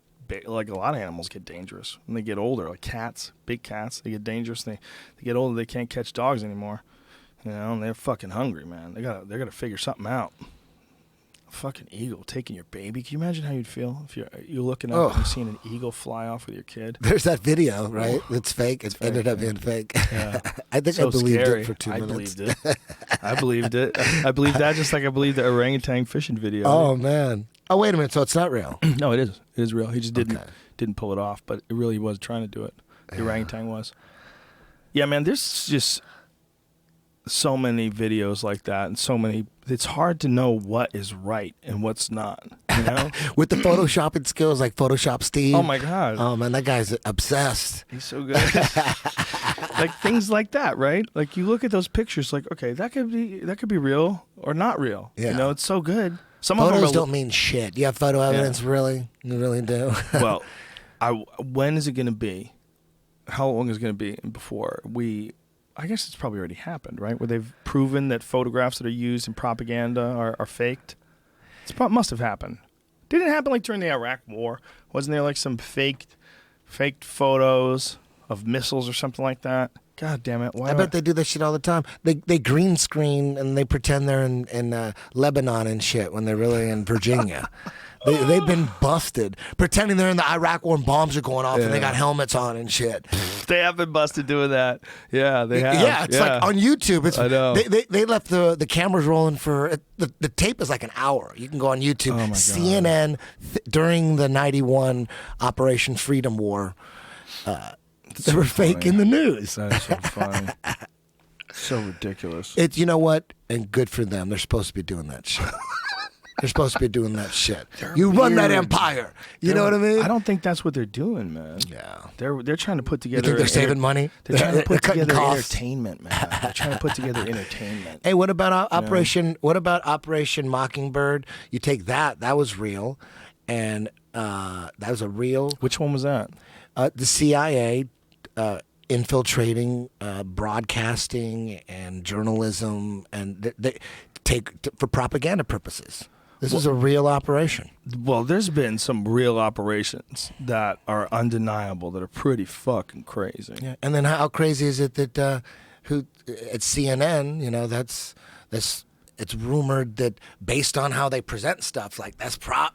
like a lot of animals get dangerous. When they get older, like cats, big cats, they get dangerous. They get older, they can't catch dogs anymore. And they're fucking hungry, man. They gotta figure something out. A fucking eagle taking your baby. Can you imagine how you'd feel if you're looking up and you're seeing an eagle fly off with your kid? There's that video, right? It's fake. It ended up being fake. Yeah. I think So I believed scary. it for 2 I minutes. believed it. I believed it. I believed that just like I believed the orangutan fishing video. Oh man. Oh wait a minute. So it's not real. No, it is. It is real. He just Okay. didn't pull it off, but it really was trying to do it. The orangutan was. Yeah, man, there's just so many videos like that and so many. It's hard to know what is right and what's not, you know? With the photoshopping skills, like Photoshop Steve. Oh my God. Oh man, that guy's obsessed. He's so good. Like things like that, right? Like you look at those pictures, like okay, that could be real or not real. Yeah. You know, it's so good. Some of Photos them are, don't mean shit. You have photo evidence, really? You really do? well, when is it going to be? How long is it going to be before I guess it's probably already happened, right? Where they've proven that photographs that are used in propaganda are faked. Must have happened. Didn't it happen like during the Iraq War? Wasn't there like some faked photos of missiles or something like that? God damn it! Why? I bet they do this shit all the time. They green screen and they pretend they're in Lebanon and shit when they're really in Virginia. They've been busted pretending they're in the Iraq War and bombs are going off and they got helmets on and shit. They have been busted doing that. Yeah, they have. Yeah, it's like on YouTube. It's, I know. They left the cameras rolling for the tape is like an hour. You can go on YouTube. Oh my God. CNN during the '91 Operation Freedom War. They were faking the news. That is so funny. So ridiculous. It's you know what, and good for them. They're supposed to be doing that shit. They're supposed to be doing that shit. You run that weird. empire. You know what I mean? I don't think that's what they're doing, man. Yeah. They're trying to put together. You think they're saving money? They're trying to put cutting together costs. entertainment, man. They're trying to put together entertainment. Hey, what about Operation? What about Operation Mockingbird? You take that. That was real, and that was a real. Which one was that? The CIA infiltrating broadcasting and journalism, and they take for propaganda purposes. This is a real operation. Well, there's been some real operations that are undeniable that are pretty fucking crazy. Yeah. And then how crazy is it that who at CNN, that's it's rumored that based on how they present stuff, like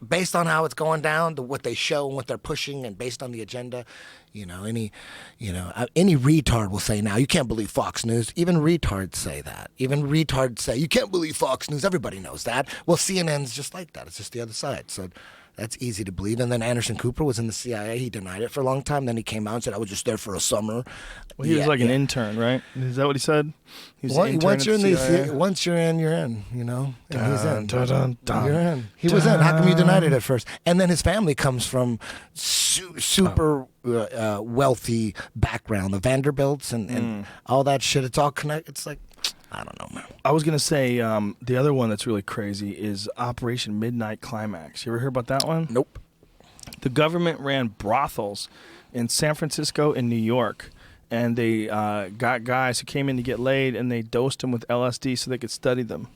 based on how it's going down, to what they show and what they're pushing, and based on the agenda, any retard will say now, you can't believe Fox News. Even retards say that. Even retards say, you can't believe Fox News. Everybody knows that. Well, CNN's just like that. It's just the other side. So that's easy to believe. And then Anderson Cooper was in the CIA. He denied it for a long time. Then he came out and said, I was just there for a summer. Well, he was like an intern, right? Is that what he said? He was an intern once you're at in the CIA? once you're in, you're in, And he's in. Dun, You're in. He was in. How come you denied it at first? And then his family comes from super wealthy background, the Vanderbilts and all that shit. It's all connected. It's like, I don't know, man. I was going to say the other one that's really crazy is Operation Midnight Climax. You ever hear about that one? Nope. The government ran brothels in San Francisco and New York, and they got guys who came in to get laid, and they dosed them with LSD so they could study them.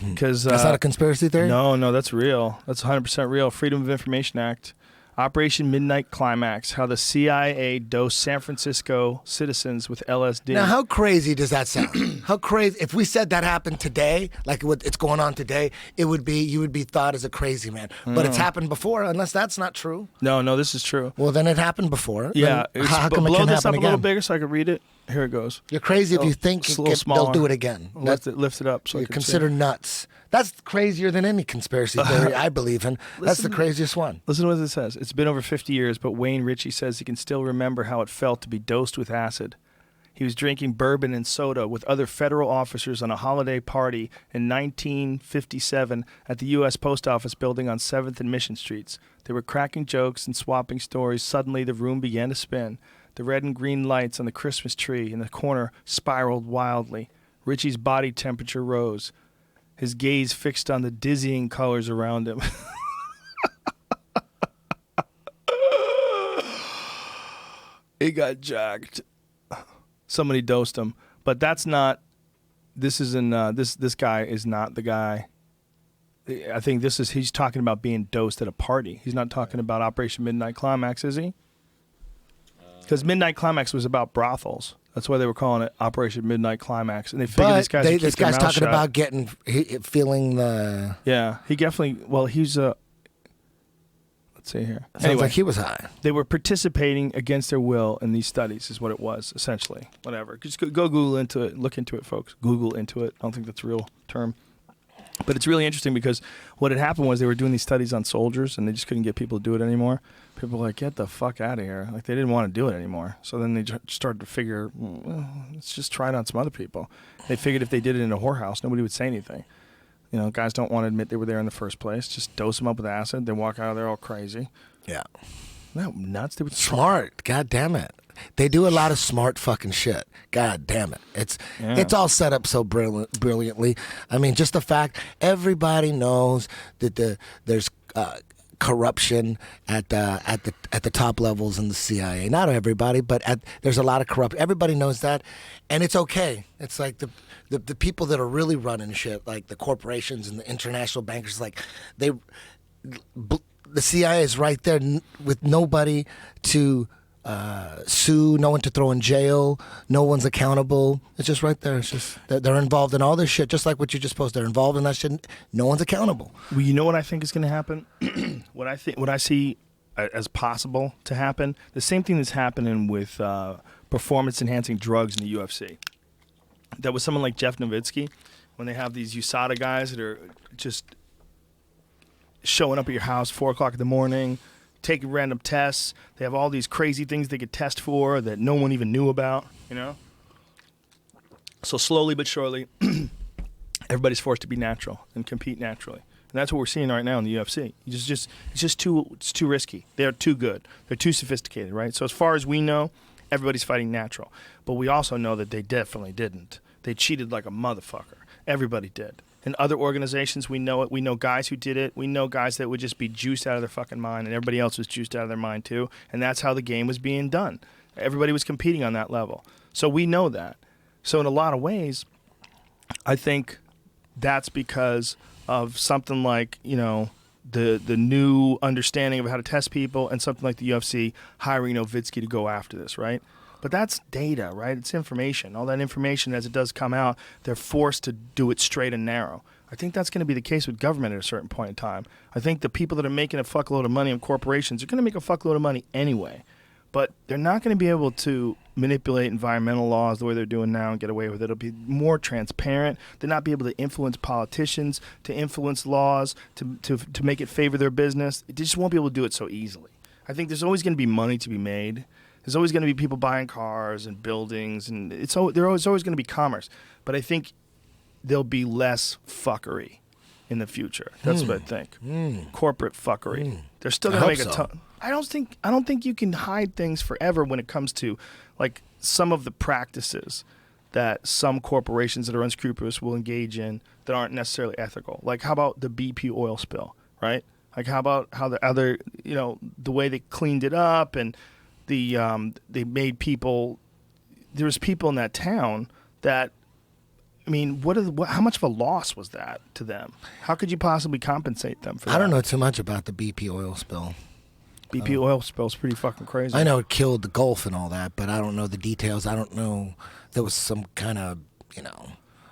Because that's not a conspiracy theory? No, that's real. That's 100% real. Freedom of Information Act. Operation Midnight Climax, how the CIA dosed San Francisco citizens with LSD. Now, how crazy does that sound? How crazy? If we said that happened today, like what it's going on today, you would be thought as a crazy man. But it's happened before, unless that's not true. No, this is true. Well, then it happened before. Yeah. How come it blow can this happen up a little again? bigger so I can read it. Here it goes. You're crazy if you think they'll do it again. Lift it up. So you're considered nuts. That's crazier than any conspiracy theory I believe in. That's the craziest one. Listen to what it says. It's been over 50 years, but Wayne Ritchie says he can still remember how it felt to be dosed with acid. He was drinking bourbon and soda with other federal officers on a holiday party in 1957 at the U.S. Post Office building on 7th and Mission Streets. They were cracking jokes and swapping stories. Suddenly, the room began to spin. The red and green lights on the Christmas tree in the corner spiraled wildly. Ritchie's body temperature rose. His gaze fixed on the dizzying colors around him. He got jacked. Somebody dosed him. But that's not... This guy is not the guy. I think he's talking about being dosed at a party. He's not talking about Operation Midnight Climax, is he? Because Midnight Climax was about brothels. That's why they were calling it Operation Midnight Climax. And they figured these guys would keep this their guy's mouth talking shut. about feeling the... Yeah, he definitely... Well, he's a... Let's see here. Sounds like he was high. They were participating against their will in these studies is what it was, essentially. Whatever. Just go Google into it. Look into it, folks. Google into it. I don't think that's a real term. But it's really interesting because what had happened was they were doing these studies on soldiers and they just couldn't get people to do it anymore. People were like, get the fuck out of here. Like, they didn't want to do it anymore. So then they started to figure, well, let's just try it on some other people. They figured if they did it in a whorehouse, nobody would say anything. Guys don't want to admit they were there in the first place. Just dose them up with acid. They walk out of there all crazy. Yeah. Isn't that nuts? They were smart. God damn it. They do a lot of smart fucking shit. God damn it. It's all set up so brilliantly. I mean, just the fact everybody knows that there's corruption at the top levels in the CIA. Not everybody, but there's a lot of corruption. Everybody knows that, and it's okay. It's like the people that are really running shit, like the corporations and the international bankers, like the CIA is right there with nobody to sue, no one to throw in jail, no one's accountable. It's just right there. It's just they're involved in all this shit, just like what you just posted. They're involved in that shit. No one's accountable. Well, you know what I think is going to happen? What I see as possible to happen, the same thing that's happening with performance-enhancing drugs in the UFC. That was someone like Jeff Nowitzki, when they have these USADA guys that are just showing up at your house 4 o'clock in the morning, taking random tests. They have all these crazy things they could test for that no one even knew about, So slowly but surely, everybody's forced to be natural and compete naturally. And that's what we're seeing right now in the UFC. It's just too risky. They're too good. They're too sophisticated, right? So as far as we know, everybody's fighting natural. But we also know that they definitely didn't. They cheated like a motherfucker. Everybody did. In other organizations, we know it. We know guys who did it. We know guys that would just be juiced out of their fucking mind, and everybody else was juiced out of their mind too. And that's how the game was being done. Everybody was competing on that level. So we know that. So in a lot of ways, I think that's because of something like, the new understanding of how to test people, and something like the UFC hiring Nowitzki to go after this, right? But that's data, right? It's information. All that information, as it does come out, they're forced to do it straight and narrow. I think that's going to be the case with government at a certain point in time. I think the people that are making a fuckload of money in corporations are going to make a fuckload of money anyway. But they're not going to be able to manipulate environmental laws the way they're doing now and get away with it. It'll be more transparent. They'll not be able to influence politicians, to influence laws, to make it favor their business. They just won't be able to do it so easily. I think there's always going to be money to be made. There's always going to be people buying cars and buildings, and there's always going to be commerce. But I think there'll be less fuckery in the future. That's what I think. Corporate fuckery. They're still going to make a ton. I don't think you can hide things forever when it comes to like some of the practices that some corporations that are unscrupulous will engage in that aren't necessarily ethical. Like how about the BP oil spill, right? Like how about how the other, the way they cleaned it up, and they made people. There was people in that town that. I mean, how much of a loss was that to them? How could you possibly compensate them for that? I don't know too much about the BP oil spill. BP oil spill's pretty fucking crazy. I know it killed the Gulf and all that, but I don't know the details. I don't know there was some kind of,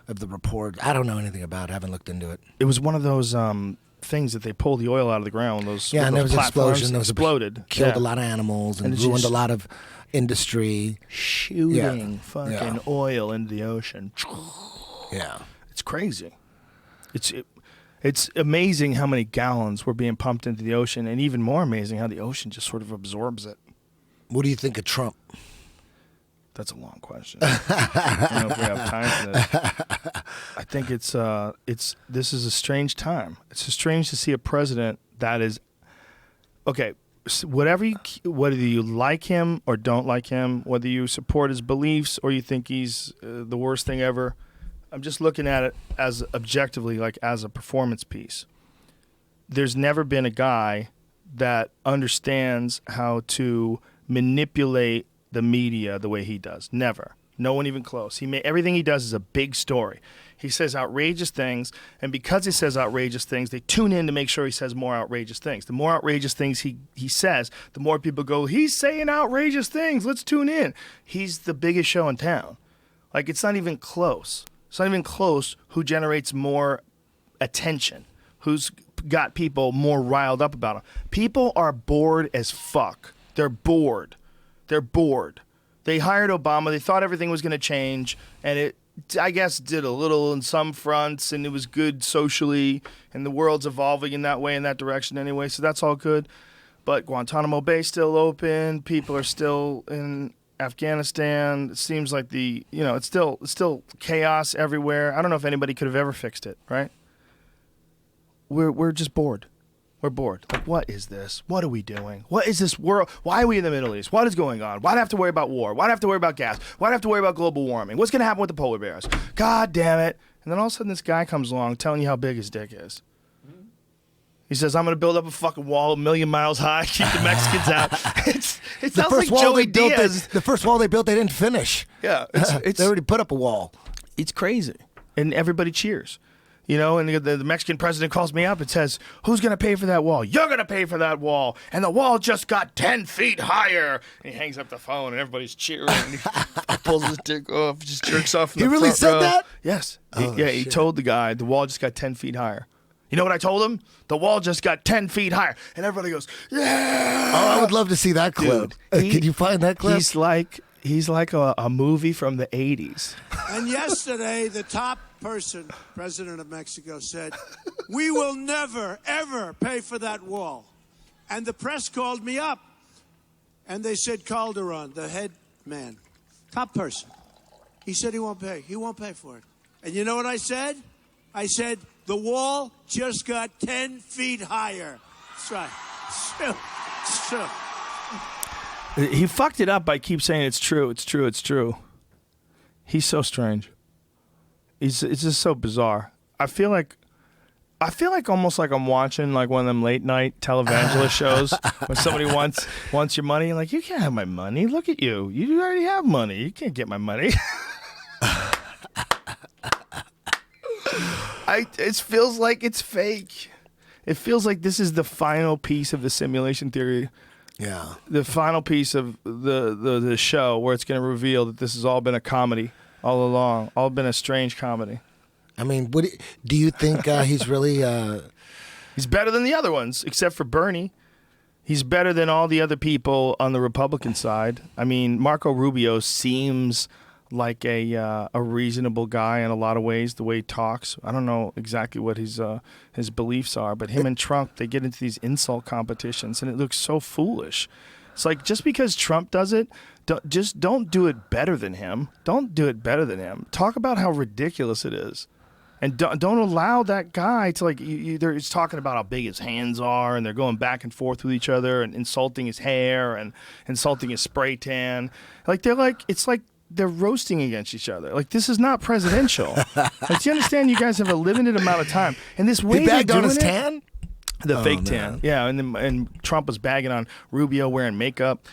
of the report. I don't know anything about it. I haven't looked into it. It was one of those things that they pull the oil out of the ground. And there was an explosion. There was exploded. Killed a lot of animals and ruined a lot of industry. Shooting fucking oil into the ocean. Yeah. It's crazy. It's amazing how many gallons were being pumped into the ocean, and even more amazing how the ocean just sort of absorbs it. What do you think of Trump? That's a long question. I don't know if we have time for this. I think this is a strange time. It's strange to see a president that is okay. Whether you like him or don't like him, whether you support his beliefs or you think he's the worst thing ever. I'm just looking at it as objectively, like as a performance piece. There's never been a guy that understands how to manipulate the media the way he does. Never. No one even close. Everything he does is a big story. He says outrageous things, and because he says outrageous things, they tune in to make sure he says more outrageous things. The more outrageous things he says, the more people go, he's saying outrageous things. Let's tune in. He's the biggest show in town. Like, it's not even close. It's not even close who generates more attention, who's got people more riled up about him. People are bored as fuck. They're bored. They're bored. They hired Obama. They thought everything was going to change, and it, I guess, did a little in some fronts, and it was good socially, and the world's evolving in that way, in that direction anyway, so that's all good. But Guantanamo Bay's still open. People are still in Afghanistan. It seems like it's still chaos everywhere. I don't know if anybody could have ever fixed it, right? We're just bored. We're bored. Like, what is this? What are we doing? What is this world? Why are we in the Middle East? What is going on? Why do I have to worry about war? Why do I have to worry about gas? Why do I have to worry about global warming? What's going to happen with the polar bears? God damn it. And then all of a sudden this guy comes along telling you how big his dick is. He says, I'm going to build up a fucking wall 1 million miles high, keep the Mexicans out. It sounds like Joey Diaz. The first wall they built, they didn't finish. Yeah. They already put up a wall. It's crazy. And everybody cheers. And the Mexican president calls me up and says, who's going to pay for that wall? You're going to pay for that wall. And the wall just got 10 feet higher. And he hangs up the phone and everybody's cheering. He pulls his dick off, just jerks off. He really said that? Yes. He told the guy the wall just got 10 feet higher. You know what I told him? The wall just got 10 feet higher. And everybody goes, yeah. Oh, I would love to see that clip. Can you find that clip? He's like a movie from the 80s. And yesterday, the top person, President of Mexico, said, we will never, ever pay for that wall. And the press called me up. And they said, Calderon, the head man, top person, he said he won't pay. He won't pay for it. And you know what I said? I said, the wall just got 10 feet higher. That's right. It's true. He fucked it up by keep saying it's true, it's true, it's true. He's so strange. It's just so bizarre. I feel like almost like I'm watching like one of them late night televangelist shows when somebody wants your money. Like, you can't have my money. Look at you. You already have money. You can't get my money. It feels like it's fake. It feels like this is the final piece of the simulation theory. Yeah. The final piece of the show where it's going to reveal that this has all been a comedy all along, all been a strange comedy. I mean, do you think he's really... He's better than the other ones, except for Bernie. He's better than all the other people on the Republican side. I mean, Marco Rubio seems like a reasonable guy in a lot of ways, the way he talks. I don't know exactly what his beliefs are, but him and Trump, they get into these insult competitions, and it looks so foolish. It's like, just because Trump does it, don't do it better than him. Don't do it better than him. Talk about how ridiculous it is. And don't allow that guy to, like, he's talking about how big his hands are, and they're going back and forth with each other and insulting his hair and insulting his spray tan. It's like they're roasting against each other. Like, this is not presidential. Like, do you understand? You guys have a limited amount of time. And this way he bagged they're on doing his it, tan? the fake tan. Yeah, and Trump was bagging on Rubio wearing makeup.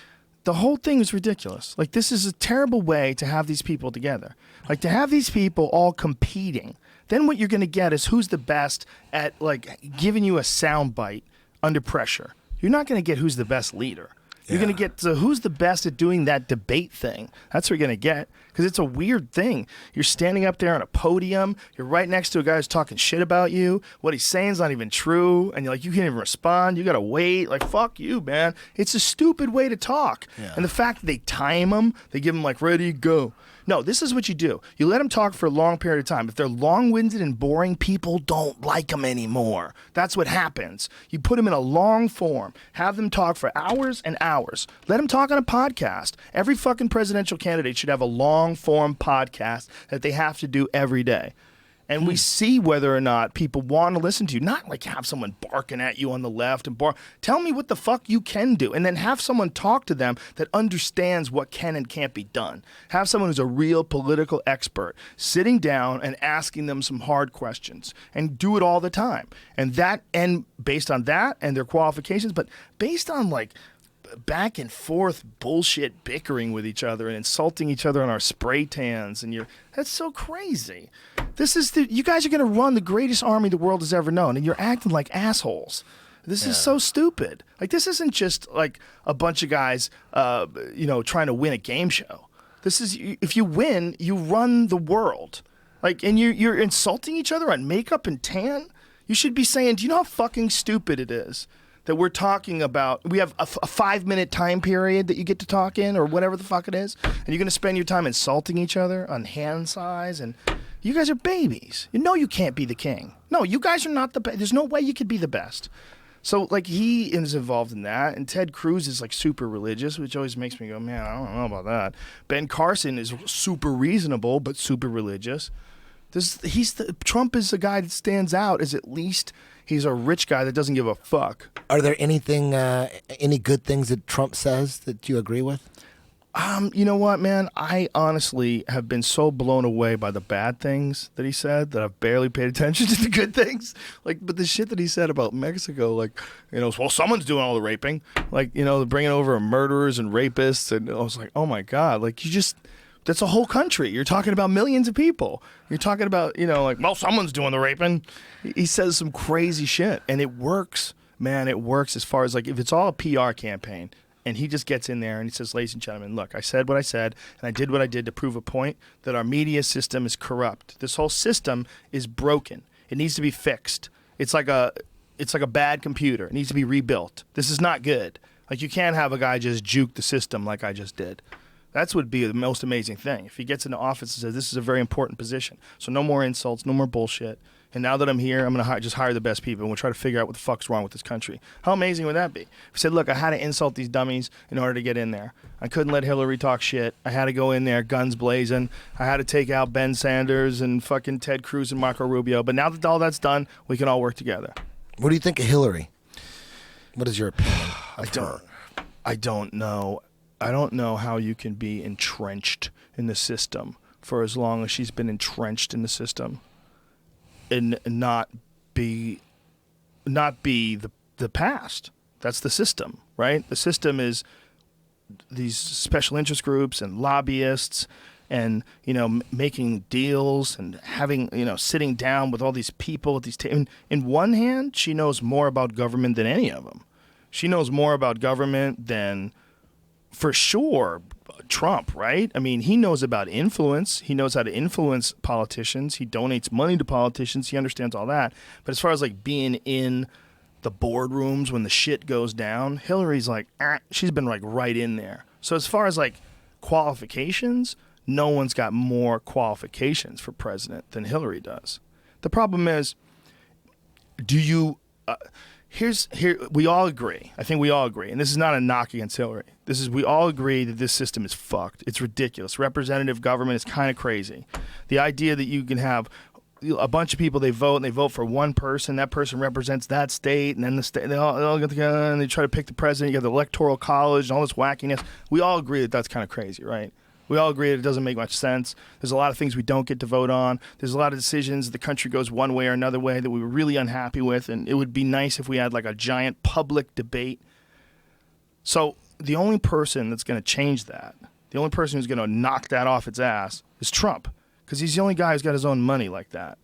The whole thing is ridiculous. Like, this is a terrible way to have these people together. Like, to have these people all competing. Then what you're going to get is who's the best at, like, giving you a sound bite under pressure. You're not going to get who's the best leader. You're going to get to who's the best at doing that debate thing. That's what you're going to get, because it's a weird thing. You're standing up there on a podium. You're right next to a guy who's talking shit about you. What he's saying is not even true. And you're like, you can't even respond. You got to wait. Like, fuck you, man. It's a stupid way to talk. Yeah. And the fact that they time them, they give them, like, ready, go. No, this is what you do. You let them talk for a long period of time. If they're long-winded and boring, people don't like them anymore. That's what happens. You put them in a long form. Have them talk for hours and hours. Let them talk on a podcast. Every fucking presidential candidate should have a long-form podcast that they have to do every day. And we see whether or not people want to listen to you. Not like have someone barking at you on the left and tell me what the fuck you can do. And then have someone talk to them that understands what can and can't be done. Have someone who's a real political expert sitting down and asking them some hard questions. And do it all the time. And based on that and their qualifications, but based on, like, back and forth bullshit bickering with each other and insulting each other on our spray tans, and that's so crazy. You guys are going to run the greatest army the world has ever known, and you're acting like assholes. This is so stupid. Like, this isn't just like a bunch of guys trying to win a game show. This is, if you win, you run the world. Like, and you're insulting each other on makeup and tan. You should be saying, do you know how fucking stupid it is that we're talking about? We have a 5-minute time period that you get to talk in, or whatever the fuck it is, and you're going to spend your time insulting each other on hand size, and you guys are babies. You know you can't be the king. No, you guys are not the best. There's no way you could be the best. So, like, he is involved in that, and Ted Cruz is, like, super religious, which always makes me go, man, I don't know about that. Ben Carson is super reasonable, but super religious. Trump is the guy that stands out, as at least he's a rich guy that doesn't give a fuck. Are there any good things that Trump says that you agree with? You know what, man? I honestly have been so blown away by the bad things that he said that I've barely paid attention to the good things. Like, but the shit that he said about Mexico, like, well, someone's doing all the raping. Like, bringing over murderers and rapists. And I was like, oh my God. Like, that's a whole country. You're talking about millions of people. You're talking about, well, someone's doing the raping. He says some crazy shit, and it works, man. It works as far as, like, if it's all a PR campaign, and he just gets in there and he says, ladies and gentlemen, look, I said what I said, and I did what I did to prove a point that our media system is corrupt. This whole system is broken. It needs to be fixed. It's like a bad computer. It needs to be rebuilt. This is not good. Like, you can't have a guy just juke the system like I just did. That's would be the most amazing thing. If he gets into office and says, this is a very important position. So no more insults, no more bullshit. And now that I'm here, I'm going to just hire the best people, and we'll try to figure out what the fuck's wrong with this country. How amazing would that be? If he said, look, I had to insult these dummies in order to get in there. I couldn't let Hillary talk shit. I had to go in there guns blazing. I had to take out Ben Sanders and fucking Ted Cruz and Marco Rubio. But now that all that's done, we can all work together. What do you think of Hillary? What is your opinion of her? I don't know. I don't know how you can be entrenched in the system for as long as she's been entrenched in the system and not be the past. That's the system, right? The system is these special interest groups and lobbyists and making deals and having sitting down with all these people with these. In one hand, she knows more about government than any of them. She knows more about government than, for sure, Trump, right? I mean, he knows about influence. He knows how to influence politicians. He donates money to politicians. He understands all that. But as far as like being in the boardrooms when the shit goes down, Hillary's like, she's been like right in there. So as far as like qualifications, no one's got more qualifications for president than Hillary does. The problem is, we all agree. I think we all agree, and this is not a knock against Hillary. We all agree that this system is fucked. It's ridiculous. Representative government is kind of crazy. The idea that you can have a bunch of people, they vote for one person. That person represents that state, and then the state, they all get together and they try to pick the president. You have the electoral college and all this wackiness. We all agree that that's kind of crazy, right? We all agree that it doesn't make much sense. There's a lot of things we don't get to vote on. There's a lot of decisions the country goes one way or another way that we were really unhappy with, and it would be nice if we had like a giant public debate. So the only person that's going to change that, the only person who's going to knock that off its ass is Trump, because he's the only guy who's got his own money like that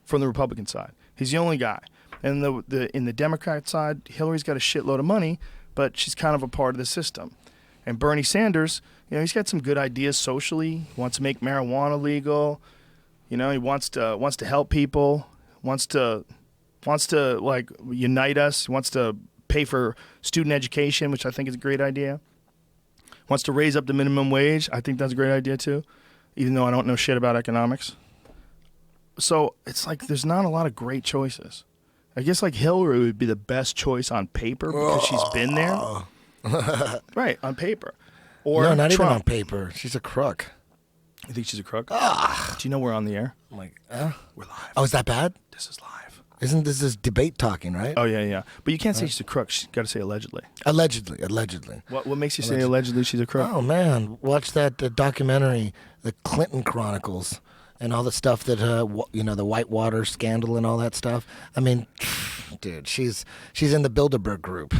from the Republican side. He's the only guy. And in the Democrat side, Hillary's got a shitload of money, but she's kind of a part of the system. And Bernie Sanders, he's got some good ideas socially. He wants to make marijuana legal. He wants to help people. Wants to like unite us. He wants to pay for student education, which I think is a great idea. Wants to raise up the minimum wage. I think that's a great idea too, even though I don't know shit about economics. So it's like there's not a lot of great choices. I guess like Hillary would be the best choice on paper because she's been there. Right, on paper. Or no, not Trump. even on paper. She's a crook. You think she's a crook? Do you know we're on the air? I'm like, We're live. oh, is that bad? This is live. Isn't this debate talking, right? Oh, yeah. But you can't say she's a crook. She's got to say allegedly. Allegedly. What makes you say allegedly she's a crook? Oh, man. Watch that documentary, The Clinton Chronicles, and all the stuff that, the Whitewater scandal and all that stuff. I mean, dude, she's in the Bilderberg group.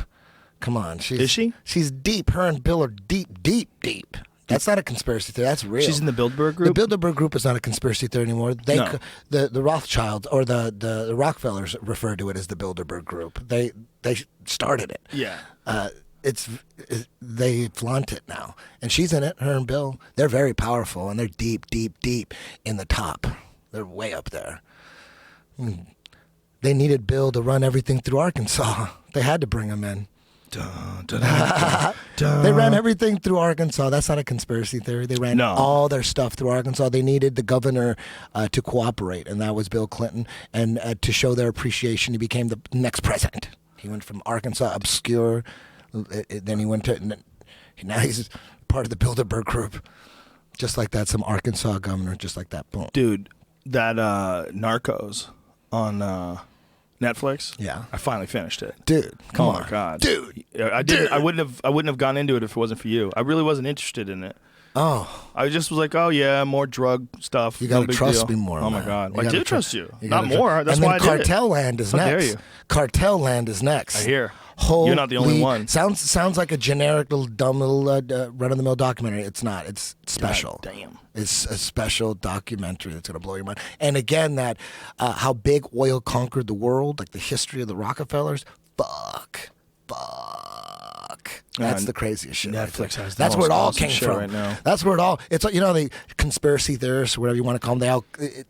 Come on. Is she? She's deep. Her and Bill are deep, deep, deep. That's not a conspiracy theory. That's real. She's in the Bilderberg group? The Bilderberg group is not a conspiracy theory anymore. The Rothschilds or the Rockefellers refer to it as the Bilderberg group. They started it. Yeah. They flaunt it now. And she's in it, her and Bill. They're very powerful, and they're deep, deep, deep in the top. They're way up there. They needed Bill to run everything through Arkansas. They had to bring him in. Dun, dun, dun, dun. They ran everything through Arkansas. That's not a conspiracy theory. They ran all their stuff through Arkansas. They needed the governor to cooperate, and that was Bill Clinton. And to show their appreciation, he became the next president. He went from Arkansas, obscure, then he went to, now he's part of the Bilderberg group. Just like that, some Arkansas governor, just like that. Boom. Dude, that Narcos on Netflix. Yeah, I finally finished it. Dude, come on, my God, dude. I wouldn't have gone into it if it wasn't for you. I really wasn't interested in it. Oh, I just was like, oh yeah, more drug stuff. You gotta no big trust deal. me more. Oh man. my God, I did trust you. Not more. That's and why I then did it. Cartel Land is How next. dare you? Cartel Land is next. I hear. Holy, you're not the only one. Sounds like a generic little dumb little run-of-the-mill documentary. It's not. It's special. God damn. It's a special documentary that's going to blow your mind. And again, that how big oil conquered the world, like the history of the Rockefellers. Fuck. That's the craziest shit. Netflix has the That's where it most all awesome came shit from. right now. That's where it all. It's the conspiracy theorists, whatever you want to call them.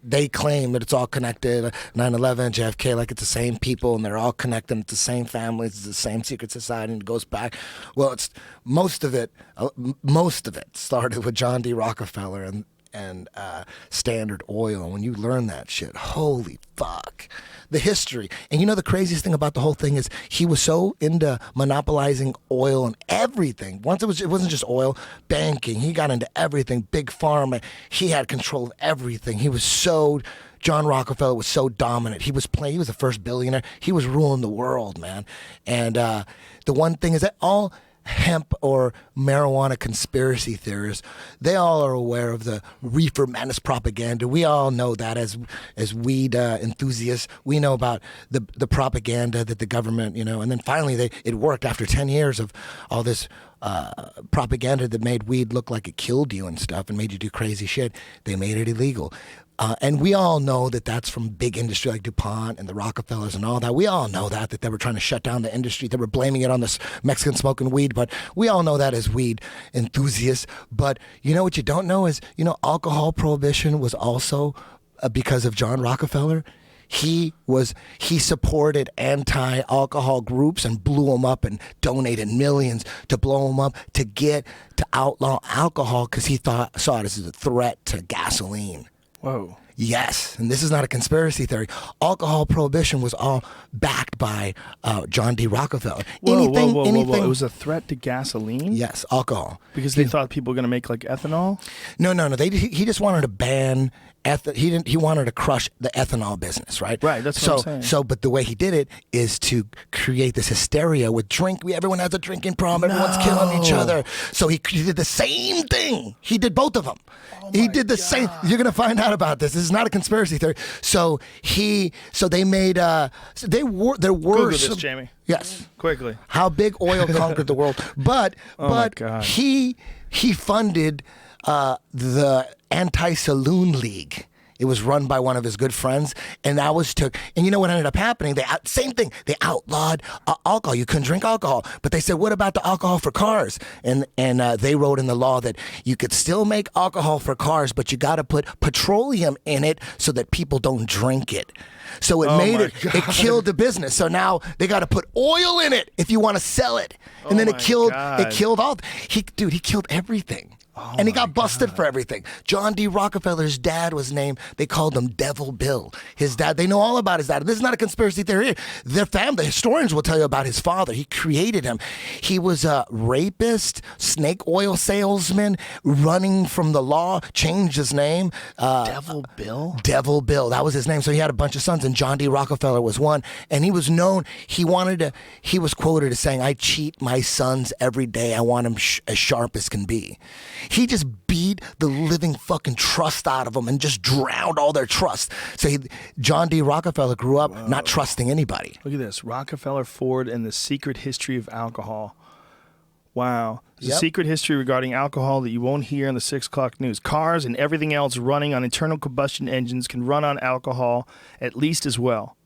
They claim that it's all connected. 9/11, JFK, like it's the same people, and they're all connected. It's the same families. It's the same secret society, and it goes back. Well, it's most of it. Most of it started with John D. Rockefeller and Standard Oil. And when you learn that shit, holy fuck. The history. And the craziest thing about the whole thing is he was so into monopolizing oil and everything. Once it wasn't just oil, banking. He got into everything, big pharma. He had control of everything. John Rockefeller was so dominant. He was the first billionaire. He was ruling the world, man. And the one thing is that all hemp or marijuana conspiracy theorists, they all are aware of the reefer madness propaganda. We all know that as weed enthusiasts. We know about the propaganda that the government, and then finally it worked after 10 years of all this propaganda that made weed look like it killed you and stuff and made you do crazy shit. They made it illegal. And we all know that that's from big industry like DuPont and the Rockefellers and all that. We all know that they were trying to shut down the industry. They were blaming it on the Mexican smoking weed, but we all know that as weed enthusiasts. But you know what you don't know is, alcohol prohibition was also because of John Rockefeller. He supported anti-alcohol groups and blew them up and donated millions to blow them up to get to outlaw alcohol because he saw it as a threat to gasoline. Whoa. Yes, and this is not a conspiracy theory. Alcohol prohibition was all backed by John D. Rockefeller. Whoa. It was a threat to gasoline? Yes, alcohol. Because they thought people were going to make like ethanol? No. He just wanted to ban he wanted to crush the ethanol business, right? Right, that's what I'm saying. But the way he did it is to create this hysteria with drink. Everyone has a drinking problem. Everyone's killing each other. So he did the same thing. He did both of them. He did the same. You're gonna find out about this. This is not a conspiracy theory. So they made there were Google this, some, Jamie. Yes, Quickly. how big oil conquered the world. But he funded the Anti-Saloon League. It was run by one of his good friends, and and you know what ended up happening? Same thing. They outlawed alcohol. You couldn't drink alcohol, but they said, "What about the alcohol for cars?" And they wrote in the law that you could still make alcohol for cars, but you got to put petroleum in it so that people don't drink it. So it killed the business. So now they got to put oil in it if you want to sell it, and then it killed all. He killed everything. And he got busted for everything. John D. Rockefeller's dad was named, they called him Devil Bill. His dad, they know all about his dad. This is not a conspiracy theory. Their family, historians will tell you about his father. He created him. He was a rapist, snake oil salesman, running from the law, changed his name. Devil Bill? Devil Bill. That was his name. So he had a bunch of sons, and John D. Rockefeller was one. And he was known, he was quoted as saying, "I cheat my sons every day. I want them as sharp as can be." He just beat the living fucking trust out of them and just drowned all their trust. So John D. Rockefeller grew up not trusting anybody. Look at this. Rockefeller, Ford, and the secret history of alcohol. Wow. There's a secret history regarding alcohol that you won't hear in the 6 o'clock news. Cars and everything else running on internal combustion engines can run on alcohol at least as well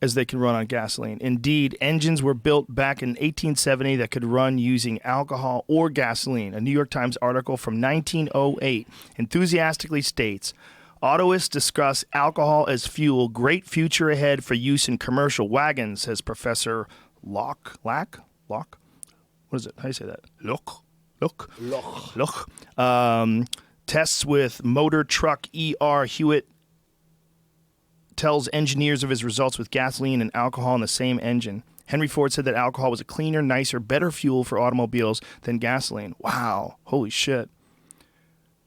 as they can run on gasoline. Indeed, engines were built back in 1870 that could run using alcohol or gasoline. A New York Times article from 1908 enthusiastically states, "Autoists discuss alcohol as fuel. Great future ahead for use in commercial wagons," says Professor Locke. What is it? How do you say that? Look. Tests with motor truck ER Hewitt tells engineers of his results with gasoline and alcohol in the same engine. Henry Ford said that alcohol was a cleaner, nicer, better fuel for automobiles than gasoline. Wow. Holy shit.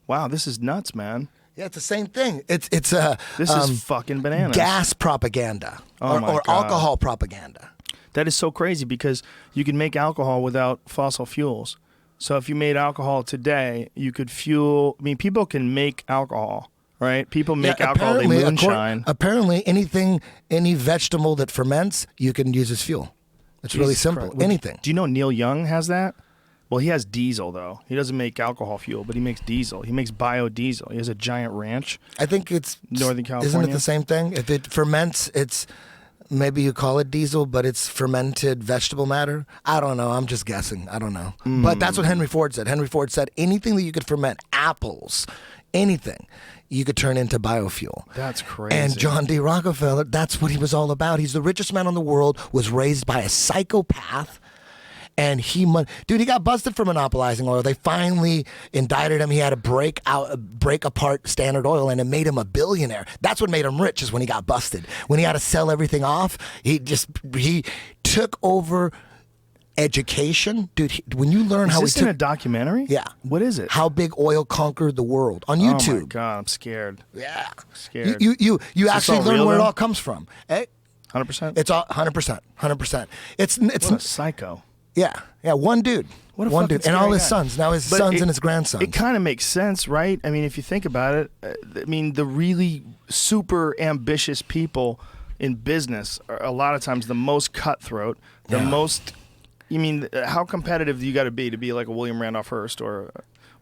Wow, this is nuts, man. Yeah, it's the same thing. This is fucking bananas. Gas propaganda or alcohol propaganda. That is so crazy because you can make alcohol without fossil fuels. So if you made alcohol today, you could people can make alcohol. Right? People make alcohol, they moonshine. Apparently, any vegetable that ferments, you can use as fuel. It's really simple. Anything. Do you know Neil Young has that? Well, he has diesel, though. He doesn't make alcohol fuel, but he makes diesel. He makes biodiesel. He has a giant ranch. I think it's Northern California. Isn't it the same thing? If it ferments, it's maybe you call it diesel, but it's fermented vegetable matter. I don't know. I'm just guessing. I don't know. But that's what Henry Ford said. Henry Ford said anything that you could ferment, apples, anything, you could turn into biofuel. That's crazy. And John D. Rockefeller, that's what he was all about. He's the richest man in the world, was raised by a psychopath. And he got busted for monopolizing oil. They finally indicted him. He had to break apart Standard Oil, and it made him a billionaire. That's what made him rich, is when he got busted. When he had to sell everything off, he took over education. Dude, when you learn how he took... Is this in a documentary? Yeah. What is it? How Big Oil Conquered the World on YouTube. Oh my God, I'm scared. Yeah. Scared. You actually learn where it all comes from. 100%? It's all 100%. 100%. It's what a psycho. Yeah, one dude. What a one fucking dude, and all scary his guy. sons. Now his But sons and his grandsons. It kind of makes sense, right? I mean, if you think about it, I mean, the really super ambitious people in business are a lot of times the most cutthroat, the most. You mean, how competitive do you got to be like a William Randolph Hearst or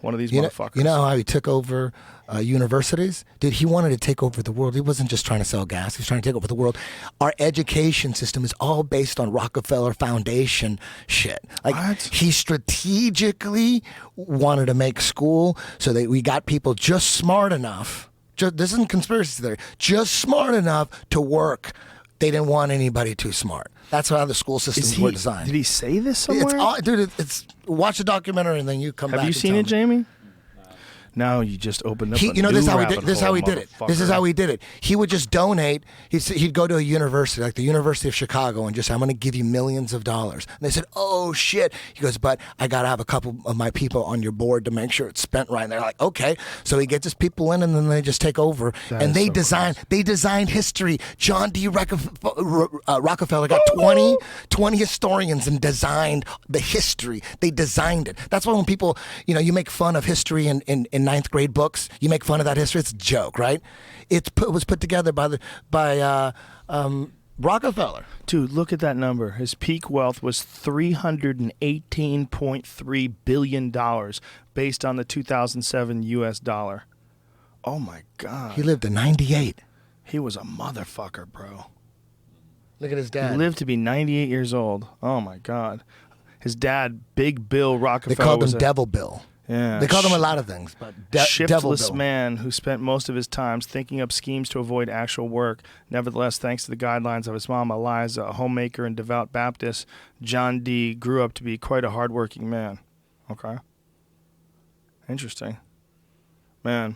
one of these motherfuckers? You know how he took over universities? Dude, he wanted to take over the world. He wasn't just trying to sell gas. He was trying to take over the world. Our education system is all based on Rockefeller Foundation shit. Like, What? he strategically wanted to make school so that we got people just smart enough. This isn't conspiracy theory. Just smart enough to work. They didn't want anybody too smart. That's how the school systems were designed. Did he say this somewhere? It's watch the documentary and then you come back. Have you and seen tell it, me. Jamie? Now you just opened up a This is new how we rabbit did. This is how hole, he did it. This is motherfucker. how he did it. He would just donate. He'd go to a university, like the University of Chicago, and just say, "I'm going to give you millions of dollars." And they said, "Oh shit!" He goes, "But I got to have a couple of my people on your board to make sure it's spent right." And they're like, "Okay." So he gets his people in, and then they just take over. And they designed history. John D. Rockefeller got 20 historians and designed the history. They designed it. That's why when people, you make fun of history in ninth grade books, you make fun of that history. It's a joke, right? It was put together by Rockefeller. Dude, look at that number. His peak wealth was $318.3 billion based on the 2007 U.S. dollar. Oh, my God. He lived to 98. He was a motherfucker, bro. Look at his dad. He lived to be 98 years old. Oh, my God. His dad, Big Bill Rockefeller, They called was him Devil Bill. Yeah. They called him a lot of things, but Devil shiftless Bill. man who spent most of his time thinking up schemes to avoid actual work. Nevertheless, thanks to the guidelines of his mom, Eliza, a homemaker and devout Baptist, John D. grew up to be quite a hardworking man. Okay. Interesting. Man.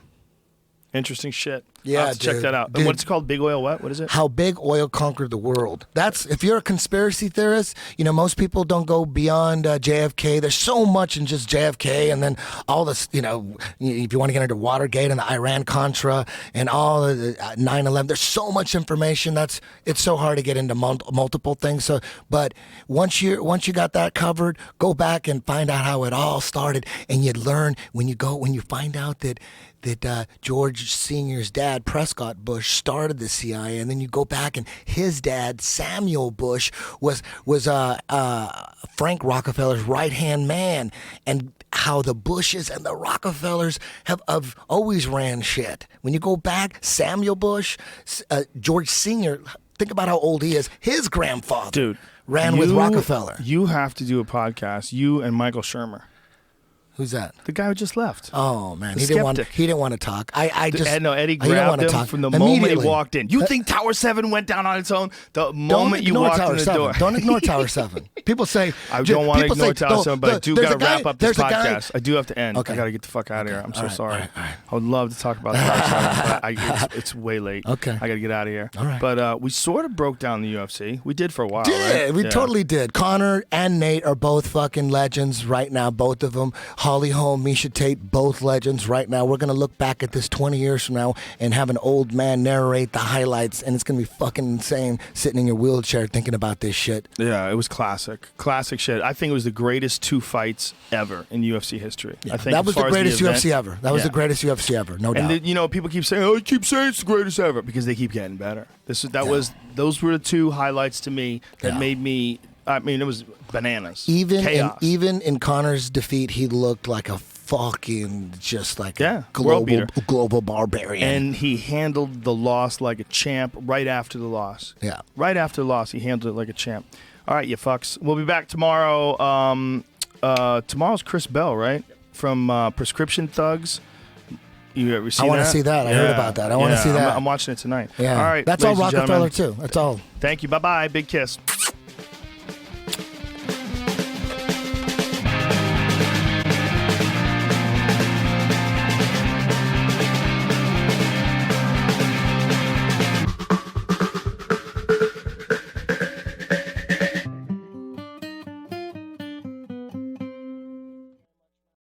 Interesting shit. Yeah, I'll have to check dude. that out. Dude. What's it called? Big Oil what? What is it? How big oil conquered the world. That's, if you're a conspiracy theorist, most people don't go beyond JFK. There's so much in just JFK, and then all this, if you want to get into Watergate and the Iran-Contra and all of the 9/11, there's so much information. It's so hard to get into multiple things. So, but once you got that covered, go back and find out how it all started, and you learn when you find out that George Sr.'s dad, Prescott Bush, started the CIA, and then you go back and his dad, Samuel Bush, was Frank Rockefeller's right-hand man, and how the Bushes and the Rockefellers have always ran shit. When you go back, Samuel Bush, George Sr., think about how old he is. His grandfather ran with Rockefeller. You have to do a podcast, you and Michael Shermer. Who's that? The guy who just left. Oh man, The he didn't want to talk. Eddie he didn't grabbed want to him talk. from the moment he Immediately. walked in. You think Tower 7 went down on its own? The moment Don't you ignore walked Tower in the 7. door. Don't ignore Tower 7. People say I don't want to ignore Tower 7, but I do got to wrap up this there's a guy- podcast. I do have to end. Okay. I got to get the fuck out of here. I'm so All right, sorry. all right, all right. I would love to talk about Tower 7, but it's way late. Okay. I got to get out of here. All right. But we sort of broke down the UFC. We did for a while, right? We Yeah. totally did. Connor and Nate are both fucking legends right now, both of them. Holly Holm, Misha Tate, both legends right now. We're going to look back at this 20 years from now and have an old man narrate the highlights, and it's going to be fucking insane sitting in your wheelchair thinking about this shit. Yeah, it was classic. Classic shit. I think it was the greatest two fights ever in UFC history. Yeah, I think that as was the far as greatest event- UFC ever. That was Yeah. the greatest UFC ever, no doubt. And people keep saying, "Oh, I keep saying it's the greatest ever," because they keep getting better. Those were the two highlights to me that made me. I mean, it was bananas. Chaos. Even in Connor's defeat, he looked like a fucking just like a world beater. global barbarian. And he handled the loss like a champ right after the loss. Yeah. Right after the loss, he handled it like a champ. All right, you fucks. We'll be back tomorrow. Tomorrow's Chris Bell, right? From Prescription Thugs. You ever see that? I want to see that. I heard about that. I want to see that. I'm watching it tonight. Yeah. All right. That's all ladies and Rockefeller gentlemen. too. That's all. Thank you. Bye-bye. Big kiss.